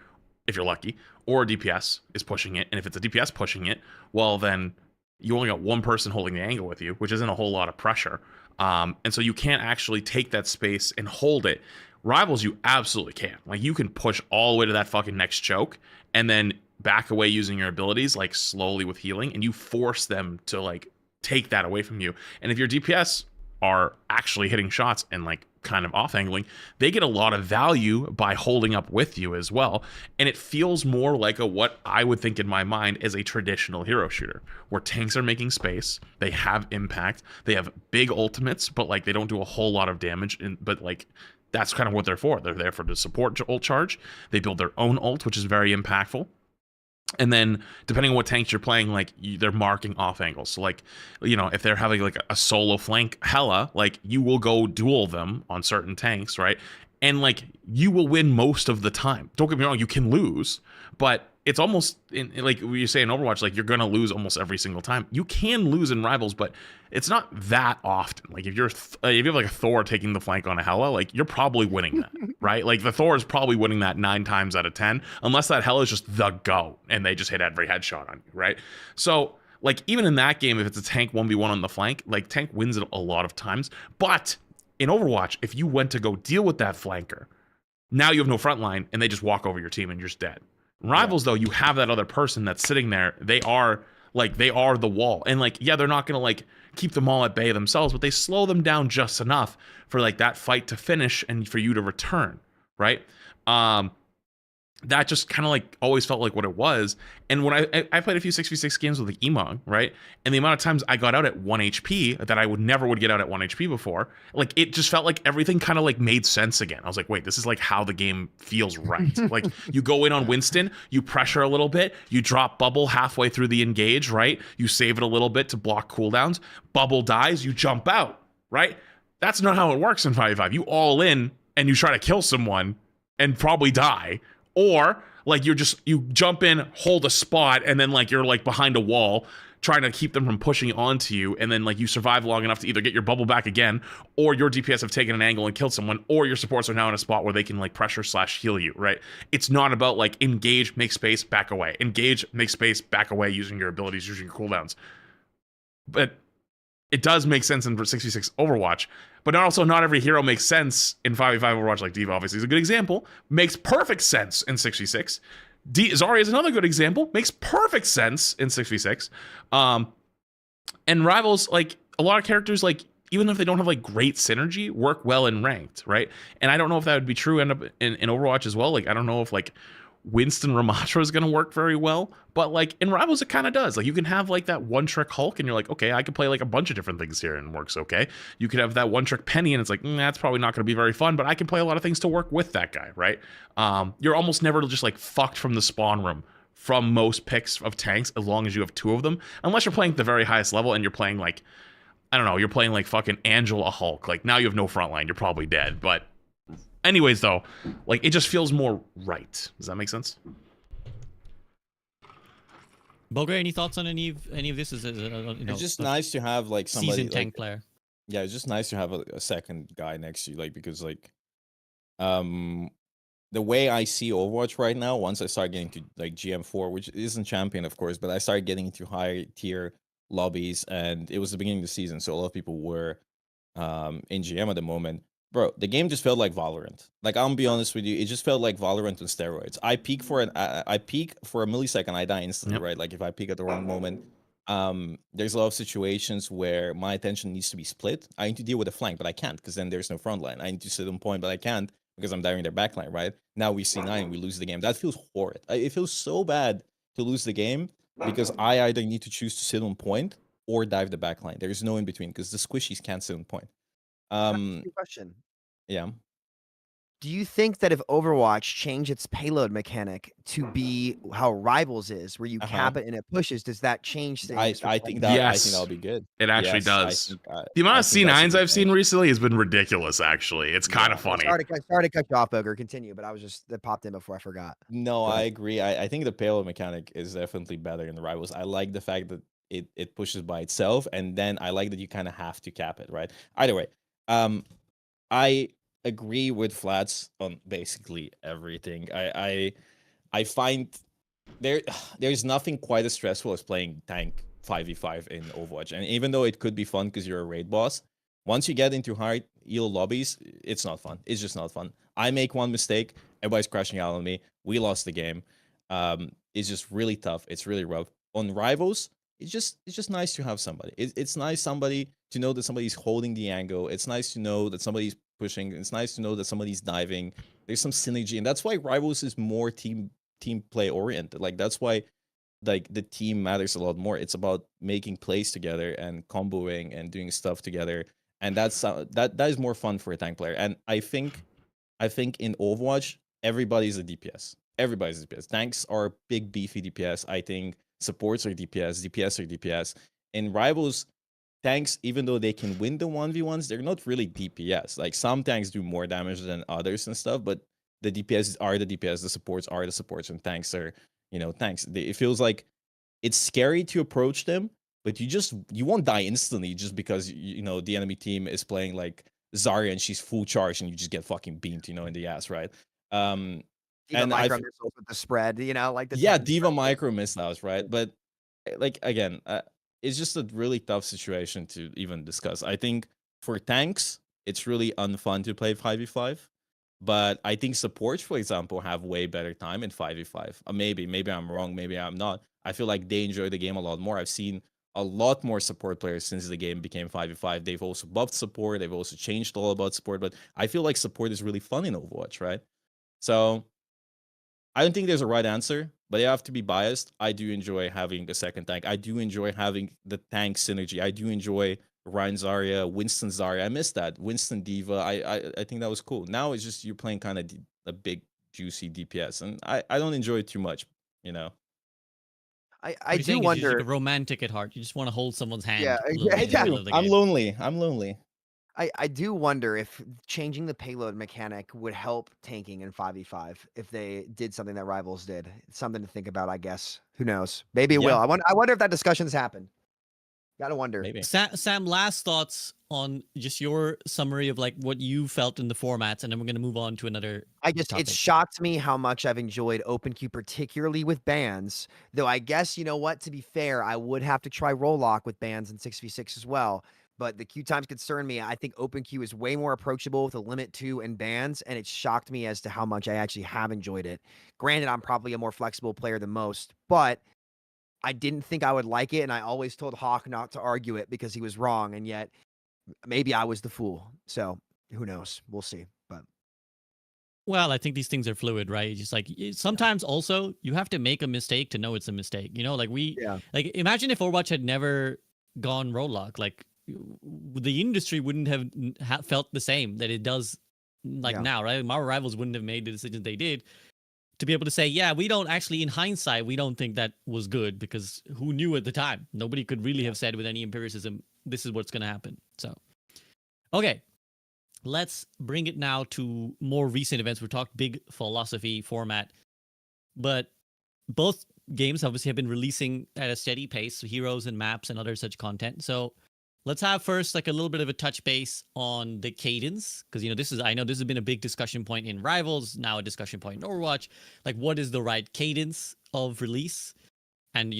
if you're lucky, or a DPS is pushing it. And if it's a DPS pushing it, well, then you only got one person holding the angle with you, which isn't a whole lot of pressure. And so you can't actually take that space and hold it. Rivals, you absolutely can. Like, you can push all the way to that fucking next choke and then back away using your abilities, like slowly with healing, and you force them to like take that away from you. And if your DPS are actually hitting shots and like kind of off angling, they get a lot of value by holding up with you as well. And it feels more like what I would think in my mind as a traditional hero shooter, where tanks are making space, they have impact, they have big ultimates, but like they don't do a whole lot of damage. But like, that's kind of what they're for. They're there for the support ult charge. They build their own ult, which is very impactful. And then depending on what tanks you're playing, like they're marking off angles. So like, you know, if they're having like a solo flank hella, like you will go duel them on certain tanks, right? And like you will win most of the time. Don't get me wrong, you can lose, but it's almost like you say in Overwatch, like you're gonna lose almost every single time. You can lose in Rivals, but it's not that often. Like if you have like a Thor taking the flank on a Hela, like you're probably winning that, right? Like the Thor is probably winning that 9 times out of 10, unless that Hela is just the GOAT and they just hit every headshot on you, right? So like even in that game, if it's a tank 1v1 on the flank, like tank wins it a lot of times. But in Overwatch, if you went to go deal with that flanker, now you have no front line and they just walk over your team and you're just dead. In Rivals, though, you have that other person that's sitting there. They are Like they are the wall. And like, yeah, they're not gonna like keep them all at bay themselves, but they slow them down just enough for like that fight to finish and for you to return, right? That just kind of like always felt like what it was. And when I played a few 6v6 games with the Emong, right? And the amount of times I got out at 1 HP that I never would get out at 1 HP before, like it just felt like everything kind of like made sense again. I was like, wait, this is like how the game feels right. Like you go in on Winston, you pressure a little bit, you drop bubble halfway through the engage, right? You save it a little bit to block cooldowns. Bubble dies, you jump out, right? That's not how it works in 5v5. You all in and you try to kill someone and probably die. Or like you jump in, hold a spot, and then like you're like behind a wall trying to keep them from pushing onto you, and then like you survive long enough to either get your bubble back again, or your DPS have taken an angle and killed someone, or your supports are now in a spot where they can like pressure / heal you, right? It's not about like engage, make space, back away. Engage, make space, back away using your abilities, using your cooldowns. But it does make sense in 6v6 Overwatch, but not every hero makes sense in 5v5 Overwatch. Like D.Va obviously is a good example. Makes perfect sense in 6v6. Zarya is another good example. Makes perfect sense in 6v6. And Rivals, like a lot of characters, like even if they don't have like great synergy, work well in ranked, right? And I don't know if that would be true in Overwatch as well. Like I don't know if like Winston Ramatra is going to work very well, but like in Rivals it kind of does. Like you can have like that one trick Hulk and you're like, okay, I can play like a bunch of different things here and it works okay. You could have that one trick Penny and it's like, that's probably not going to be very fun, but I can play a lot of things to work with that guy, right? You're almost never just like fucked from the spawn room from most picks of tanks as long as you have 2 of them, unless you're playing at the very highest level and you're playing like, I don't know, you're playing like fucking Angela Hulk. Like now you have no front line, you're probably dead, but anyways, though, like it just feels more right. Does that make sense? Bogur, any thoughts on any of this? Is it's just nice to have like somebody seasoned tank like, player. Yeah, it's just nice to have a second guy next to you, like because like, the way I see Overwatch right now, once I start getting to like GM4, which isn't champion of course, but I started getting into higher tier lobbies, and it was the beginning of the season, so a lot of people were in GM at the moment. Bro, the game just felt like Valorant. Like I'm gonna be honest with you, it just felt like Valorant on steroids. I peak for a millisecond, I die instantly, Yep. right? Like if I peak at the wrong moment. There's a lot of situations where my attention needs to be split. I need to deal with a flank, but I can't because then there's no front line. I need to sit on point, but I can't because I'm diving their backline, right? Now we see 9, we lose the game. That feels horrid. It feels so bad to lose the game because I either need to choose to sit on point or dive the backline. There's no in between because the squishies can't sit on point. Question. Yeah. Do you think that if Overwatch changed its payload mechanic to be how Rivals is, where you cap it and it pushes, does that change things? I think that Yes. that'll be good. It actually Yes, does. The amount of I think that's a C9s good I've seen change. recently has been ridiculous, actually. It's kind of funny. Sorry to cut you off, Bogur. Continue, but that popped in before I forgot. No, Go I ahead. agree. I think the payload mechanic is definitely better in the Rivals. I like the fact that it pushes by itself, and then I like that you kind of have to cap it, right? Either way, I agree with Flats on basically everything. I find there's nothing quite as stressful as playing tank 5v5 in Overwatch. And even though it could be fun because you're a raid boss, once you get into high elo lobbies, it's not fun. It's just not fun. I make one mistake, everybody's crashing out on me. We lost the game. It's just really tough. It's really rough. On Rivals, it's just nice to have somebody. It's nice somebody to know that somebody's holding the angle. It's nice to know that somebody's pushing. It's nice to know that somebody's diving. There's some synergy, and that's why Rivals is more team play oriented. Like that's why like the team matters a lot more. It's about making plays together and comboing and doing stuff together, and that is more fun for a tank player. And I think in Overwatch everybody's a DPS. Everybody's a DPS. Tanks are big beefy DPS. I think supports are DPS. DPS are DPS. In Rivals, tanks, even though they can win the 1v1s, they're not really DPS. Like some tanks do more damage than others and stuff, but the DPS are the DPS, the supports are the supports, and tanks are, tanks. It feels like it's scary to approach them, but you won't die instantly just because the enemy team is playing like Zarya and she's full charge and you just get fucking beamed, in the ass, right? Even And micro missiles with the spread, like the yeah, Titan D.Va spread. micro missiles, right? But like again, it's just a really tough situation to even discuss. I think for tanks, it's really unfun to play 5v5. But I think supports, for example, have way better time in 5v5. Maybe I'm wrong, maybe I'm not. I feel like they enjoy the game a lot more. I've seen a lot more support players since the game became 5v5. They've also buffed support. They've also changed all about support. But I feel like support is really fun in Overwatch, right? So I don't think there's a right answer, but I have to be biased. I do enjoy having the second tank. I do enjoy having the tank synergy. I do enjoy Ryan Zarya, Winston Zarya. I miss that. Winston Diva. I think that was cool. Now it's just you're playing kind of a big, juicy DPS. And I don't enjoy it too much, you know? I What you're do saying is you're just, wonder. like, a romantic at heart. You just want to hold someone's hand. Yeah, a little bit in the yeah. middle of the I'm game. lonely. I'm lonely. I do wonder if changing the payload mechanic would help tanking in 5v5 if they did something that Rivals did. It's something to think about, I guess. Who knows? Maybe it Yeah. will. I wonder if that discussion's happened. Gotta wonder. Maybe. Sam, last thoughts on just your summary of like what you felt in the formats, and then we're gonna move on to another. It topic. shocked me how much I've enjoyed open queue, particularly with bans. Though I guess, you know what, to be fair, I would have to try roll lock with bans in 6v6 as well. But the queue times concern me. I think open queue is way more approachable with a limit 2 and bans, and it shocked me as to how much I actually have enjoyed it. Granted, I'm probably a more flexible player than most, but I didn't think I would like it, and I always told Hawk not to argue it because he was wrong, and yet maybe I was the fool. So who knows? We'll see. But Well, I think these things are fluid, right? Just like sometimes also you have to make a mistake to know it's a mistake. You know, like like imagine if Overwatch had never gone roll lock, like the industry wouldn't have felt the same that it does now, right? Marvel Rivals wouldn't have made the decisions they did to be able to say, yeah, we don't actually, in hindsight, we don't think that was good because who knew at the time? Nobody could really have said with any empiricism, this is what's going to happen. So, okay, let's bring it now to more recent events. We talked big philosophy format, but both games obviously have been releasing at a steady pace, heroes and maps and other such content. So let's have first like a little bit of a touch base on the cadence, because I know this has been a big discussion point in Rivals, now a discussion point in Overwatch. Like, what is the right cadence of release, and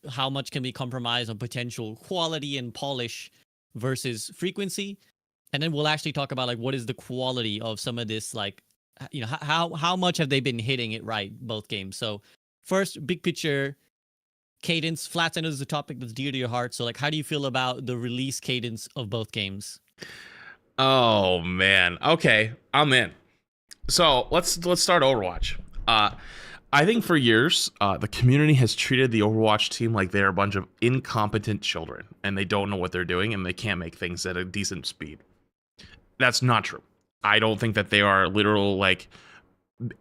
how much can be compromised on potential quality and polish versus frequency, and then we'll actually talk about like what is the quality of some of this, like how much have they been hitting it right, both games. So first, big picture. Cadence, Flats, I know this is a topic that's dear to your heart. So, like, how do you feel about the release cadence of both games? Oh man. Okay, I'm in. So let's start Overwatch. I think for years, the community has treated the Overwatch team like they're a bunch of incompetent children, and they don't know what they're doing, and they can't make things at a decent speed. That's not true. I don't think that they are literal like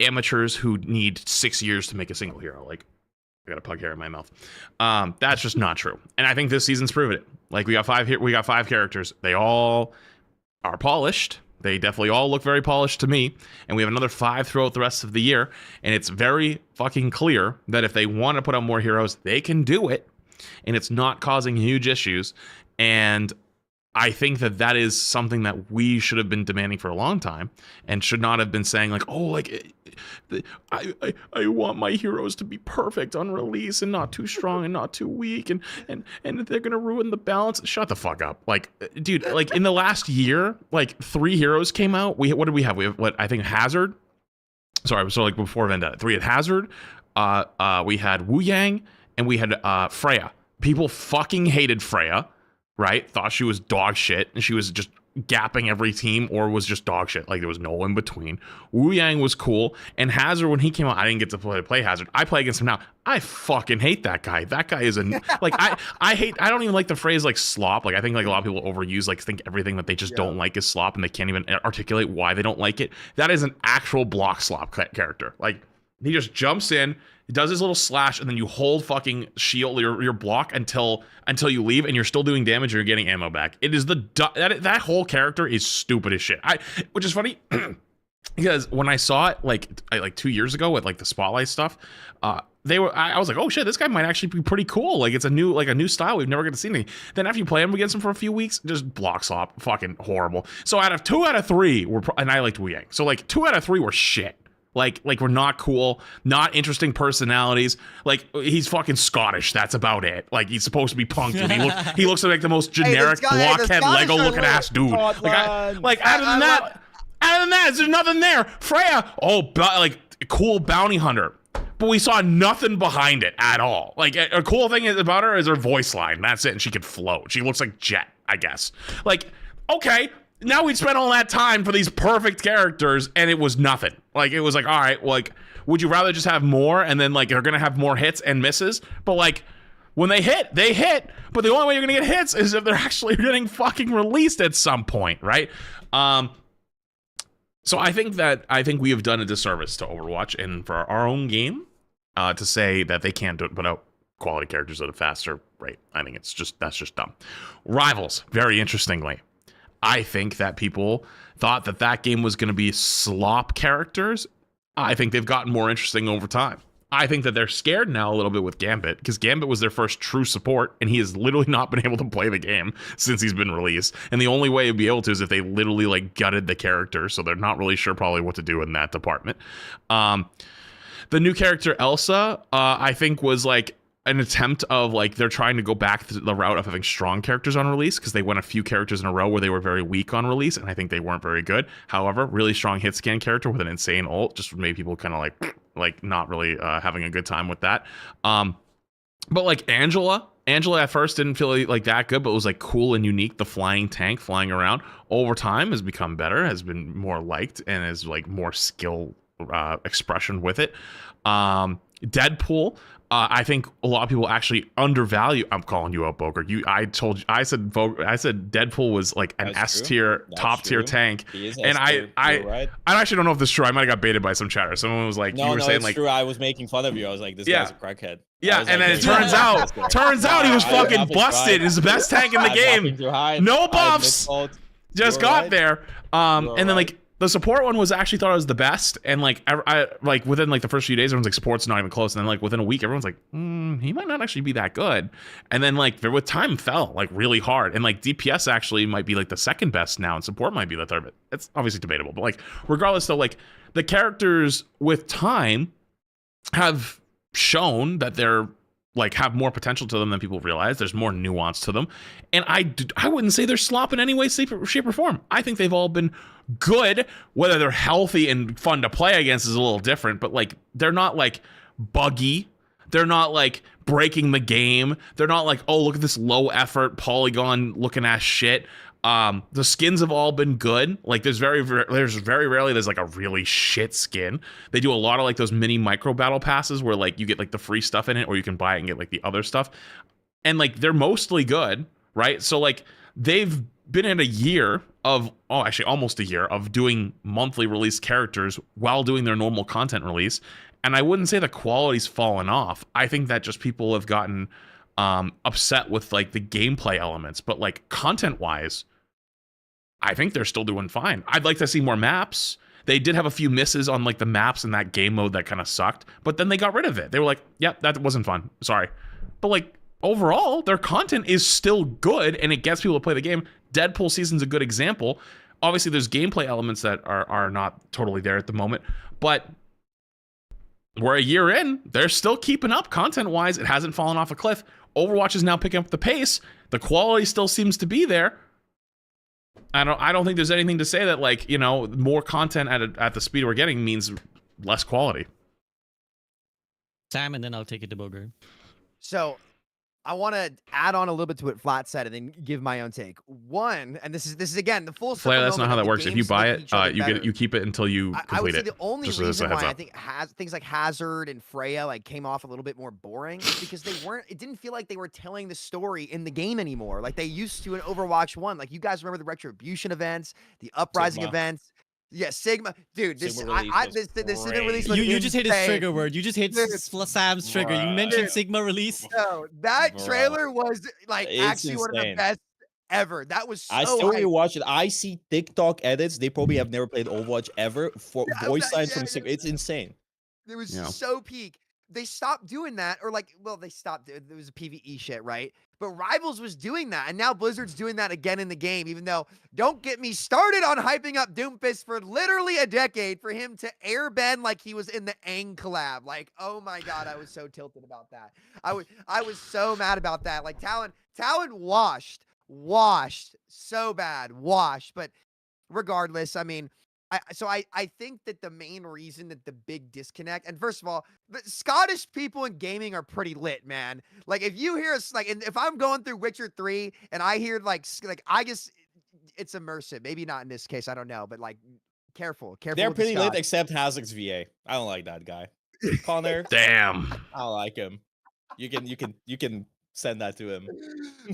amateurs who need 6 years to make a single hero. Like, I got a pug hair in my mouth. That's just not true. And I think this season's proven it. Like, we got 5 characters. They all are polished. They definitely all look very polished to me. And we have another 5 throughout the rest of the year. And it's very fucking clear that if they want to put out more heroes, they can do it. And it's not causing huge issues. And I think that is something that we should have been demanding for a long time, and should not have been saying like, oh, like I want my heroes to be perfect on release and not too strong and not too weak, and they're gonna ruin the balance. Shut the fuck up. Like, dude, like in the last year, like 3 heroes came out. What did we have? We have I think Hazard. Sorry, so like before Vendetta, 3 had Hazard. We had Wu Yang, and we had Freya. People fucking hated Freya. Right? Thought she was dog shit, and she was just gapping every team, or was just dog shit. Like, there was no in between. Wu Yang was cool, and Hazard, when he came out, I didn't get to play Hazard. I play against him now. I fucking hate that guy. That guy is like, I don't even like the phrase like slop. Like, I think like a lot of people overuse, like, think everything that they just don't like is slop, and they can't even articulate why they don't like it. That is an actual block slop character. Like, he just jumps in, he does his little slash, and then you hold fucking shield your block until you leave, and you're still doing damage, and you're getting ammo back. It is that whole character is stupid as shit. Which is funny because when I saw it like 2 years ago with like the spotlight stuff, I was like, oh shit, this guy might actually be pretty cool. Like, it's a new style we've never going to see anything. Then after you play him against him for a few weeks, just block slop, fucking horrible. So out of 2 out of 3 and I liked Wu Yang. So like 2 out of 3 were shit. Like we're not cool, not interesting personalities. Like, he's fucking Scottish. That's about it. Like, he's supposed to be punk, dude. He looks like the most generic blockhead Lego looking ass dude. Like other than that, there's nothing there. Freya, like cool bounty hunter. but we saw nothing behind it at all. Like, a cool thing about her is her voice line. That's it. And she could float. She looks like Jet, I guess. Like, okay, now we'd spent all that time for these perfect characters, and it was nothing. Like, it was like, all right, like, would you rather just have more, and then, like, they're going to have more hits and misses? But, like, when they hit, they hit. But the only way you're going to get hits is if they're actually getting fucking released at some point, right? So I think we have done a disservice to Overwatch and for our own game to say that they can't put out quality characters at a faster rate. I think that's just dumb. Rivals, very interestingly, I think that people thought that game was going to be slop characters. I think they've gotten more interesting over time. I think that they're scared now a little bit with Gambit, because Gambit was their first true support, and he has literally not been able to play the game since he's been released. And the only way he'd be able to is if they literally like gutted the character, so they're not really sure probably what to do in that department. The new character Elsa, I think was like an attempt of like they're trying to go back to the route of having strong characters on release, because they went a few characters in a row where they were very weak on release, and I think they weren't very good. However, really strong hit scan character with an insane ult just made people kind of like not really having a good time with that. But like Angela at first didn't feel like that good, but it was like cool and unique. The flying tank flying around over time has become better, has been more liked, and is like more skill expression with it. Deadpool, I think a lot of people actually undervalue. I'm calling you out, Bogur. I said Deadpool was like an S tier, top tier tank, and I actually don't know if this is true. I might have got baited by some chatter. Someone was like, you were saying like, true. I was making fun of you. I was like, this guy's a crackhead. Yeah, and then it turns out he was fucking busted. He's the best tank in the game. No buffs. Just got there. And then like the support one was actually thought it was the best, and like I like within like the first few days, everyone's like support's not even close, and then like within a week, everyone's like, he might not actually be that good, and then like with time fell like really hard, and like DPS actually might be like the second best now, and support might be the third. But it's obviously debatable, but like regardless, though, like the characters with time have shown that they're like have more potential to them than people realize. There's more nuance to them, and I wouldn't say they're slop in any way, shape, or form. I think they've all been good. Whether they're healthy and fun to play against is a little different, but like they're not like buggy. They're not like breaking the game. They're not like, oh, look at this low effort polygon looking ass shit. The skins have all been good. Like there's very rarely there's like a really shit skin. They do a lot of like those mini micro battle passes where like you get like the free stuff in it, or you can buy it and get like the other stuff, and like they're mostly good, right? So like they've been in a year of almost a year of doing monthly release characters while doing their normal content release, and I wouldn't say the quality's fallen off. I think that just people have gotten upset with like the gameplay elements, but like content wise, I think they're still doing fine. I'd like to see more maps. They did have a few misses on like the maps in that game mode that kind of sucked, but then they got rid of it. They were like, yep, that wasn't fun. Sorry. But like overall, their content is still good and it gets people to play the game. Deadpool season's a good example. Obviously, there's gameplay elements that are not totally there at the moment, but we're a year in. They're still keeping up content-wise. It hasn't fallen off a cliff. Overwatch is now picking up the pace. The quality still seems to be there. I don't think there's anything to say that like, you know, more content at the speed we're getting means less quality. Sam, and then I'll take it to Bogur. So I want to add on a little bit to what Flat said and then give my own take. One, and this is again the full circle. Flair, that's not how moment that of works. the If you games buy making it, each other you better. get you keep it until you I would complete say it. the only Just as reason a heads why I up. think things like Hazard and Freya like came off a little bit more boring is because it didn't feel like they were telling the story in the game anymore like they used to in Overwatch 1. Like you guys remember the Retribution events, the Uprising Sigma. events. Yeah, Sigma, dude. This Sigma release was this Sigma great. release was You just hit his insane. trigger word. You just hit Dude. Sam's trigger. You mentioned Sigma release. No, that Bro. trailer was like It's actually one of the insane. best ever. That was so I still hype. rewatch it. I see TikTok edits. They probably have never played Overwatch ever. For Yeah, voice lines yeah, from yeah. Sigma. It's insane. It was Yeah. so peak. They stopped doing that, or like, well, they stopped. There was a PvE shit, right? But Rivals was doing that, and now Blizzard's doing that again in the game. Even though, don't get me started on hyping up Doomfist for literally a decade for him to airbend like he was in the Aang collab. Like, oh my god, I was so tilted about that. I was so mad about that. Like Talon washed so bad, washed. But regardless, I mean, I think that the main reason that the big disconnect, and first of all, the Scottish people in gaming are pretty lit, man. Like if you hear us, like, and if I'm going through Witcher 3 and I hear like I guess it's immersive. Maybe not in this case, I don't know, but like careful. They're with the pretty lit, Scots. except Hazard's VA. I don't like that guy. Connor, Damn. I don't like him. You can send that to him.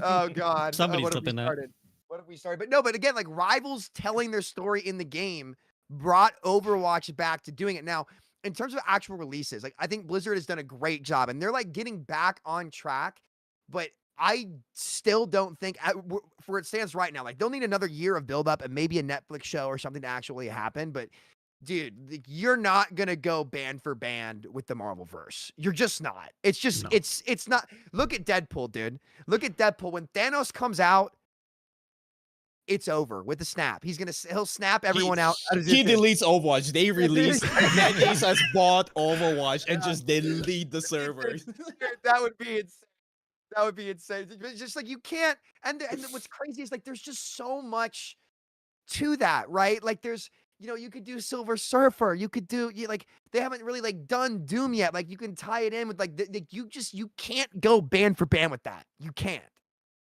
Oh God, Somebody's what have we flipping that. started? What have we started? But no, but again, like Rivals telling their story in the game brought Overwatch back to doing it. Now, in terms of actual releases, like I think Blizzard has done a great job, and they're like getting back on track. But I still don't think, for it stands right now, like they'll need another year of build up and maybe a Netflix show or something to actually happen. But dude, like, you're not gonna go band for band with the Marvel verse. You're just not. It's just No. it's not. Look at Deadpool, dude. Look at Deadpool. When Thanos comes out, it's over with the snap. He'll snap everyone out. He deletes Overwatch. They release NetEase has bought Overwatch and just delete the servers. That would be insane. That would be insane. It's just like you can't. And what's crazy is like there's just so much to that, right? Like there's, you could do Silver Surfer. You could do like they haven't really like done Doom yet. Like you can tie it in with like you can't go band for band with that. You can't.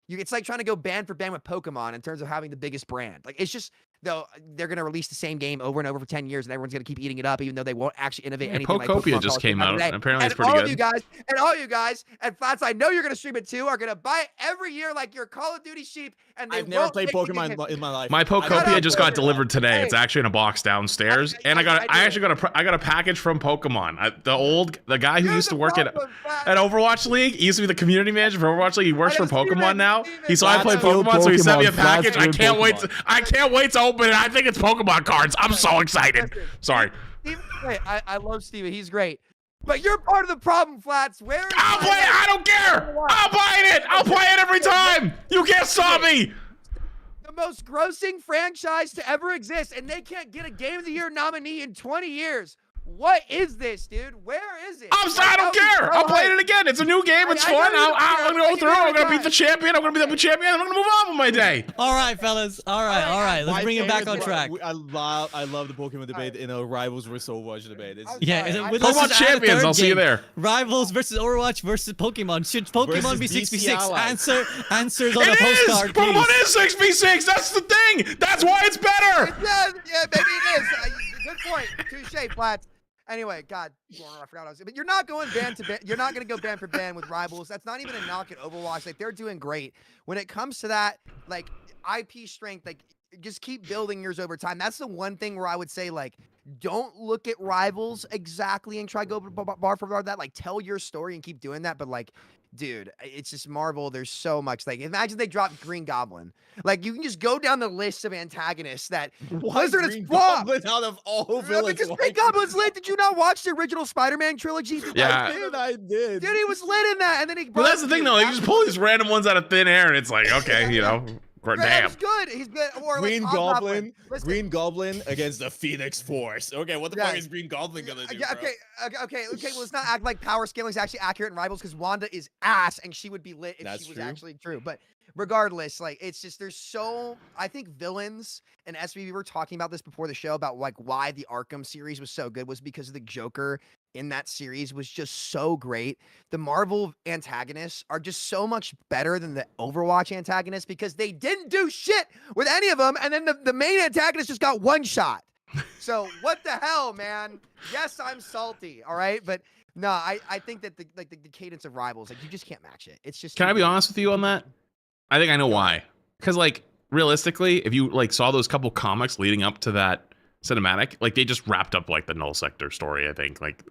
It's like trying to go band for band with Pokemon in terms of having the biggest brand. Like it's just though they're gonna release the same game over and over for 10 years, and everyone's gonna keep eating it up, even though they won't actually innovate anything. Pokopia just came out. Apparently, it's pretty all good. of you guys, and Flats, I know you're gonna stream it too, are gonna buy it every year like your Call of Duty sheep. And they I've never won't played make you Pokemon get- in my life. My Pokopia just got Pokemon. delivered today. Hey. It's actually in a box downstairs, and I got a package from Pokemon. The guy who You're used to the work problem, Flats. at Overwatch League. He used to be the community manager for Overwatch League. He works for I know, Steven, Pokemon now. Steven. He saw I play Flats real Pokemon, so he sent me a Pokemon. Flats package. I real can't wait. Pokemon. I can't wait to open it. I think it's Pokemon cards. I'm so excited. Listen, Sorry. Steven's great. I love Steven. He's great. But you're part of the problem, Flats. Where is I'll play it. I don't care. I'm buying it. I'll play it every time. You can't stop me. the most grossing franchise to ever exist, and they can't get a Game of the Year nominee in 20 years? What is this, dude? Where is it? I don't care. I'll play it again. It's a new game. It's I fun. know you I'm do. gonna go You through. do I'm every gonna beat time. the champion. I'm gonna beat the champion. I'm gonna move on with my day. All right, fellas. All right. Let's bring it back on track. I love the Pokemon debate in a Rivals versus Overwatch debate. It's, Yeah, Sorry, and I- let's Pokemon just add a champions. third I'll see you game. there. Rivals versus Overwatch versus Pokemon. Should Pokemon Versus be DC 6v6? allies. Answers on a It is. postcard, Pokemon please. is 6v6. That's the thing. That's why it's better. Yeah, maybe it is. Good point. Touche, Flats. Anyway, God, I forgot what I was saying. But you're not going band to band. You're not going to go band for band with Rivals. That's not even a knock at Overwatch. Like, they're doing great. When it comes to that, like, IP strength, like, just keep building yours over time. That's the one thing where I would say, like, don't look at Rivals exactly and try to go bar for bar that. Like, tell your story and keep doing that. But, like, dude, it's just Marvel. There's so much. Like, imagine they dropped Green Goblin. Like, you can just go down the list of antagonists that Blizzard has Green flopped. Goblin out of all Yeah, villains. because Why- Green Goblin's lit. Did you not watch the original Spider-Man trilogy? Dude, Yeah. I did. Dude, he was lit in that, and then he. But that's the thing, though. You just pull these random ones out of thin air, and it's like, okay, damn. He's good. He's good. Or Green like Goblin, Listen, Green Goblin against the Phoenix Force. Okay, what the Yeah. fuck is Green Goblin gonna do? Yeah, bro? okay. Well, let's not act like power scaling is actually accurate in Rivals because Wanda is ass, and she would be lit if That's she was true. actually true. But regardless, like it's just I think villains and SVB were talking about this before the show about like why the Arkham series was so good was because the Joker in that series was just so great. The Marvel antagonists are just so much better than the Overwatch antagonists because they didn't do shit with any of them, and then the main antagonist just got one shot. So what the hell, man? Yes, I'm salty. All right, but no, I think that the cadence of Rivals, like you just can't match it. It's just. Can I be honest with you on that? I think I know why. Because, like, realistically, if you, like, saw those couple comics leading up to that cinematic, like, they just wrapped up, like, the Null Sector story, I think. Like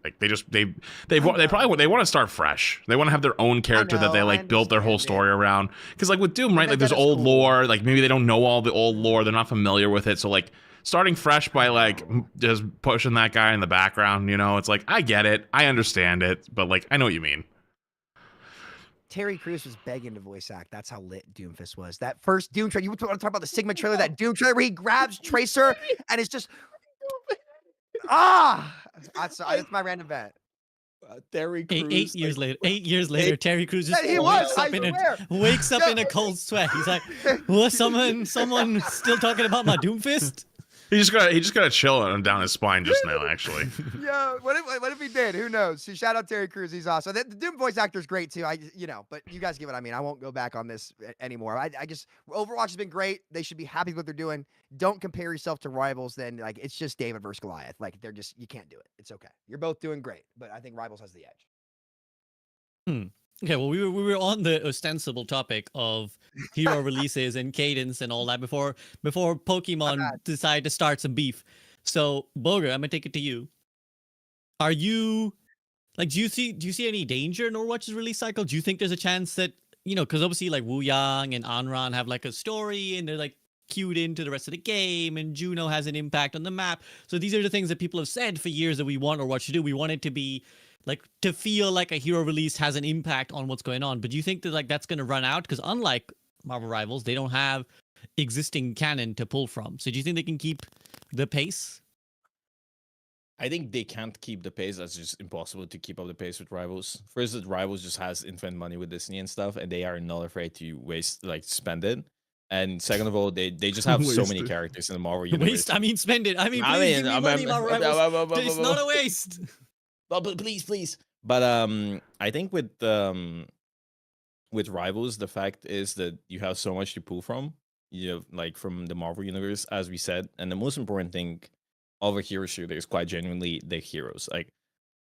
they want to start fresh. They want to have their own character that they, know, I like, built their whole understand it. story around. Because, like, with Doom, right, like, that there's is old cool. lore. Like, maybe they don't know all the old lore. They're not familiar with it. So, like, starting fresh by, like, just pushing that guy in the background, it's like, I get it. I understand it. But, like, I know what you mean. Terry Crews was begging to voice act. That's how lit Doomfist was. That first Doom trailer. You want to talk about the Sigma trailer? That Doom trailer where he grabs Tracer and it's just That's my random bet. Terry Crews. 8 years later. 8 years later, Terry Crews just Yeah, he was, wakes I up in swear. wakes up in a cold sweat. He's like, "What? Someone still talking about my Doomfist?" He just got a chill down his spine just now. Actually, Yeah, what if he did? Who knows? So shout out Terry Crews. He's awesome. The Doom voice actor is great too. But you guys get what I mean. I won't go back on this anymore. I just Overwatch has been great. They should be happy with what they're doing. Don't compare yourself to rivals. Then like it's just David versus Goliath. Like you can't do it. It's okay. You're both doing great, but I think rivals has the edge. Okay, well, we were on the ostensible topic of hero releases and cadence and all that before Pokemon decide to start some beef. So, Bogur, I'm gonna take it to you. Are you like, do you see any danger in Overwatch's release cycle? Do you think there's a chance that because obviously like Wu Yang and Anran have like a story and they're like cued into the rest of the game, and Juno has an impact on the map. So these are the things that people have said for years that we want Overwatch to do. We want it to be like to feel like a hero release has an impact on what's going on. But do you think that like that's going to run out? Because unlike Marvel Rivals, they don't have existing canon to pull from. So do you think they can keep the pace? I think they can't keep the pace. That's just impossible to keep up the pace with Rivals. First, that Rivals just has infinite money with Disney and stuff, and they are not afraid to spend it. And second of all, they just have so many characters in the Marvel universe. Waste? I mean, spend it. I mean, please give me money, Marvel Rivals. It's not a waste. But please. But I think with Rivals, the fact is that you have so much to pull from, like from the Marvel universe, as we said. And the most important thing of a hero shooter is quite genuinely the heroes. Like,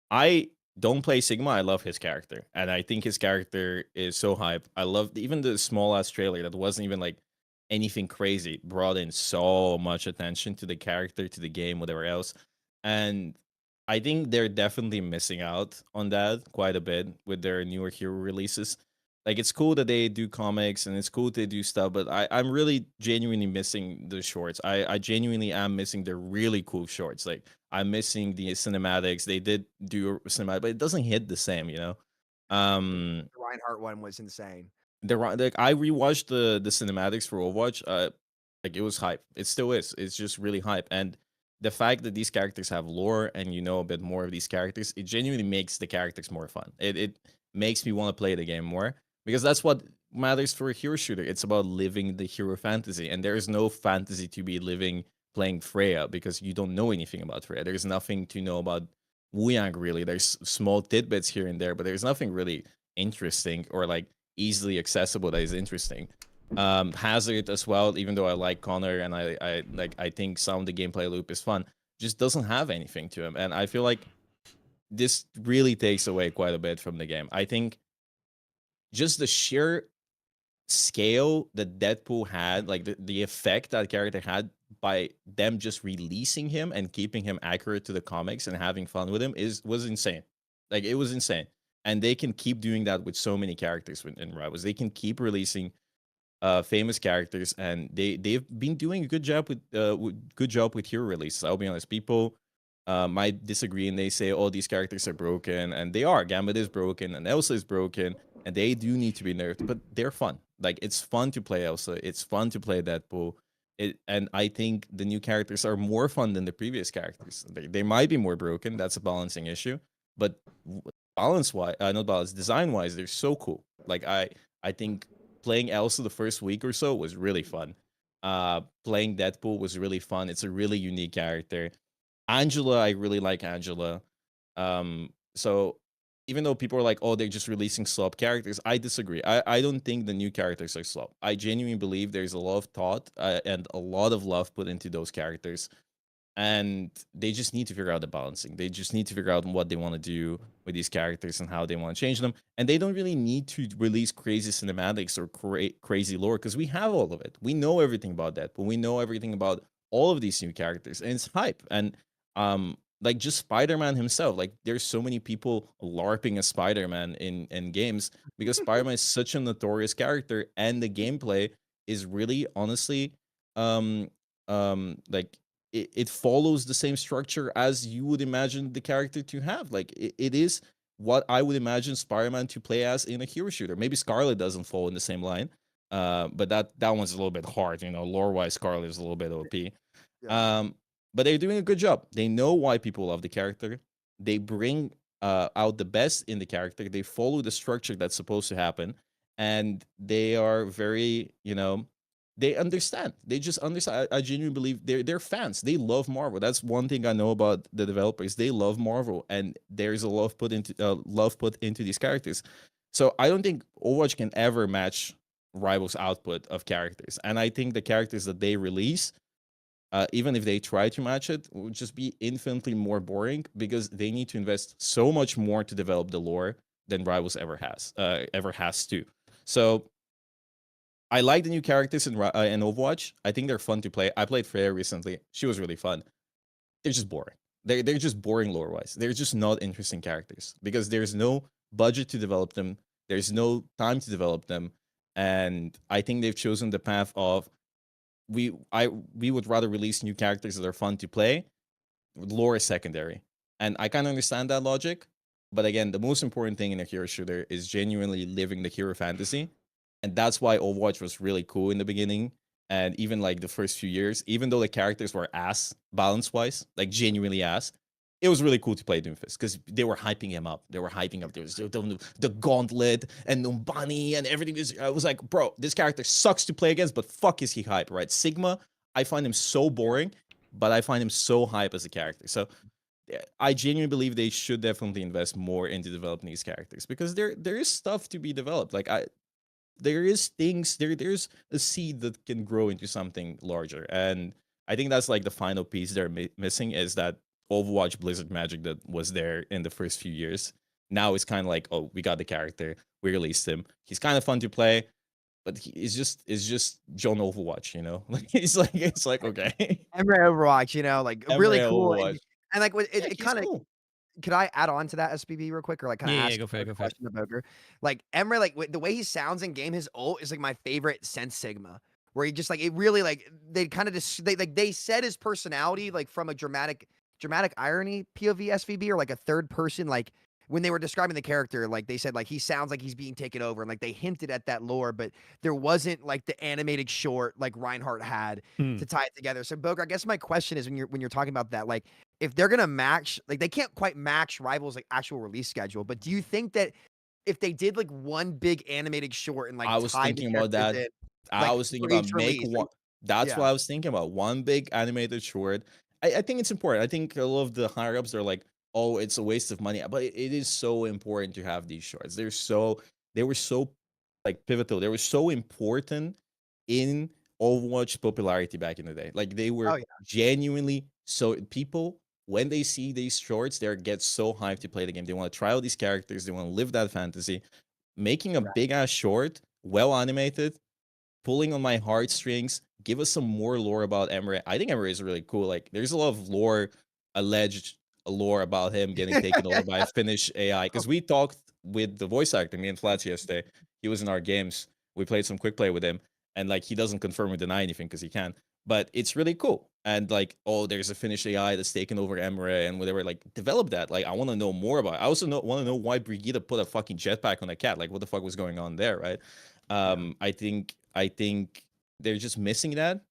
I don't play Sigma. I love his character, and I think his character is so hype. I love even the small ass trailer that wasn't even like anything crazy, brought in so much attention to the character, to the game, whatever else. And I think they're definitely missing out on that quite a bit with their newer hero releases. Like, it's cool that they do comics and it's cool they do stuff, but I'm really genuinely missing the shorts. I genuinely am missing the really cool shorts. Like, I'm missing the cinematics. They did do a cinematic, but it doesn't hit the same, The Reinhardt one was insane. I rewatched the cinematics for Overwatch. Like, it was hype. It still is. It's just really hype. And the fact that these characters have lore and you know a bit more of these characters, it genuinely makes the characters more fun. It makes me want to play the game more, because that's what matters for a hero shooter. It's about living the hero fantasy, and there is no fantasy to be living playing Freya, because you don't know anything about Freya. There's nothing to know about Wu Yang, really. There's small tidbits here and there, but there's nothing really interesting or like easily accessible that is interesting. Hazard as well, even though I like Connor and I think some of the gameplay loop is fun, just doesn't have anything to him. And I feel like this really takes away quite a bit from the game. I think just the sheer scale that Deadpool had, like the effect that character had by them just releasing him and keeping him accurate to the comics and having fun with him was insane. Like, it was insane. And they can keep doing that with so many characters in Rivals. They can keep releasing famous characters, and they've been doing a good job with hero releases. I'll be honest, people might disagree and they say, "Oh, these characters are broken," and they are. Gambit is broken, and Elsa is broken, and they do need to be nerfed. But they're fun. Like, it's fun to play Elsa. It's fun to play Deadpool. And I think the new characters are more fun than the previous characters. They might be more broken. That's a balancing issue, but design wise, they're so cool. Like, I think playing Elsa the first week or so was really fun. Playing Deadpool was really fun. It's a really unique character. Angela, I really like Angela. So even though people are like, oh, they're just releasing slop characters, I disagree. I don't think the new characters are slop. I genuinely believe there's a lot of thought and a lot of love put into those characters. And they just need to figure out the balancing. They just need to figure out what they want to do with these characters and how they want to change them. And they don't really need to release crazy cinematics or crazy lore, because we have all of it. We know everything about that, but we know everything about all of these new characters, and it's hype. And like, just Spider-Man himself, like, there's so many people LARPing as Spider-Man in games, because Spider-Man is such a notorious character, and the gameplay is really, honestly, like, it follows the same structure as you would imagine the character to have. Like, it is what I would imagine Spider-Man to play as in a hero shooter. Maybe Scarlet doesn't fall in the same line, but that one's a little bit hard. Lore-wise, Scarlet is a little bit OP. Yeah. But they're doing a good job. They know why people love the character. They bring out the best in the character. They follow the structure that's supposed to happen, and they are very, they understand. They just understand. I genuinely believe they're fans. They love Marvel. That's one thing I know about the developers. They love Marvel, and there's a love put into these characters. So I don't think Overwatch can ever match Rival's output of characters. And I think the characters that they release, even if they try to match it, would just be infinitely more boring because they need to invest so much more to develop the lore than Rivals ever has to. So I like the new characters in Overwatch. I think they're fun to play. I played Freya recently. She was really fun. They're just boring. They're just boring lore wise. They're just not interesting characters because there's no budget to develop them. There's no time to develop them, and I think they've chosen the path of we would rather release new characters that are fun to play. Lore is secondary, and I kind of understand that logic. But again, the most important thing in a hero shooter is genuinely living the hero fantasy, and that's why Overwatch was really cool in the beginning, and even like the first few years, even though the characters were ass balance wise, like genuinely ass. It was really cool to play Doomfist because they were hyping him up. They were hyping up the gauntlet and Numbani and everything. I was like, bro, this character sucks to play against, but fuck is he hype, right? Sigma, I find him so boring, but I find him so hype as a character. So I genuinely believe they should definitely invest more into developing these characters because there is stuff to be developed. Like there's a seed that can grow into something larger, and I think that's like the final piece they're missing is that Overwatch Blizzard magic that was there in the first few years. Now it's kind of like, oh, we got the character, we released him. He's kind of fun to play, but it's just John Overwatch, you know? Like it's like okay. Emre Overwatch, you know, like really Emre cool. Overwatch. And like Yeah, it he's kind of cool. could I add on to that SPB real quick or like kind of Yeah, ask go for it, a go for it. question to Bogur? Like Emre, like the way he sounds in game, his ult is like my favorite Sense Sigma. Where he just like it really like they kind of just they said his personality like from a dramatic irony POV SVB or like a third person like when they were describing the character like they said like he sounds like he's being taken over and like they hinted at that lore but there wasn't like the animated short like Reinhardt had to tie it together. So Bogur, I guess my question is when you're talking about that like if they're gonna match like they can't quite match Rivals like actual release schedule, but do you think that if they did like one big animated short and like I was tied the thinking about characters that. in I like was thinking for about each make release, one. like, That's what yeah. I was thinking about. One big animated short. I think it's important. I think a lot of the higher ups are like, oh, it's a waste of money. But it is so important to have these shorts. They were so like pivotal. They were so important in Overwatch popularity back in the day. Like they Oh were yeah. genuinely so people when they see these shorts, they get so hyped to play the game. They want to try out these characters. They want to live that fantasy. Making a Right. big ass short, well animated, pulling on my heartstrings. Give us some more lore about Emre. I think Emre is really cool. Like, there's a lot of alleged lore about him getting taken over by a Finnish AI. Because we talked with the voice actor, me and Flats yesterday. He was in our games. We played some quick play with him, and like he doesn't confirm or deny anything because he can. But it's really cool. And like, oh, there's a Finnish AI that's taken over Emre and whatever. Like, develop that. Like, I want to know more about it. I also want to know why Brigitte put a fucking jetpack on a cat. Like, what the fuck was going on there, right? I think they're just missing that.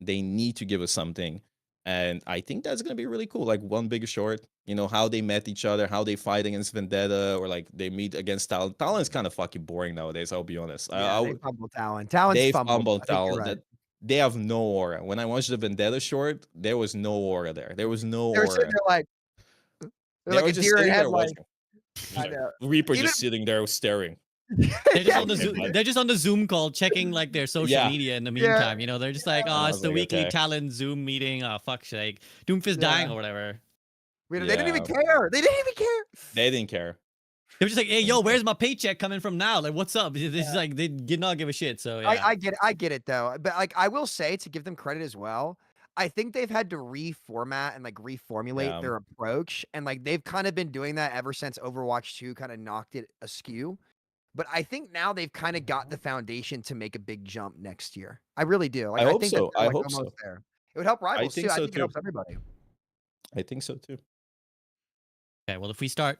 They need to give us something, and I think that's gonna be really cool. Like one big short, you know, how they met each other, how they fight against Vendetta, or like they meet against Talon. Talon's kind of fucking boring nowadays. I'll be honest. Yeah, they fumble Talon. Talon's They fumbled. fumbled I think you're Talon. right. That they have no aura. When I watched the Vendetta short, there was no aura there. There was no They're sitting aura. there like they're They like were a just deer in sitting there headlights. watching. I know. Reaper Even just sitting there staring. They're just yeah, on the Okay, Zoom. bud. They're just on the Zoom call, checking like their social Yeah. media in the Yeah. meantime. You know, they're just like, And oh, I it's was the like, weekly okay. talent Zoom meeting. Oh, fuck's sake, Doomfist dying Yeah. or whatever. they didn't even Yeah. care. They didn't even care. They didn't care. They're just like, hey, yo, Okay. where's my paycheck coming from now? Like, what's up? This is like they did not give a shit. So yeah. I get it though. But like I will say to give them credit as well, I think they've had to reformat and like reformulate Yeah. their approach. And like they've kind of been doing that ever since Overwatch 2 kind of knocked it askew. But I think now they've kind of got the foundation to make a big jump next year. I really do. Like I I hope think that so. they're I like hope almost so. there. It would help I Rivals think too. I so think it too. helps everybody. I think so too. Okay, well, if we start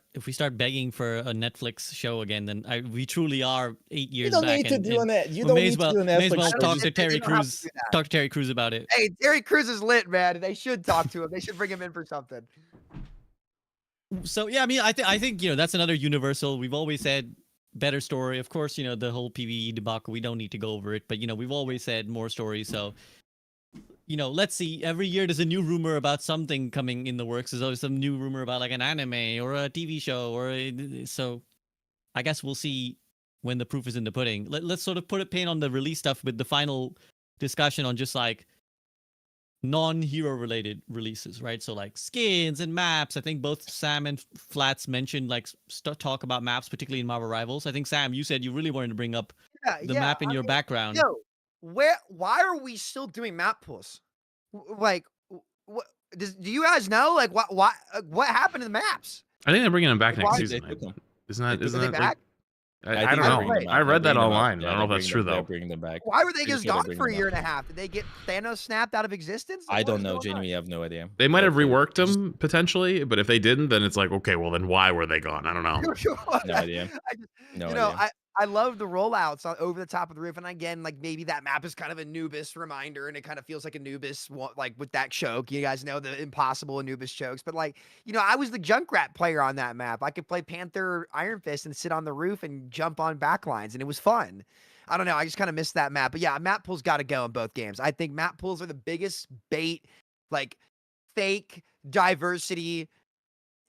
begging for a Netflix show again, then we truly are 8 years don't back. need to and, do and it. You we don't may need as well, to do a may as Netflix well show. talk Just- to Terry you don't have to Crews. do that. Talk to Terry Crews about it. Hey, Terry Crews is lit, man. They should talk to him. They should bring him in for something. So yeah, I mean, I think you know that's another universal. We've always said better story. Of course, the whole PvE debacle. We don't need to go over it, but we've always said more stories. So let's see. Every year there's a new rumor about something coming in the works. There's always some new rumor about like an anime or a TV show so. I guess we'll see when the proof is in the pudding. Let's sort of put a pin on the release stuff with the final discussion on just like non-hero related releases, right? So like skins and maps. I think both Sam and Flats mentioned like talk about maps, particularly in Marvel Rivals. I think Sam, you said you really wanted to bring up the map in your background. Yo, why are we still doing map pools? Like, what? Do you guys know? Like, what happened to the maps? I think they're bringing them back Why- next They season. took them. Isn't Are they that back? like, I I think don't they're know. bringing them I back. read They're that bringing them up. online. Yeah, I don't know if they're that's bringing true them- they're though. bringing them back. Why were they Pretty just sure they're gone for a bringing them year and a half? Did they get Thanos snapped out of existence? I What don't is know. going on? Genuinely, I have no idea. They might have But, reworked just- them potentially, but if they didn't, then it's like, okay, well then why were they gone? I don't know. No idea. I just, No you know, idea. I love the rollouts on over the top of the roof, and again, like maybe that map is kind of Anubis reminder, and it kind of feels like Anubis, like with that choke. You guys know the impossible Anubis chokes, but like I was the Junkrat player on that map. I could play Panther Iron Fist and sit on the roof and jump on backlines, and it was fun. I don't know. I just kind of missed that map, but yeah, map pools got to go in both games. I think map pools are the biggest bait, like fake diversity.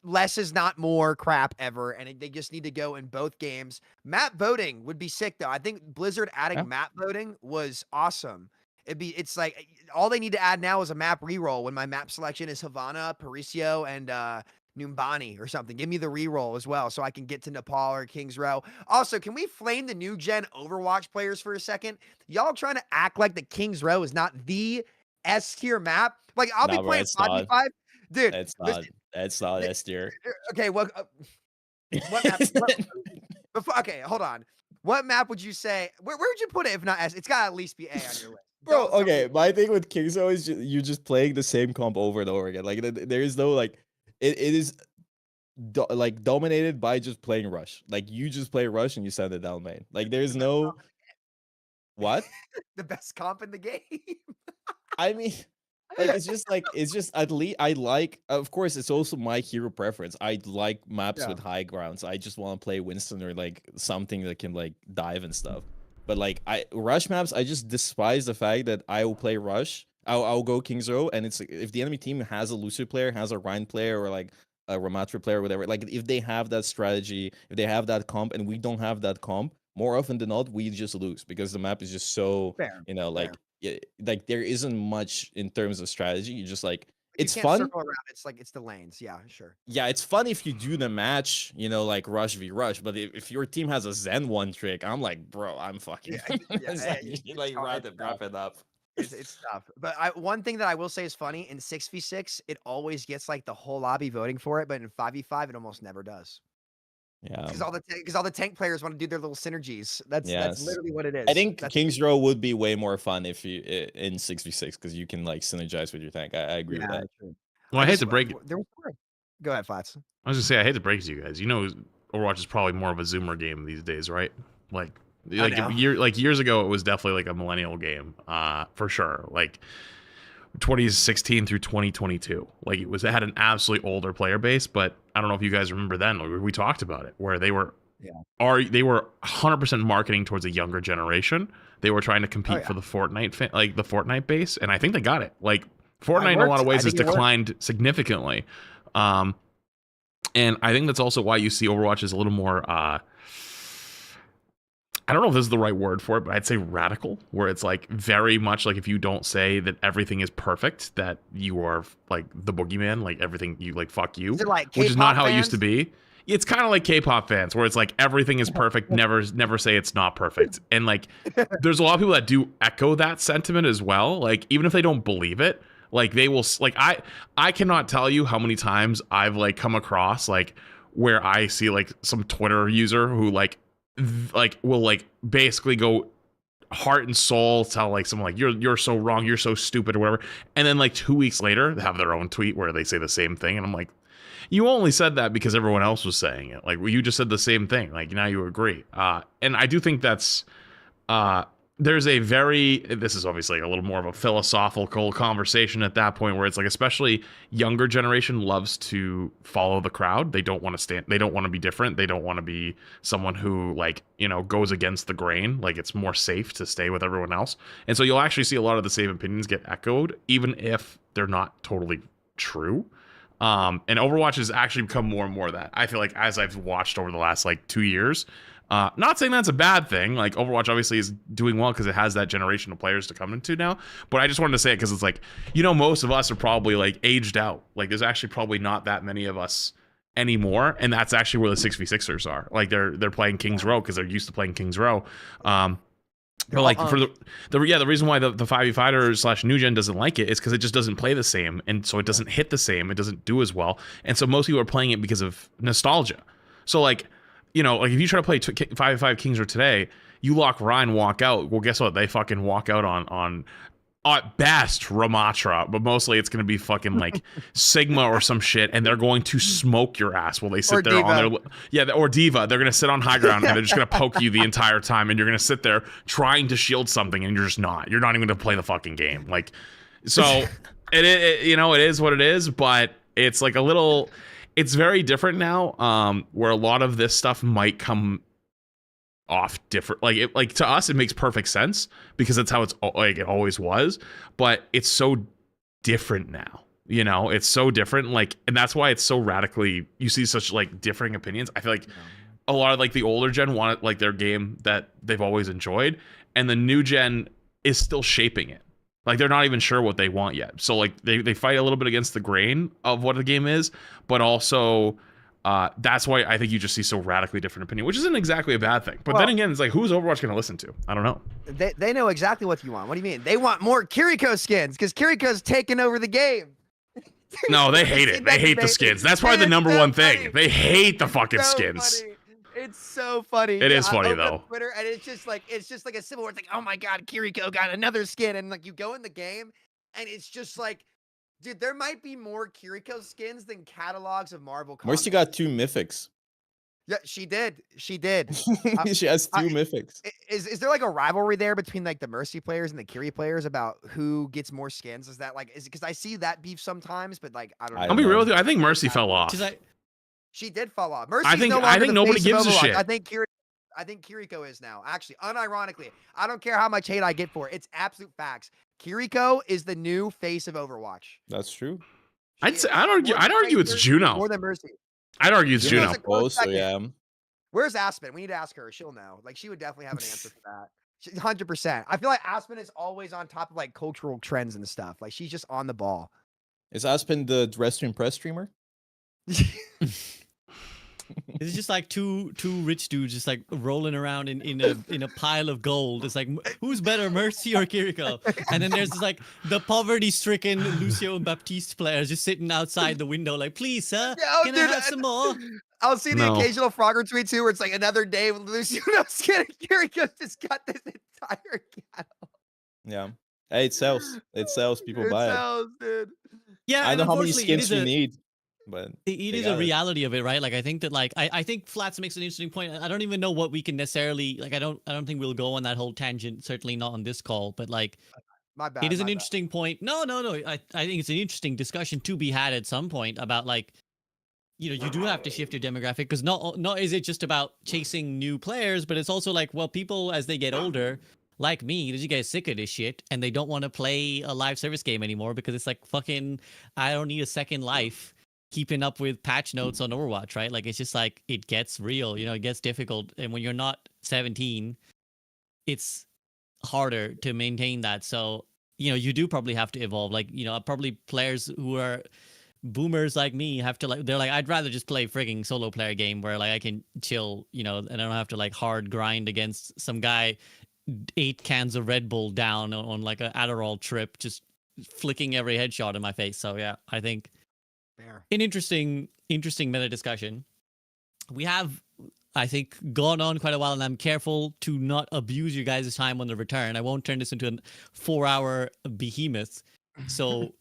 Less is not more crap ever, and they just need to go in both games. Map voting would be sick though. I think Blizzard adding Yeah. map voting was awesome. It's like all they need to add now is a map reroll when my map selection is Havana, Paricio, and Numbani or something. Give me the reroll as well so I can get to Nepal or Kings Row. Also, can we flame the new gen Overwatch players for a second? Y'all trying to act like the Kings Row is not the S tier map? Like I'll Nah, be bro, playing it's not. 5v5. Dude, It's not. listen, It's not th- S tier. okay, what map? Okay, hold on. What map would you say? Where would you put it if not S? It's got to at least be A on your list. Bro, Don't tell me- okay. My thing with Kingzo is you're just playing the same comp over and over again. Like there is no like, it is like dominated by just playing Rush. Like you just play Rush and you send it down main. Like there's no what? the best comp in the game. I mean, like it's just at least I like. Of course, it's also my hero preference. I like maps Yeah. with high grounds. I just want to play Winston or like something that can like dive and stuff. But like Rush maps, I just despise the fact that I will play Rush. I'll go King's Row, and it's like, if the enemy team has a Lucio player, has a Rhine player, or like a Ramatra player, or whatever. Like if they have that strategy, if they have that comp, and we don't have that comp, more often than not, we just lose because the map is just so Fair. like like there isn't much in terms of strategy. You just like You it's can't fun. circle around. It's like it's the lanes. Yeah, sure. Yeah, it's fun if you do the match, like Rush v Rush. But if your team has a Zen one trick, I'm like, bro, I'm fucking. Yeah, It's yeah, like, it's you like hard, wrap it up. It's tough. But one thing that I will say is funny in 6v6, it always gets like the whole lobby voting for it, but in 5v5, it almost never does. Yeah. Because all the tank players want to do their little synergies. That's Yes. literally what it is. I think That's- King's Row would be way more fun if you in 6v6 because you can like synergize with your tank. I agree with that. true. Well, I hate just- to break it. There was more. Go ahead, Flats. I was gonna say I hate to break it to you guys. You know, Overwatch is probably more of a Zoomer game these days, right? Like know. years ago, it was definitely like a millennial game, for sure. Like 2016 through 2022, like it had an absolutely older player base. But I don't know if you guys remember then. Like, we talked about it, where they were, they were 100% marketing towards a younger generation. They were trying to compete for the Fortnite, like the Fortnite base, and I think they got it. Like Fortnite, in a lot of ways, has declined significantly. And I think that's also why you see Overwatch is a little more, I don't know if this is the right word for it, but I'd say radical, where it's like very much like if you don't say that everything is perfect, that you are like the boogeyman, like everything you like, fuck you, Is it like which is not K-pop how it used to fans? be. It's kind of like K-pop fans, where it's like everything is perfect, never say it's not perfect. And like, there's a lot of people that do echo that sentiment as well. Like, even if they don't believe it, like they will, like I cannot tell you how many times I've like come across like where I see like some Twitter user who like will like basically go heart and soul tell like someone like you're so wrong, you're so stupid or whatever, and then like 2 weeks later they have their own tweet where they say the same thing, and I'm like, you only said that because everyone else was saying it. Like, well, you just said the same thing. Like, now you agree. And I do think that's there's a this is obviously a little more of a philosophical conversation at that point, where it's like, especially younger generation loves to follow the crowd. They don't want to be different. They don't want to be someone who, like, goes against the grain. Like, it's more safe to stay with everyone else. And so you'll actually see a lot of the same opinions get echoed, even if they're not totally true. And Overwatch has actually become more and more of that. I feel like, as I've watched over the last like 2 years. Not saying that's a bad thing. Like, Overwatch obviously is doing well because it has that generation of players to come into now. But I just wanted to say it because it's like, most of us are probably like aged out. Like, there's actually probably not that many of us anymore, and that's actually where the 6v6ers are. Like, they're playing Kings Row because they're used to playing Kings Row. But like, for the reason why the 5v fighter / new gen doesn't like it is because it just doesn't play the same, and so it doesn't hit the same. It doesn't do as well, and so most people are playing it because of nostalgia. So like, like, if you try to play 5v5 Kings Row today, you lock Ryan, walk out. Well, guess what? They fucking walk out on at best Ramatra, but mostly it's gonna be fucking like Sigma or some shit, and they're going to smoke your ass while they sit there on their or Diva. They're gonna sit on high ground and they're just gonna poke you the entire time, and you're gonna sit there trying to shield something, and you're just not. You're not even gonna play the fucking game. Like, so it is what it is, but it's like a little. It's very different now, where a lot of this stuff might come off different. Like, to us, it makes perfect sense because that's how it's like it always was. But it's so different now. It's so different. Like, and that's why it's so radically. You see such like differing opinions. I feel like a lot of like the older gen want like their game that they've always enjoyed, and the new gen is still shaping it. Like, they're not even sure what they want yet. So like they fight a little bit against the grain of what the game is, but also that's why I think you just see so radically different opinion, which isn't exactly a bad thing. But then again, it's like, who's Overwatch going to listen to? I don't know. They know exactly what you want. What do you mean? They want more Kiriko skins because Kiriko's taking over the game. No, they hate it. They hate the skins. That's probably the number one thing. They hate the fucking skins. Funny. It's so funny. It is funny though. Twitter, and it's just like a symbol where it's like, oh my god, Kiriko got another skin, and like you go in the game, and it's just like, dude, there might be more Kiriko skins than catalogs of Marvel comics. Mercy got 2 mythics. Yeah, she did. She has 2 mythics. Is there like a rivalry there between like the Mercy players and the Kiri players about who gets more skins? Is that like, because I see that beef sometimes, but like I don't know. I'll be real with you. I think Mercy fell off. She did fall off. Mercy's I think the nobody face gives of a Overwatch. shit. I think Kiriko is now. Actually, unironically, I don't care how much hate I get for it. It's absolute facts. Kiriko is the new face of Overwatch. That's true. I'd argue it's Juno more than Mercy. I'd argue it's Juno. Also, yeah. Where's Aspen? We need to ask her. She'll know. Like, she would definitely have an answer for that. 100%. I feel like Aspen is always on top of like cultural trends and stuff. Like, she's just on the ball. Is Aspen the Dress to Impress streamer? It's just like two rich dudes just like rolling around in a pile of gold. It's like, who's better, Mercy or Kiriko? And then there's like the poverty-stricken Lucio and Baptiste players just sitting outside the window, like, please, sir, can I have some more? I'll see the occasional Frogger tweet too, where it's like another day with Lucio no skin, and Kiriko just got this entire cattle. Yeah. Hey, it sells. It sells. People buy it. It sells, dude. Yeah, I know how many skins we need. But it is a reality of it, right? Like, I think that, like, I think Flats makes an interesting point. I don't even know what we can necessarily, like, I don't think we'll go on that whole tangent, certainly not on this call, but like, my bad, it is an interesting point. No, I think it's an interesting discussion to be had at some point about, like, you do have to shift your demographic, because not is it just about chasing new players, but it's also like, well, people as they get older, like me, you get sick of this shit and they don't want to play a live service game anymore because it's like, fucking, I don't need a second life keeping up with patch notes on Overwatch, right? Like, it's just like, it gets real, it gets difficult. And when you're not 17, it's harder to maintain that. So, you do probably have to evolve. Like, probably players who are boomers like me have to, like, they're like, I'd rather just play frigging solo player game where, like, I can chill, and I don't have to, like, hard grind against some guy 8 cans of Red Bull down on like an Adderall trip, just flicking every headshot in my face. So yeah, I think an interesting meta discussion. We have, I think, gone on quite a while, and I'm careful to not abuse you guys' time on the return. I won't turn this into a 4-hour behemoth. So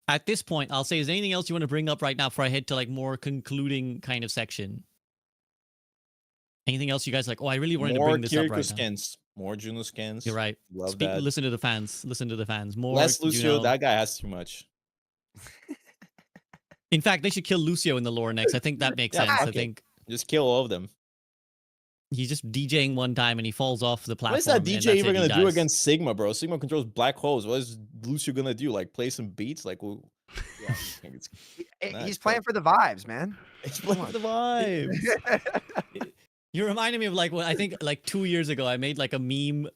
at this point, I'll say, is there anything else you want to bring up right now before I head to like more concluding kind of section? Anything else you guys like? Oh, I really wanted to bring this up right skins. More Juno skins. You're right. Love that. Listen to the fans. Listen to the fans. More Less Lucio. Juno. That guy has too much. In fact, they should kill Lucio in the lore next. I think that makes Yeah, sense. fuck I it. think Just kill all of them. he's just DJing one time and he falls off the platform. What is that and DJ that's it, even he gonna do dies. against Sigma, bro? Sigma controls black holes. What is Lucio gonna do? Like play some beats? Like, well, yeah, I think it's He's playing for the vibes, man. it's playing for the vibes. You reminded me of like what I think like 2 years ago I made like a meme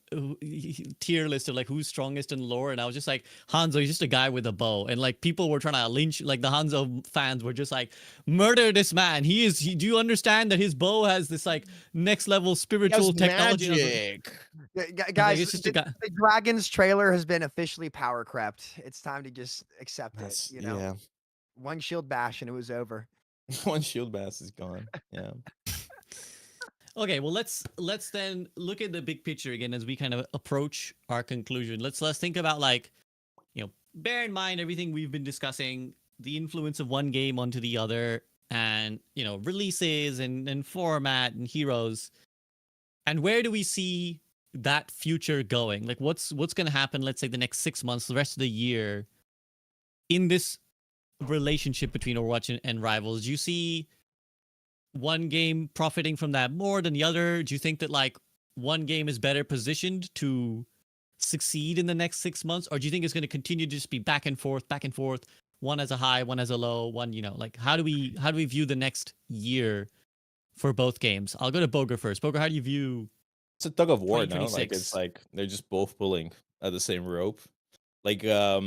tier list of like who's strongest in lore, and I was just like Hanzo, he's just a guy with a bow, and like people were trying to lynch, like the Hanzo fans were just like murder this man. Do you understand that his bow has this like next level spiritual technology? Magic. Guys, it's just a guy. the Dragons trailer has been officially power crept. It's time to just accept it. You know, Yeah. one shield bash and it was over. One shield bass is gone. Yeah. Okay, well let's then look at the big picture again as we kind of approach our conclusion. Let's think about like, you know, bear in mind everything we've been discussing, the influence of one game onto the other, and you know, releases and format and heroes. And where do we see that future going? Like what's gonna happen, let's say the next 6 months, the rest of the year, in this relationship between Overwatch and Rivals? Do you see one game profiting from that more than the other? Do you think that like one game is better positioned to succeed in the next 6 months, or do you think it's going to continue to just be back and forth, one as a high, one as a low, one, you know, like how do we view the next year for both games? I'll go to Bogur first. Bogur, how do you view? It's a tug of war now. Like 2026. it's like they're just both pulling at the same rope. Like I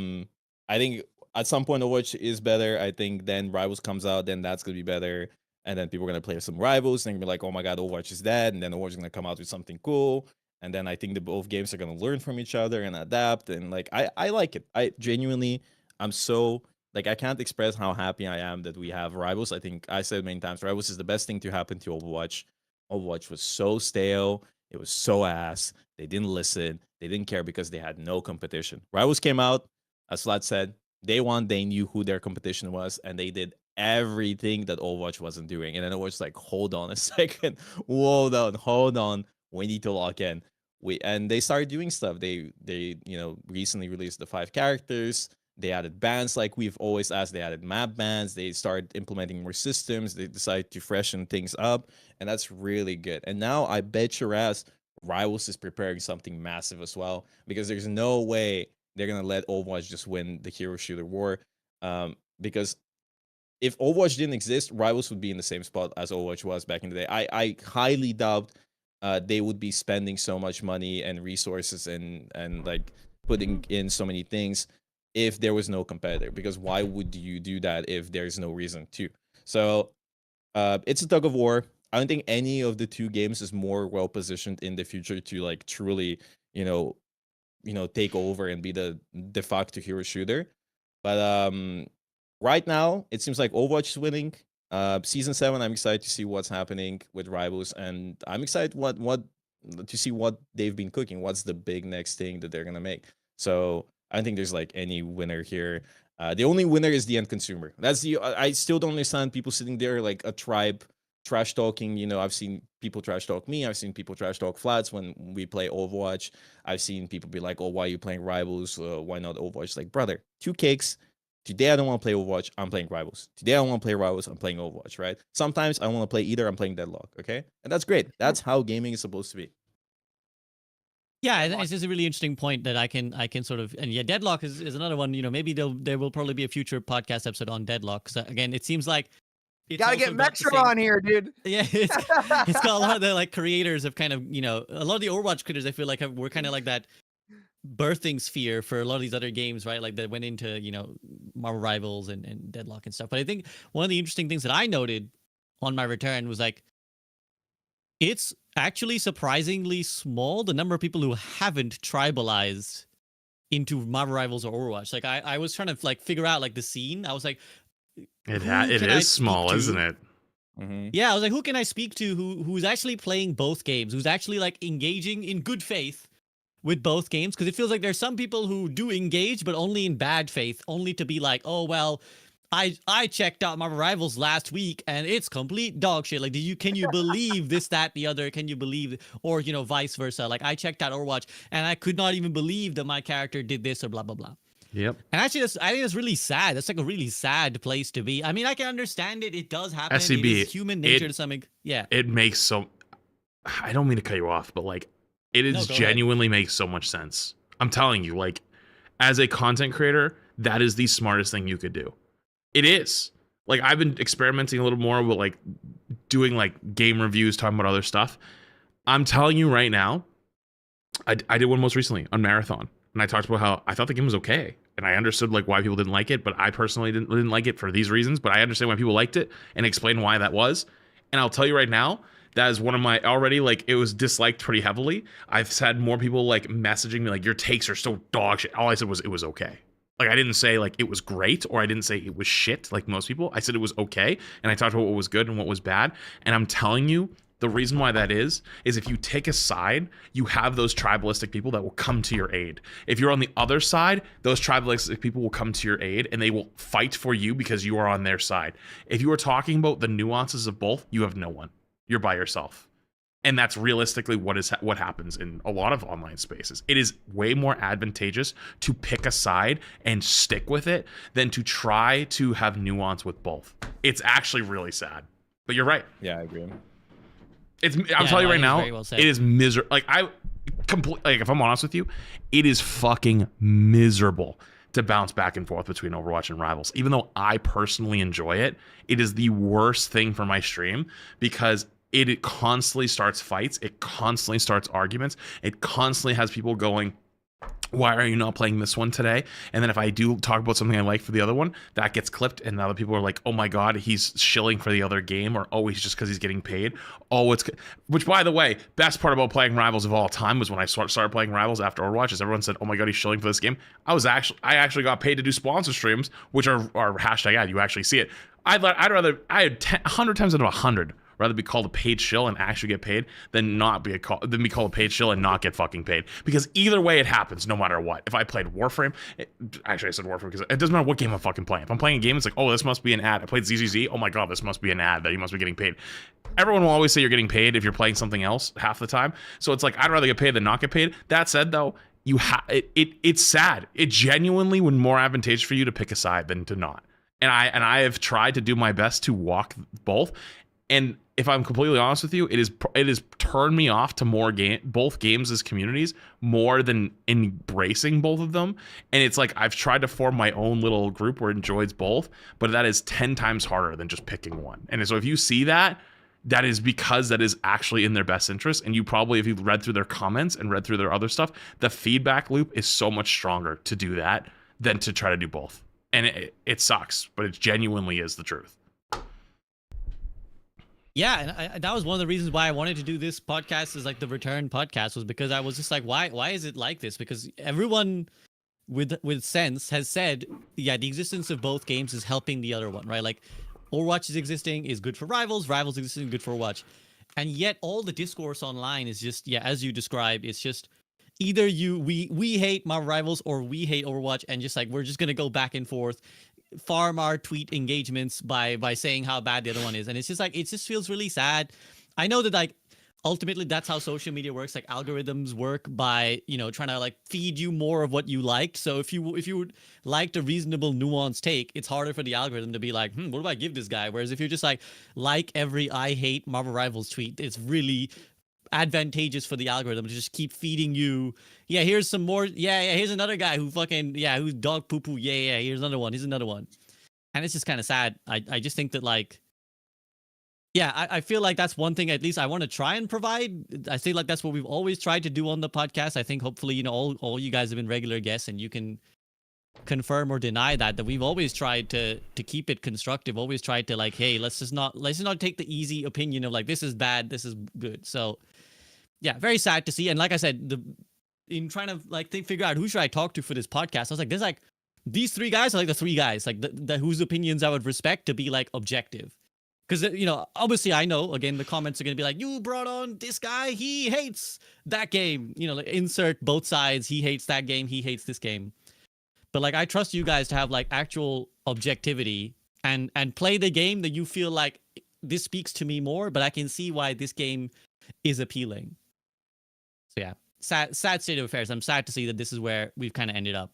think at some point Overwatch is better. I think then Rivals comes out, then that's gonna be better. And then people are gonna play some Rivals and they're gonna be like, oh my god, Overwatch is dead, and then Overwatch is gonna come out with something cool. And then I think the both games are gonna learn from each other and adapt. And like I like it. I genuinely I'm so like I can't express how happy I am that we have Rivals. I think I said many times, Rivals is the best thing to happen to Overwatch. Overwatch was so stale. It was so ass. They didn't listen. They didn't care because they had no competition. Rivals came out, as Vlad said, day one, they knew who their competition was, and they did everything that Overwatch wasn't doing. And then it was like, hold on a second. Hold on. We need to lock in. And they started doing stuff. They recently released the 5 characters. They added bans like we've always asked. They added map bans. They started implementing more systems. They decided to freshen things up. And that's really good. And now I bet your ass Rivals is preparing something massive as well. Because there's no way they're going to let Overwatch just win the hero shooter war. Because if Overwatch didn't exist, Rivals would be in the same spot as Overwatch was back in the day. I highly doubt they would be spending so much money and resources and like putting in so many things if there was no competitor. Because why would you do that if there's no reason to? So it's a tug of war. I don't think any of the two games is more well positioned in the future to like truly, take over and be the de facto hero shooter. But right now, it seems like Overwatch is winning. Season 7, I'm excited to see what's happening with Rivals, and I'm excited what to see what they've been cooking. What's the big next thing that they're gonna make? So I don't think there's like any winner here. The only winner is the end consumer. I still don't understand people sitting there like a tribe trash talking. I've seen people trash talk me. I've seen people trash talk Flats when we play Overwatch. I've seen people be like, oh, why are you playing Rivals? Why not Overwatch? Like, brother, 2 cakes. Today I don't want to play Overwatch, I'm playing Rivals. Today I want to play Rivals, I'm playing Overwatch, right? Sometimes I want to play either, I'm playing Deadlock, okay? And that's great. That's how gaming is supposed to be. Yeah, it's just a really interesting point that I can sort of, and yeah, Deadlock is another one. Maybe there will probably be a future podcast episode on Deadlock. Because again, it seems like you gotta get Metro on here, dude. Yeah, it's got a lot of the like creators of kind of a lot of the Overwatch creators. I feel like were kind of like that birthing sphere for a lot of these other games, right? Like that went into Marvel Rivals and Deadlock and stuff. But I think one of the interesting things that I noted on my return was like it's actually surprisingly small the number of people who haven't tribalized into Marvel Rivals or Overwatch. Like I was trying to like figure out like the scene. I was like, it is small, isn't it? Mm-hmm. Yeah, I was like, who can I speak to who's actually playing both games, who's actually like engaging in good faith with both games? Because it feels like there's some people who do engage, but only in bad faith, only to be like, oh, well, I checked out Marvel Rivals last week and it's complete dog shit. Like, can you believe this, that, the other? Can you believe, or vice versa? Like, I checked out Overwatch and I could not even believe that my character did this or blah blah blah. Yep. And actually, I think that's really sad. That's like a really sad place to be. I mean, I can understand it. It does happen. SCB, it is human nature to some. Yeah. It makes so. I don't mean to cut you off, but like, it is genuinely makes so much sense. I'm telling you, like, as a content creator, that is the smartest thing you could do. It is. Like, I've been experimenting a little more with like doing like game reviews, talking about other stuff. I'm telling you right now, I did one most recently on Marathon, and I talked about how I thought the game was okay, and I understood like why people didn't like it, but I personally didn't like it for these reasons. But I understand why people liked it and explain why that was. And I'll tell you right now, that is one of my already, like, it was disliked pretty heavily. I've had more people like messaging me like, your takes are so dog shit. All I said was it was okay. Like, I didn't say like it was great, or I didn't say it was shit like most people. I said it was okay, and I talked about what was good and what was bad. And I'm telling you, the reason why that is if you take a side, you have those tribalistic people that will come to your aid. If you're on the other side, those tribalistic people will come to your aid and they will fight for you because you are on their side. If you are talking about the nuances of both, you have no one. You're by yourself. And that's realistically what happens in a lot of online spaces. It is way more advantageous to pick a side and stick with it than to try to have nuance with both. It's actually really sad. But you're right. Yeah, I agree. I'm telling you right now, it is miserable. Like, if I'm honest with you, it is fucking miserable to bounce back and forth between Overwatch and Rivals. Even though I personally enjoy it, it is the worst thing for my stream because it constantly starts fights. It constantly starts arguments. It constantly has people going, why are you not playing this one today? And then if I do talk about something I like for the other one, that gets clipped, and the other people are like, oh my god, he's shilling for the other game, or oh, he's just because he's getting paid. Which, by the way, best part about playing Rivals of all time was when I started playing Rivals after Overwatch, is everyone said, oh my god, he's shilling for this game. I actually got paid to do sponsor streams, which are hashtag ad. You actually see it. I had 100 times out of 100 rather be called a paid shill and actually get paid than be called a paid shill and not get fucking paid. Because either way it happens, no matter what. If I played Warframe, actually I said Warframe because it doesn't matter what game I'm fucking playing. If I'm playing a game, it's like, oh, this must be an ad. I played ZZZ, oh my god, this must be an ad that you must be getting paid. Everyone will always say you're getting paid if you're playing something else half the time. So it's like, I'd rather get paid than not get paid. That said, though, it's sad. It genuinely would more advantageous for you to pick a side than to not. And I have tried to do my best to walk both. And if I'm completely honest with you, it has turned me off to both games as communities more than embracing both of them. And it's like I've tried to form my own little group where it enjoys both, but that is 10 times harder than just picking one. And so if you see that is because that is actually in their best interest. And you probably, if you've read through their comments and read through their other stuff, the feedback loop is so much stronger to do that than to try to do both. And it sucks, but it genuinely is the truth. Yeah, and that was one of the reasons why I wanted to do this podcast, is like the return podcast, was because I was just like, why is it like this? Because everyone with sense has said, yeah, the existence of both games is helping the other one, right? Like, Overwatch is existing is good for Rivals, Rivals existing is good for Overwatch. And yet all the discourse online is just, yeah, as you described, it's just either we hate Marvel Rivals or we hate Overwatch, and just like we're just gonna go back and forth, farm our tweet engagements by saying how bad the other one is. And it's just like, it just feels really sad. I know that like ultimately that's how social media works. Like, algorithms work by, trying to like feed you more of what you liked. So if you would liked a reasonable nuanced take, it's harder for the algorithm to be like, what do I give this guy? Whereas if you're just like every I hate Marvel Rivals tweet, it's really advantageous for the algorithm to just keep feeding you, yeah, here's some more, yeah, here's another guy who fucking, yeah, who's dog poo poo, yeah, here's another one, and it's just kind of sad. I just think that, like, yeah, I feel like that's one thing at least I want to try and provide. I feel like that's what we've always tried to do on the podcast. I think hopefully, all you guys have been regular guests, and you can confirm or deny that we've always tried to keep it constructive, always tried to like, hey, let's just not take the easy opinion of like, this is bad, this is good. So yeah, very sad to see. And like I said, in trying to like figure out who should I talk to for this podcast, I was like, there's like these three guys are like the three guys like the whose opinions I would respect to be like objective. Because, obviously I know, again, the comments are going to be like, you brought on this guy, he hates that game. Like, insert both sides. He hates that game, he hates this game. But, like, I trust you guys to have, like, actual objectivity and play the game that you feel like this speaks to me more, but I can see why this game is appealing. So yeah, sad state of affairs. I'm sad to see that this is where we've kind of ended up.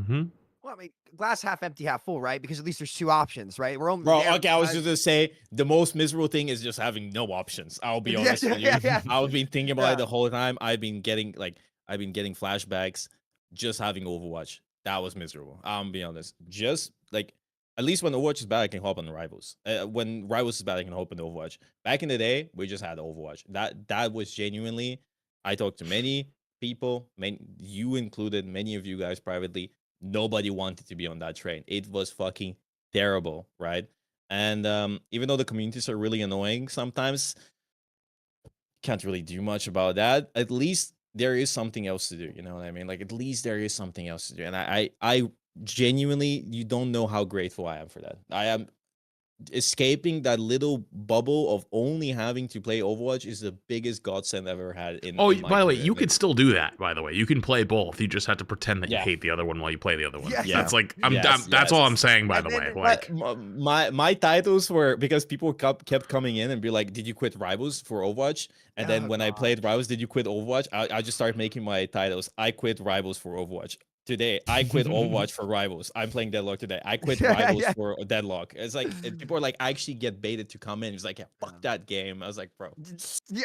Mm-hmm. Well, I mean, glass half empty, half full, right? Because at least there's two options, right? We're only Bro, there okay, I was because- just gonna say the most miserable thing is just having no options. I'll be Yeah, honest with you. yeah. I've been thinking about Yeah. it the whole time. I've been getting flashbacks just having Overwatch. That was miserable. I'm be honest. Just like at least when Overwatch is bad, I can hop on the Rivals. When Rivals is bad, I can hop on the Overwatch. Back in the day, we just had Overwatch. That was genuinely. I talked to many people, you included, many of you guys privately. Nobody wanted to be on that train. It was fucking terrible, right? And even though the communities are really annoying sometimes, can't really do much about that. At least there is something else to do. You know what I mean? Like at least there is something else to do. And I genuinely, you don't know how grateful I am for that. I am escaping that little bubble of only having to play Overwatch is the biggest godsend I've ever had. In Oh, in my by the way, career. you Like, could still do that. By the way, you can play both. You just have to pretend that you Yeah. hate the other one while you play the other one. Yeah. That's like Yes, that's all yes. I'm saying. By And the then- way, like my titles were because people kept coming in and be like, "Did you quit Rivals for Overwatch?" And then Oh, when I played Rivals, "Did you quit Overwatch?" I just started making my titles. I quit Rivals for Overwatch. Today, I quit Overwatch for Rivals. I'm playing Deadlock today. I quit Yeah, Rivals yeah. for Deadlock. It's like people are like, I actually get baited to come in. It's like, yeah, fuck that game. I was like, bro. Yeah.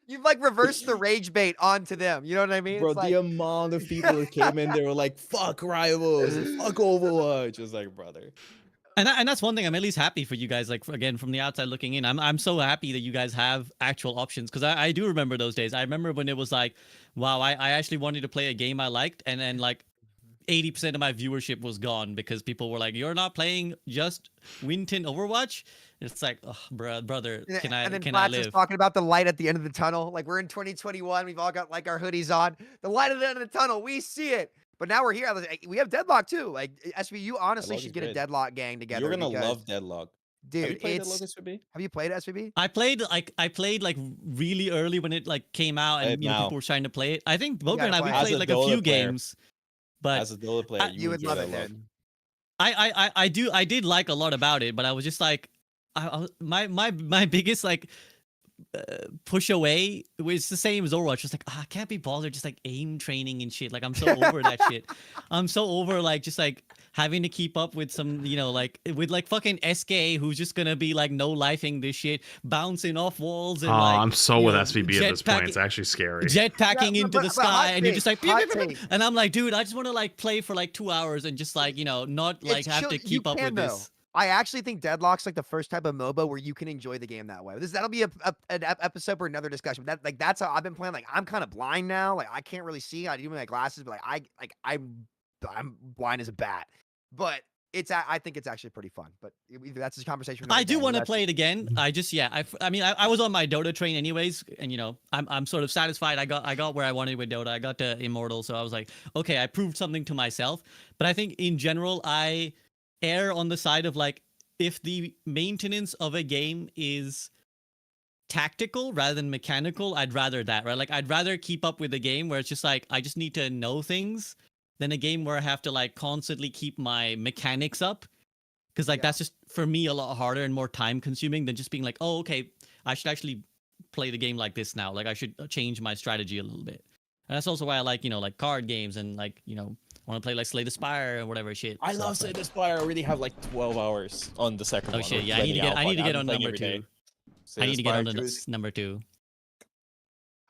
You've like reversed the rage bait onto them. You know what I mean? Bro, It's like, the amount of people that came in, they were like, fuck Rivals, fuck Overwatch. It's like, brother. And that's one thing I'm at least happy for you guys. Like again, from the outside looking in, I'm so happy that you guys have actual options because I do remember those days. I remember when it was like, wow, I actually wanted to play a game I liked, and then like 80% of my viewership was gone because people were like, "You're not playing just Winton Overwatch." It's like, oh, brother, can I and then can I Flats is live? talking about the light at the end of the tunnel. Like we're in 2021, we've all got like our hoodies on. The light at the end of the tunnel, we see it. But now we're here. We have Deadlock too. Like SB, you honestly Deadlock should is get a great. Deadlock gang together. You're gonna because, love Deadlock. dude. Have you played It's Deadlock SVB? have you played SVB? I played like really early when it like came out, Play and it you know now. people were trying to play it. I think Bogur gotta and I we play it. As played a like a Dota few player. games, but As a Dota player, You would enjoy love it, Deadlock. dude. I did like a lot about it, but I was just like, my biggest like push away was the same as Overwatch. Just like I can't be bothered just like aim training and shit. Like I'm so over that shit. I'm so over like just like having to keep up with some, you know, like with like fucking SK who's just gonna be like no lifing this shit, bouncing off walls and like I'm so you with know, SVB at this point. jetpacking- It's actually scary. jetpacking Yeah, into but the hot sky, and you're take, just like, hot "Beep, beep, beep, take. beep." And I'm like, dude, I just want to like play for like 2 hours and just like, you know, not like It's have chill- to you keep up can, with though. this. I actually think Deadlock's like the first type of MOBA where you can enjoy the game that way. That'll be an episode for another discussion. But that's how I've been playing. Like I'm kind of blind now. Like I can't really see. I do my glasses, but I'm blind as a bat. But I think it's actually pretty fun. But that's a conversation. for I another do day. want to That's- play it again. I just I mean I was on my Dota train anyways, and you know I'm sort of satisfied. I got where I wanted with Dota. I got to Immortal, so I was like, okay, I proved something to myself. But I think in general I err on the side of like if the maintenance of a game is tactical rather than mechanical, I'd rather that, right? Like I'd rather keep up with the game where it's just like I just need to know things than a game where I have to like constantly keep my mechanics up. Because like Yeah. that's just for me a lot harder and more time consuming than just being like, oh, okay, I should actually play the game like this now. Like I should change my strategy a little bit. And that's also why I like, you know, like card games and like, you know, want to play like Slay the Spire or whatever shit. I So love it's like- Slay the Spire. I already have like 12 hours on the second Oh one. shit, or yeah, I need to 20 get I alpha. need to I've get been on playing number every 2. day. Slay I the need to get Spire on to 2 is- number 2.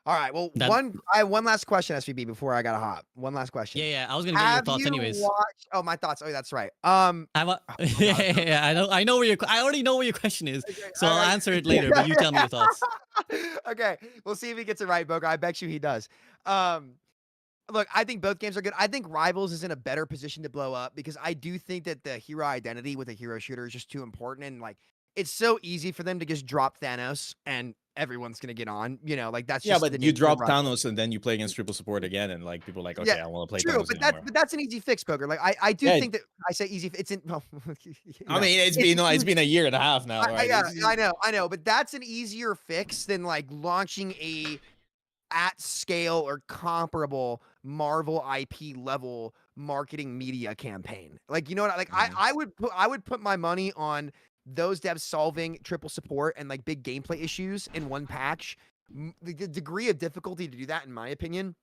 All right. Well, That- I have one last question, SVB, before I got to hop. One last question. Yeah, I was gonna get your Have thoughts you anyways. watched? Oh, my thoughts. Oh, that's right. I God. I know where I already know where your question is, Okay, so all I'll right. answer it later. But you tell me your thoughts. Okay, we'll see if he gets it right, Bogur. I bet you he does. Look, I think both games are good. I think Rivals is in a better position to blow up because I do think that the hero identity with a hero shooter is just too important, and like it's so easy for them to just drop Thanos and everyone's gonna get on. You know, like that's Yeah, just but the you nature of drop Rivals. Thanos and then you play against triple support again, and like people are like, okay, Yeah, I want to play True, Thanos but anymore. that's an easy fix, Bogur. Like I do Yeah. think that I say easy. It's in. Well, I mean, it's been a year and a half now, right? Yeah, It's- I know, but that's an easier fix than like launching a at scale or comparable Marvel IP level marketing media campaign. Like, you know what? Like, Mhm. I would put my money on those devs solving triple support and like big gameplay issues in one patch. The degree of difficulty to do that, in my opinion,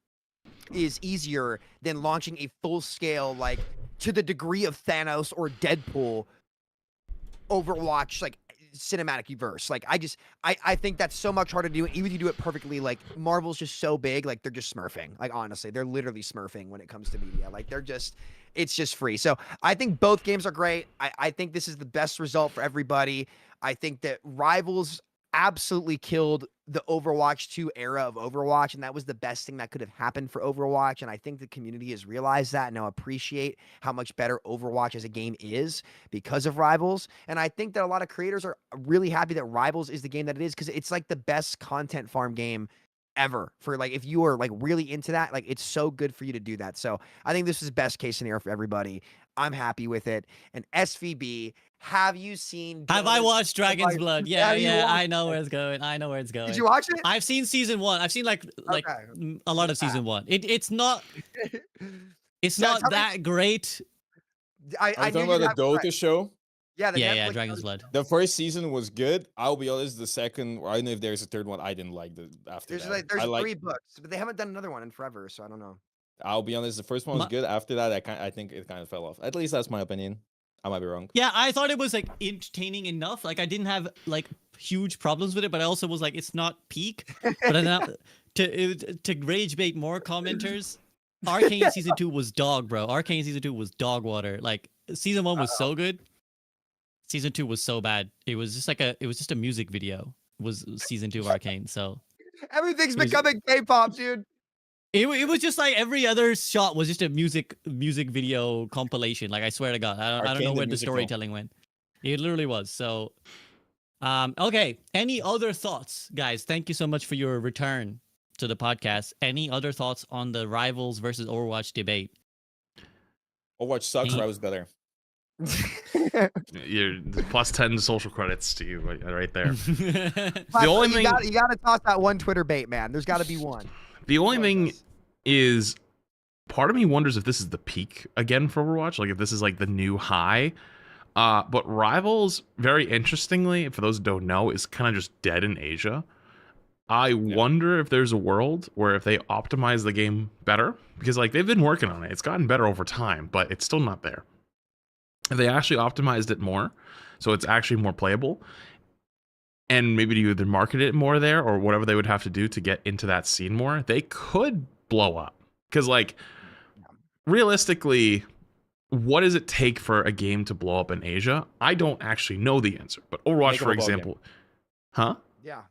is easier than launching a full scale, like to the degree of Thanos or Deadpool Overwatch like cinematic verse. Like I think that's so much harder to do. Even if you do it perfectly, like Marvel's just so big, like they're just smurfing. Like honestly, they're literally smurfing when it comes to media. Like it's just free. So I think both games are great. I think this is the best result for everybody. I think that Rivals absolutely killed the Overwatch 2 era of Overwatch, and that was the best thing that could have happened for Overwatch. And I think the community has realized that and now appreciate how much better Overwatch as a game is because of Rivals. And I think that a lot of creators are really happy that Rivals is the game that it is because it's like the best content farm game ever for like if you are like really into that, like it's so good for you to do that. So I think this is best case scenario for everybody. I'm happy with it. And SVB, have you seen Have I Gentlemen- watched Dragon's Blood? Yeah, Have you yeah, I watched know it? where it's going. I know where it's going. Did you watch it? I've seen season 1. I've seen like Okay. a lot of season 1. It's not Tell me- that great. I Are you knew talking you'd about the have it Dota right. show? Yeah, the Yeah, Netflix Dragon's Dota Blood. show. The first season was good. I'll be honest. The second, I don't know if there's a third one. I didn't like the after There's that. like there's I like. 3 books, but they haven't done another one in forever, so I don't know. I'll be honest. The first one was My- good. After that, I think it kind of fell off. At least that's my opinion. I might be wrong. Yeah, I thought it was like entertaining enough. Like I didn't have like huge problems with it, but I also was like, it's not peak. But then to rage bait more commenters, Arcane season 2 was dog, bro. Arcane season 2 was dog water. Like season 1 was so good. Season 2 was so bad. It was just a music video. Was season 2 of Arcane. So Everything's It was- becoming K-pop, dude. it was just like every other shot was just a music video compilation. Like I swear to God, I don't Arcane know the where the musical. storytelling went. It literally was. So, okay. Any other thoughts, guys? Thank you so much for your return to the podcast. Any other thoughts on the Rivals versus Overwatch debate? Overwatch sucks. Hey. I was better. You're plus 10 social credits to you right there. But only you thing- gotta toss that one Twitter bait, man. There's got to be one. The only What thing is- is, part of me wonders if this is the peak again for Overwatch, like if this is like the new high. But Rivals, very interestingly, for those who don't know, is kind of just dead in Asia. I wonder if there's a world where if they optimize the game better, because like they've been working on it, it's gotten better over time, but it's still not there. If they actually optimized it more, so it's actually more playable, and maybe to either market it more there or whatever they would have to do to get into that scene more, they could blow up. Because like realistically, what does it take for a game to blow up in Asia? I don't actually know the answer. But Overwatch, Make a for mobile example, huh? Yeah.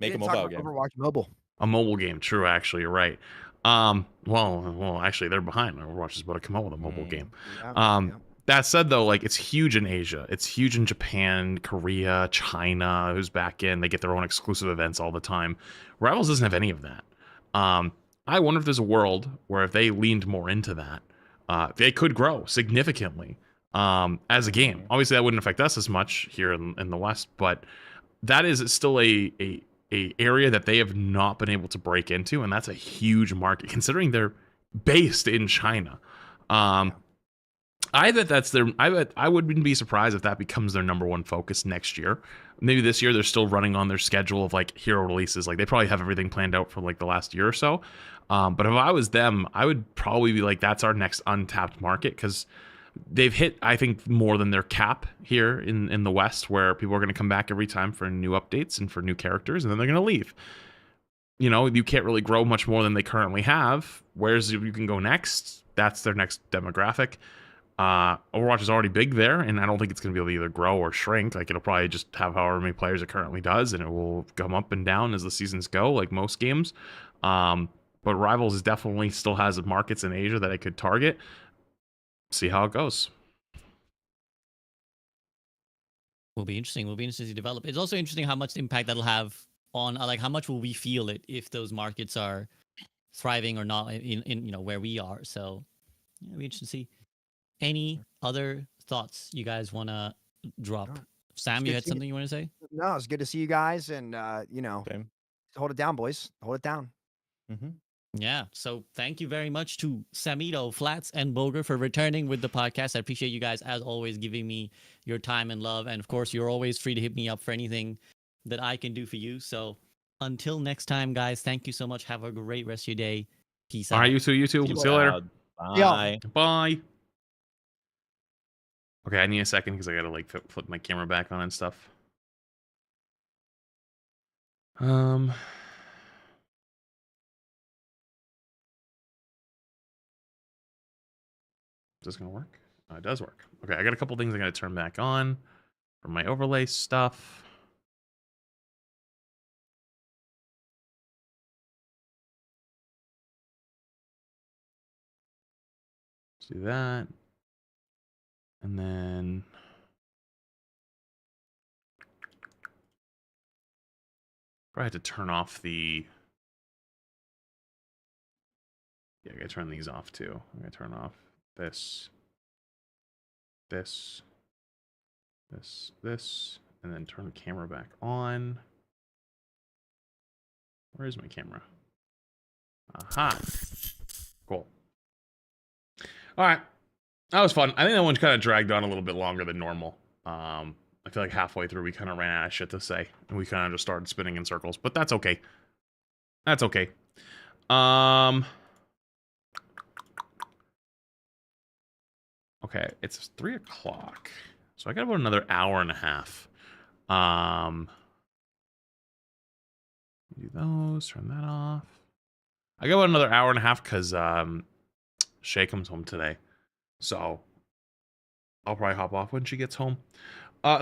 Make We a didn't talk mobile about game. Overwatch mobile. A mobile game, true. Actually, you're right. Well, actually, they're behind. Overwatch is about to come out with a mobile game. Yeah. That said, though, like it's huge in Asia. It's huge in Japan, Korea, China, who's back in. They get their own exclusive events all the time. Rivals doesn't have any of that. I wonder if there's a world where if they leaned more into that, they could grow significantly as a game. Obviously, that wouldn't affect us as much here in the West, but that is still a area that they have not been able to break into, and that's a huge market considering they're based in China. I bet that's their. I wouldn't be surprised if that becomes their number one focus next year. Maybe this year they're still running on their schedule of like hero releases. Like they probably have everything planned out for like the last year or so. But if I was them, I would probably be like, that's our next untapped market because they've hit, I think, more than their cap here in the West, where people are going to come back every time for new updates and for new characters, and then they're going to leave. You know, you can't really grow much more than they currently have. Where's you can go next? That's their next demographic. Overwatch is already big there, and I don't think it's going to be able to either grow or shrink. Like it'll probably just have however many players it currently does, and it will come up and down as the seasons go, like most games. But Rivals definitely still has markets in Asia that it could target. See how it goes. Will be interesting. Will be interesting to develop. It's also interesting how much impact that'll have on like how much will we feel it if those markets are thriving or not in you know where we are. So yeah, it'll be interesting to see. Any other thoughts you guys want to drop? No. Sam, It's you good had seeing something you want to say? No, it's good to see you guys, and you know, Okay. hold it down, boys. Hold it down. Mm-hmm. Yeah. So thank you very much to Samito, Flats, and Bogur for returning with the podcast. I appreciate you guys, as always, giving me your time and love. And of course, you're always free to hit me up for anything that I can do for you. So until next time, guys, thank you so much. Have a great rest of your day. Peace All out. right, you two. See you later. Bye. Bye. Okay, I need a second because I gotta like flip my camera back on and stuff. Is this gonna work? It does work. Okay, I got a couple things I gotta turn back on for my overlay stuff. Let's do that. And then probably have to turn off the. Yeah, I gotta turn these off too. I'm gonna turn off this, this, this, and then turn the camera back on. Where is my camera? Aha. Cool. All right. That was fun. I think that one kind of dragged on a little bit longer than normal. I feel like halfway through we kind of ran out of shit to say, and we kind of just started spinning in circles. But that's okay. That's okay. Okay, it's 3 o'clock, so I got about another hour and a half. Do those. Turn that off. I got about another hour and a half because Shay comes home today, so I'll probably hop off when she gets home.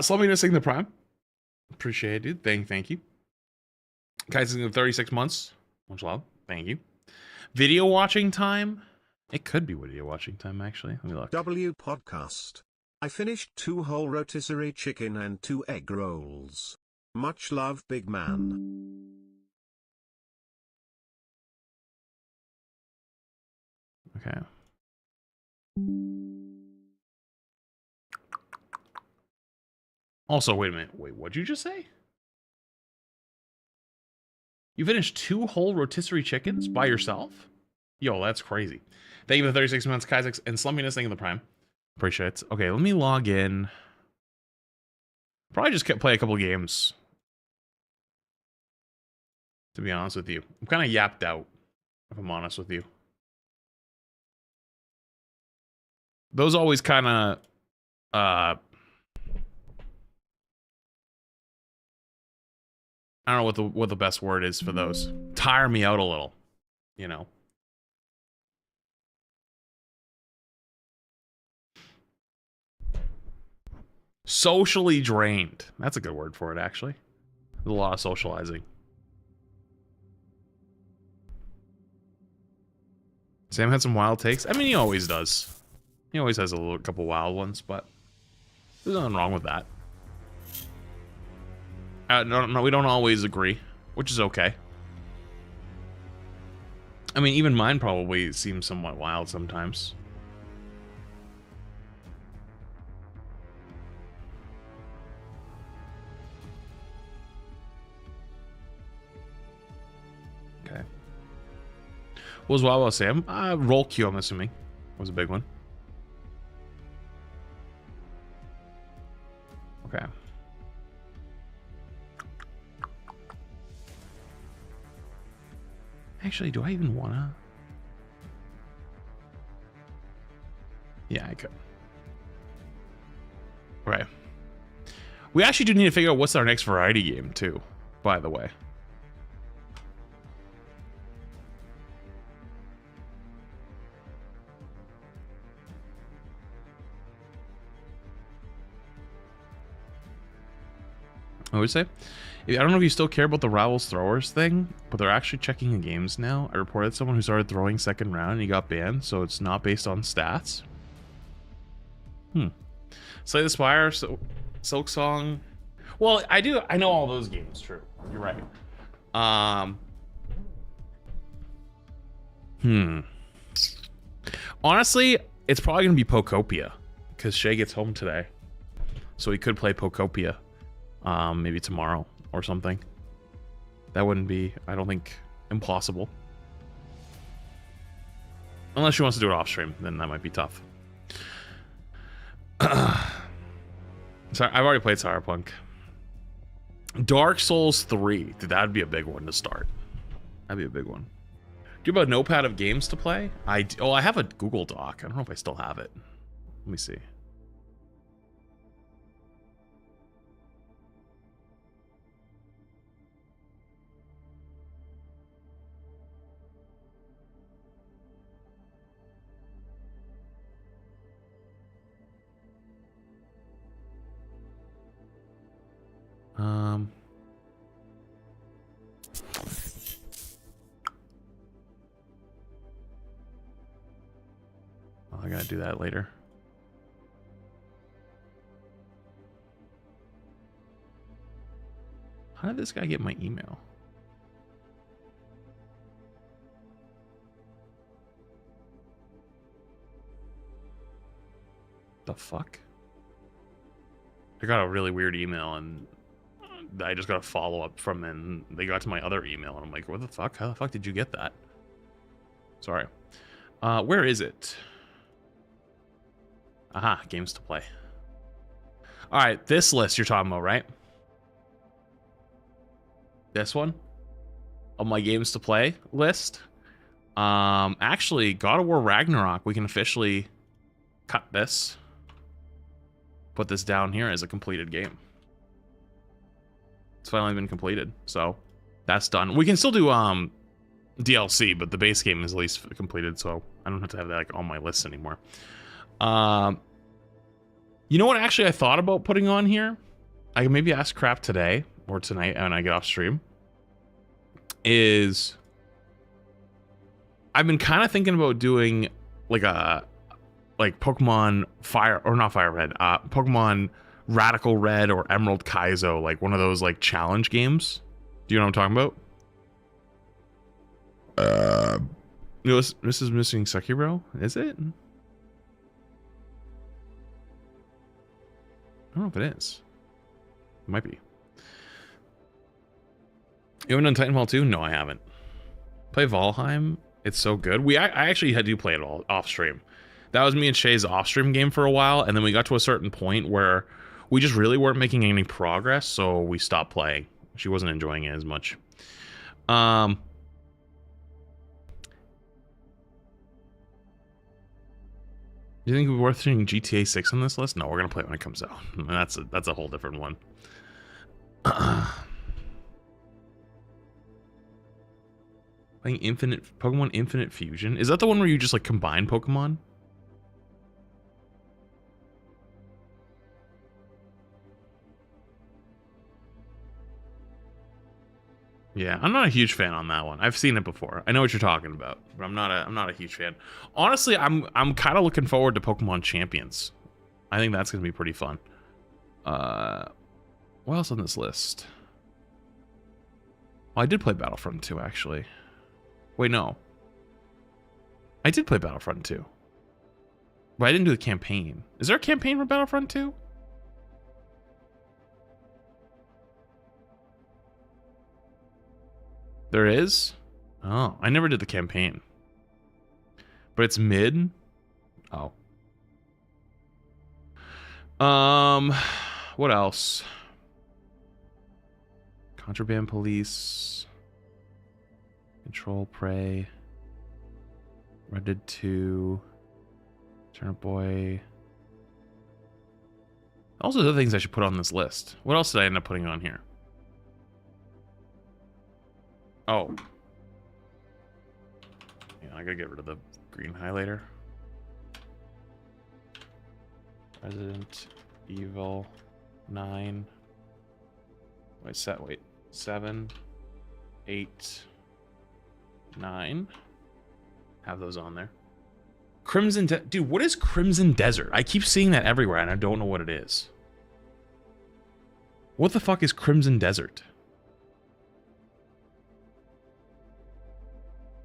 Slumming to sing the prime. Appreciate it, dude. Thank you. Guys, in 36 months. Much love. Thank you. Video watching time. It could be video watching time, actually. Let me look. W podcast. I finished 2 whole rotisserie chicken and 2 egg rolls. Much love, big man. Okay. Also, wait a minute. Wait, what'd you just say? You finished 2 whole rotisserie chickens by yourself? Yo, that's crazy. Thank you for the 36 months, Kaisex, and Slumminess. Thank you for the prime. Appreciate it. Okay, let me log in. Probably just play a couple games. To be honest with you. I'm kind of yapped out, if I'm honest with you. Those always kind of... I don't know what the best word is for those. Tire me out a little, you know. Socially drained. That's a good word for it, actually. There's a lot of socializing. Sam had some wild takes. I mean, he always does. He always has a couple wild ones, but there's nothing wrong with that. No, we don't always agree, which is okay. I mean, even mine probably seems somewhat wild sometimes. Okay. What was wild about Sam? Roll Q, I'm assuming, was a big one. Okay. Actually, do I even wanna? Yeah, I could. Right. We actually do need to figure out what's our next variety game, too, by the way. I would say, I don't know if you still care about the Rivals Throwers thing, but they're actually checking the games now. I reported someone who started throwing second round and he got banned, so it's not based on stats. Slay the Spire, Silk Song. Well, I know all those games, true. You're right. Honestly, it's probably gonna be Pokopia, because Shay gets home today. So he could play Pokopia. Maybe tomorrow or something. That wouldn't be, I don't think, impossible. Unless she wants to do it off stream, then that might be tough. Sorry, I've already played Cyberpunk. Dark Souls 3. Dude, that'd be a big one to start. That'd be a big one. Do you have a notepad of games to play? I have a Google Doc. I don't know if I still have it. Let me see. I gotta do that later. How did this guy get my email? The fuck? I got a really weird email and I just got a follow up from and they got to my other email and I'm like, what the fuck? How the fuck did you get that? Sorry. Where is it? Aha, games to play. All right, this list you're talking about, right? This one of my games to play list. Actually, God of War Ragnarok, we can officially cut this. Put this down here as a completed game. It's finally been completed, so that's done. We can still do DLC, but the base game is at least completed, so I don't have to have that like on my list anymore. You know what actually I thought about putting on here? I can maybe ask Crap today or tonight when I get off stream. Is I've been kind of thinking about doing like a Pokemon Fire or not Fire Red, Pokemon Radical Red or Emerald Kaizo, like one of those like challenge games. Do you know what I'm talking about? This is missing Sekiro, is it? I don't know if it is. It might be. You haven't done Titanfall 2? No, I haven't. Play Valheim. It's so good. I actually had to play it all off stream. That was me and Shay's off stream game for a while, and then we got to a certain point where we just really weren't making any progress, so we stopped playing. She wasn't enjoying it as much. Do you think it would be worth seeing GTA 6 on this list? No, we're gonna play it when it comes out. And that's a whole different one. Playing Pokemon Infinite Fusion. Is that the one where you just like combine Pokemon? Yeah, I'm not a huge fan on that one. I've seen it before. I know what you're talking about, but I'm not a huge fan. Honestly, I'm kind of looking forward to Pokemon Champions. I think that's gonna be pretty fun. What else on this list? Well, I did play Battlefront 2 actually. Wait, no. I did play Battlefront 2. But I didn't do the campaign. Is there a campaign for Battlefront 2? There is? Oh, I never did the campaign. But it's mid? Oh. What else? Contraband Police. Control Prey. Red Dead 2. Turnip Boy. Also, the other things I should put on this list. What else did I end up putting on here? Oh. Yeah, I gotta get rid of the green highlighter. Resident Evil 9. Wait, 7, 8, 9. Have those on there. Dude, what is Crimson Desert? I keep seeing that everywhere and I don't know what it is. What the fuck is Crimson Desert?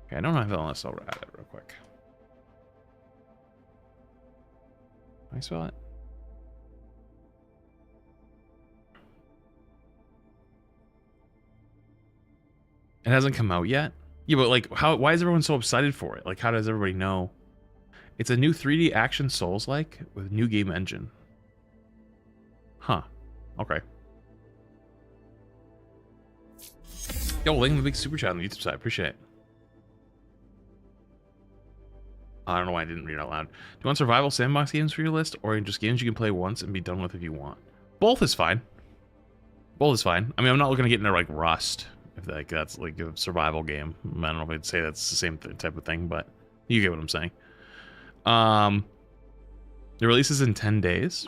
Okay, I don't have it unless I'll add it real quick. Can I spell it? It hasn't come out yet? Yeah, but like, why is everyone so excited for it? Like, how does everybody know? It's a new 3D action Souls-like with new game engine. Huh. Okay. Yo, link the big super chat on the YouTube side. Appreciate it. I don't know why I didn't read it out loud. Do you want survival sandbox games for your list, or just games you can play once and be done with if you want? Both is fine. Both is fine. I mean, I'm not looking to get into like Rust, if that's like a survival game. I don't know if I'd say that's the same type of thing, but you get what I'm saying. The release is in 10 days.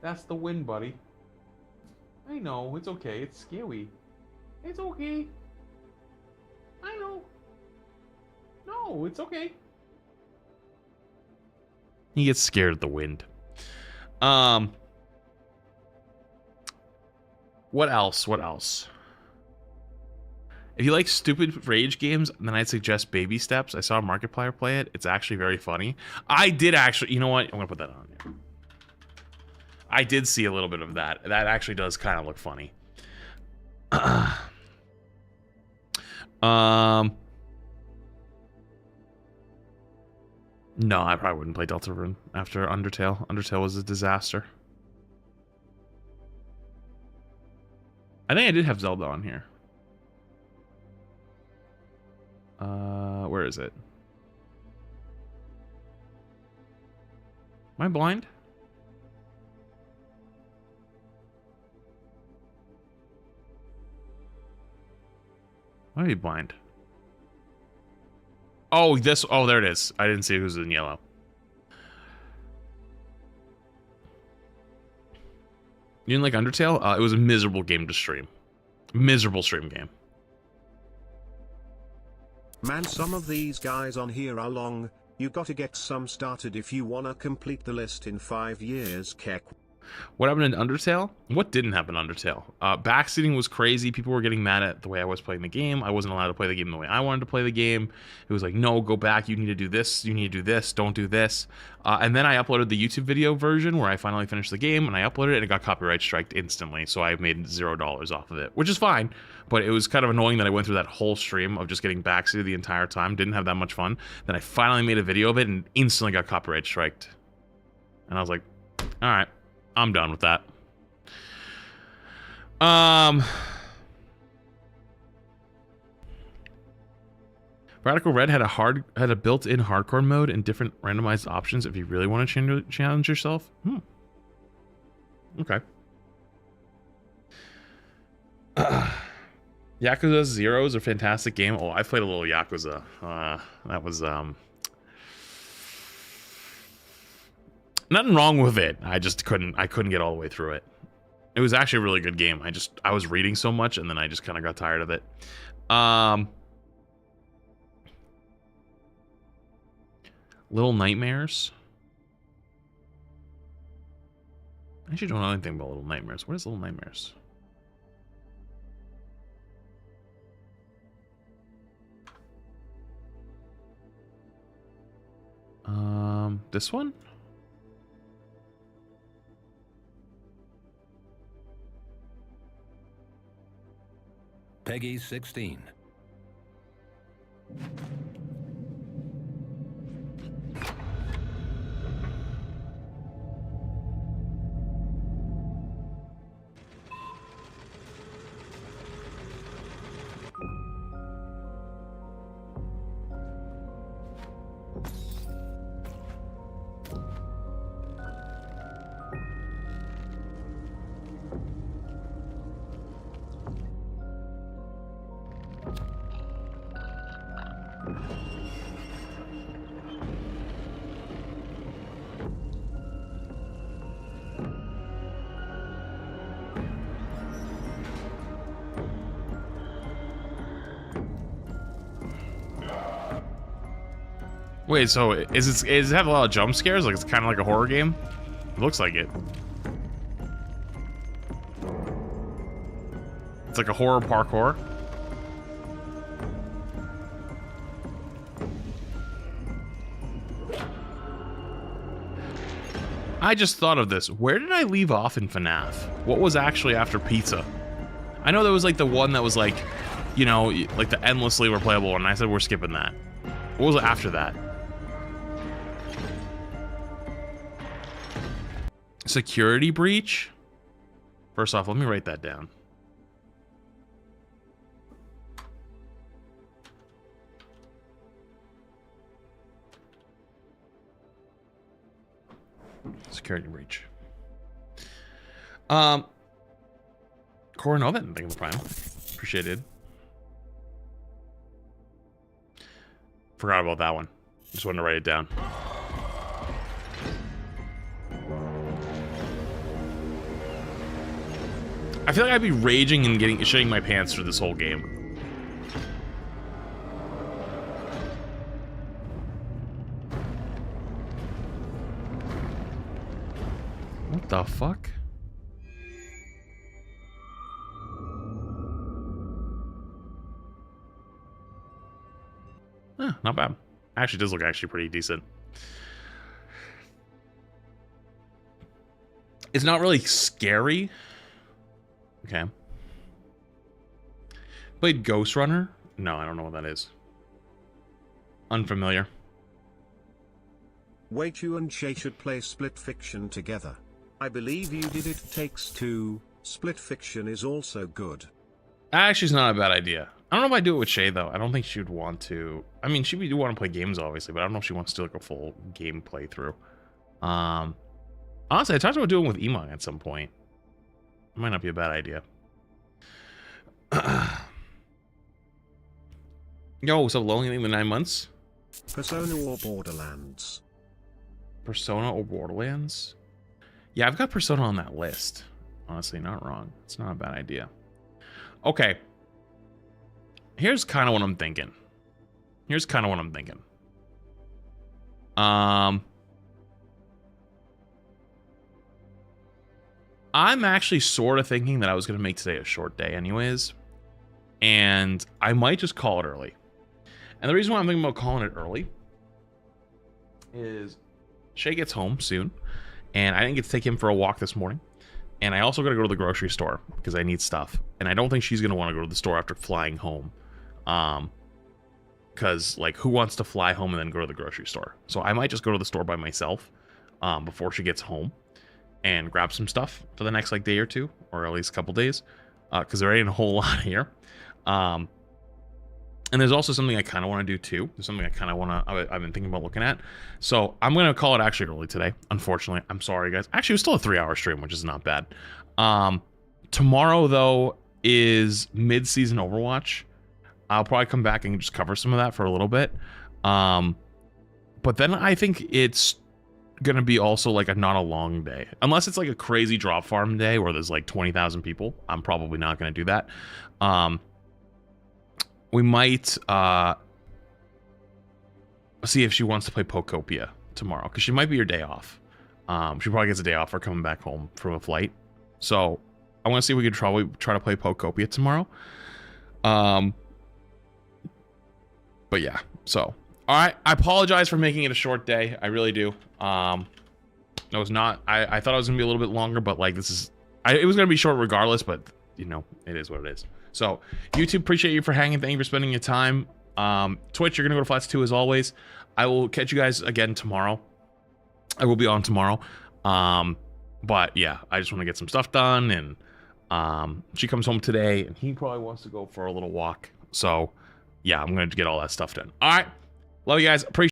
That's the win, buddy. I know, it's okay. It's scary. It's okay. I know. No, it's okay. He gets scared at the wind. What else? What else? If you like stupid rage games, then I'd suggest Baby Steps. I saw a Markiplier play it. It's actually very funny. I did actually... You know what? I'm going to put that on here. I did see a little bit of that. That actually does kind of look funny. No, I probably wouldn't play Deltarune after Undertale. Undertale was a disaster. I think I did have Zelda on here. Where is it? Am I blind? Why are you blind? Oh, this. Oh, there it is. I didn't see who's in yellow. You didn't like Undertale? It was a miserable game to stream. Miserable stream game. Man, some of these guys on here are long. You gotta get some started if you wanna complete the list in 5 years, Keck. What happened in Undertale? What didn't happen in Undertale? Backseating was crazy. People were getting mad at the way I was playing the game. I wasn't allowed to play the game the way I wanted to play the game. It was like, no, go back. You need to do this. You need to do this. Don't do this. And then I uploaded the YouTube video version where I finally finished the game, and I uploaded it, and it got copyright striked instantly. So I made $0 off of it, which is fine. But it was kind of annoying that I went through that whole stream of just getting backseated the entire time. Didn't have that much fun. Then I finally made a video of it and instantly got copyright striked. And I was like, all right. I'm done with that. Radical Red had a built-in hardcore mode and different randomized options if you really want to challenge yourself. Okay. Yakuza 0 is a fantastic game. Oh, I played a little Yakuza. That was nothing wrong with it. I just couldn't get all the way through it. It was actually a really good game. I was reading so much and then I just kind of got tired of it. Little Nightmares. I actually don't know anything about Little Nightmares. What is Little Nightmares? This one? Peggy 16. Wait, so does it have a lot of jump scares? Like it's kind of like a horror game? It looks like it. It's like a horror parkour. I just thought of this. Where did I leave off in FNAF? What was actually after pizza? I know there was like the one that was like, you know, like the endlessly replayable one. And I said we're skipping that. What was after that? Security breach? First off, let me write that down. Security breach. Coronova, thank you for Prime. Appreciated. Forgot about that one. Just wanted to write it down. I feel like I'd be raging and shitting my pants through this whole game. What the fuck? Not bad. Actually, does look actually pretty decent. It's not really scary. Okay. Played Ghost Runner? No, I don't know what that is. Unfamiliar. Wait, you and Shay should play Split Fiction together. I believe you did It Takes Two. Split Fiction is also good. Actually, it's not a bad idea. I don't know if I do it with Shay, though. I don't think she would want to. I mean, she would want to play games, obviously, but I don't know if she wants to do like a full game playthrough. Honestly, I talked about doing it with Emon at some point. It might not be a bad idea. Yo, what's up, Lonely in the 9 months? Persona or Borderlands? Persona or Borderlands? Yeah, I've got Persona on that list. Honestly, not wrong. It's not a bad idea. Okay. Here's kind of what I'm thinking. I'm actually sort of thinking that I was going to make today a short day anyways. And I might just call it early. And the reason why I'm thinking about calling it early is Shay gets home soon. And I didn't get to take him for a walk this morning. And I also got to go to the grocery store because I need stuff. And I don't think she's going to want to go to the store after flying home. Because, like, who wants to fly home and then go to the grocery store? So I might just go to the store by myself before she gets home and grab some stuff for the next, like, day or two, or at least a couple days, because there ain't a whole lot here. And there's also something I kind of want to do, too. There's something I kind of want to... I've been thinking about looking at. So I'm going to call it actually early today, unfortunately. I'm sorry, guys. Actually, it was still a 3-hour stream, which is not bad. Tomorrow, though, is mid-season Overwatch. I'll probably come back and just cover some of that for a little bit. But then I think it's going to be also like not a long day. Unless it's like a crazy drop farm day where there's like 20,000 people. I'm probably not going to do that. We might see if she wants to play Pokopia tomorrow. Because she might be your day off. She probably gets a day off for coming back home from a flight. So I want to see if we could try to play Pokopia tomorrow. But yeah, so, all right. I apologize for making it a short day. I really do. It was not, I thought it was gonna be a little bit longer, but like it was gonna be short regardless, but you know, it is what it is. So YouTube, appreciate you for hanging. Thank you for spending your time. Twitch, you're gonna go to Flats 2 as always. I will catch you guys again tomorrow. I will be on tomorrow. But yeah, I just want to get some stuff done, and she comes home today and he probably wants to go for a little walk. So yeah, I'm going to get all that stuff done. All right. Love you guys. Appreciate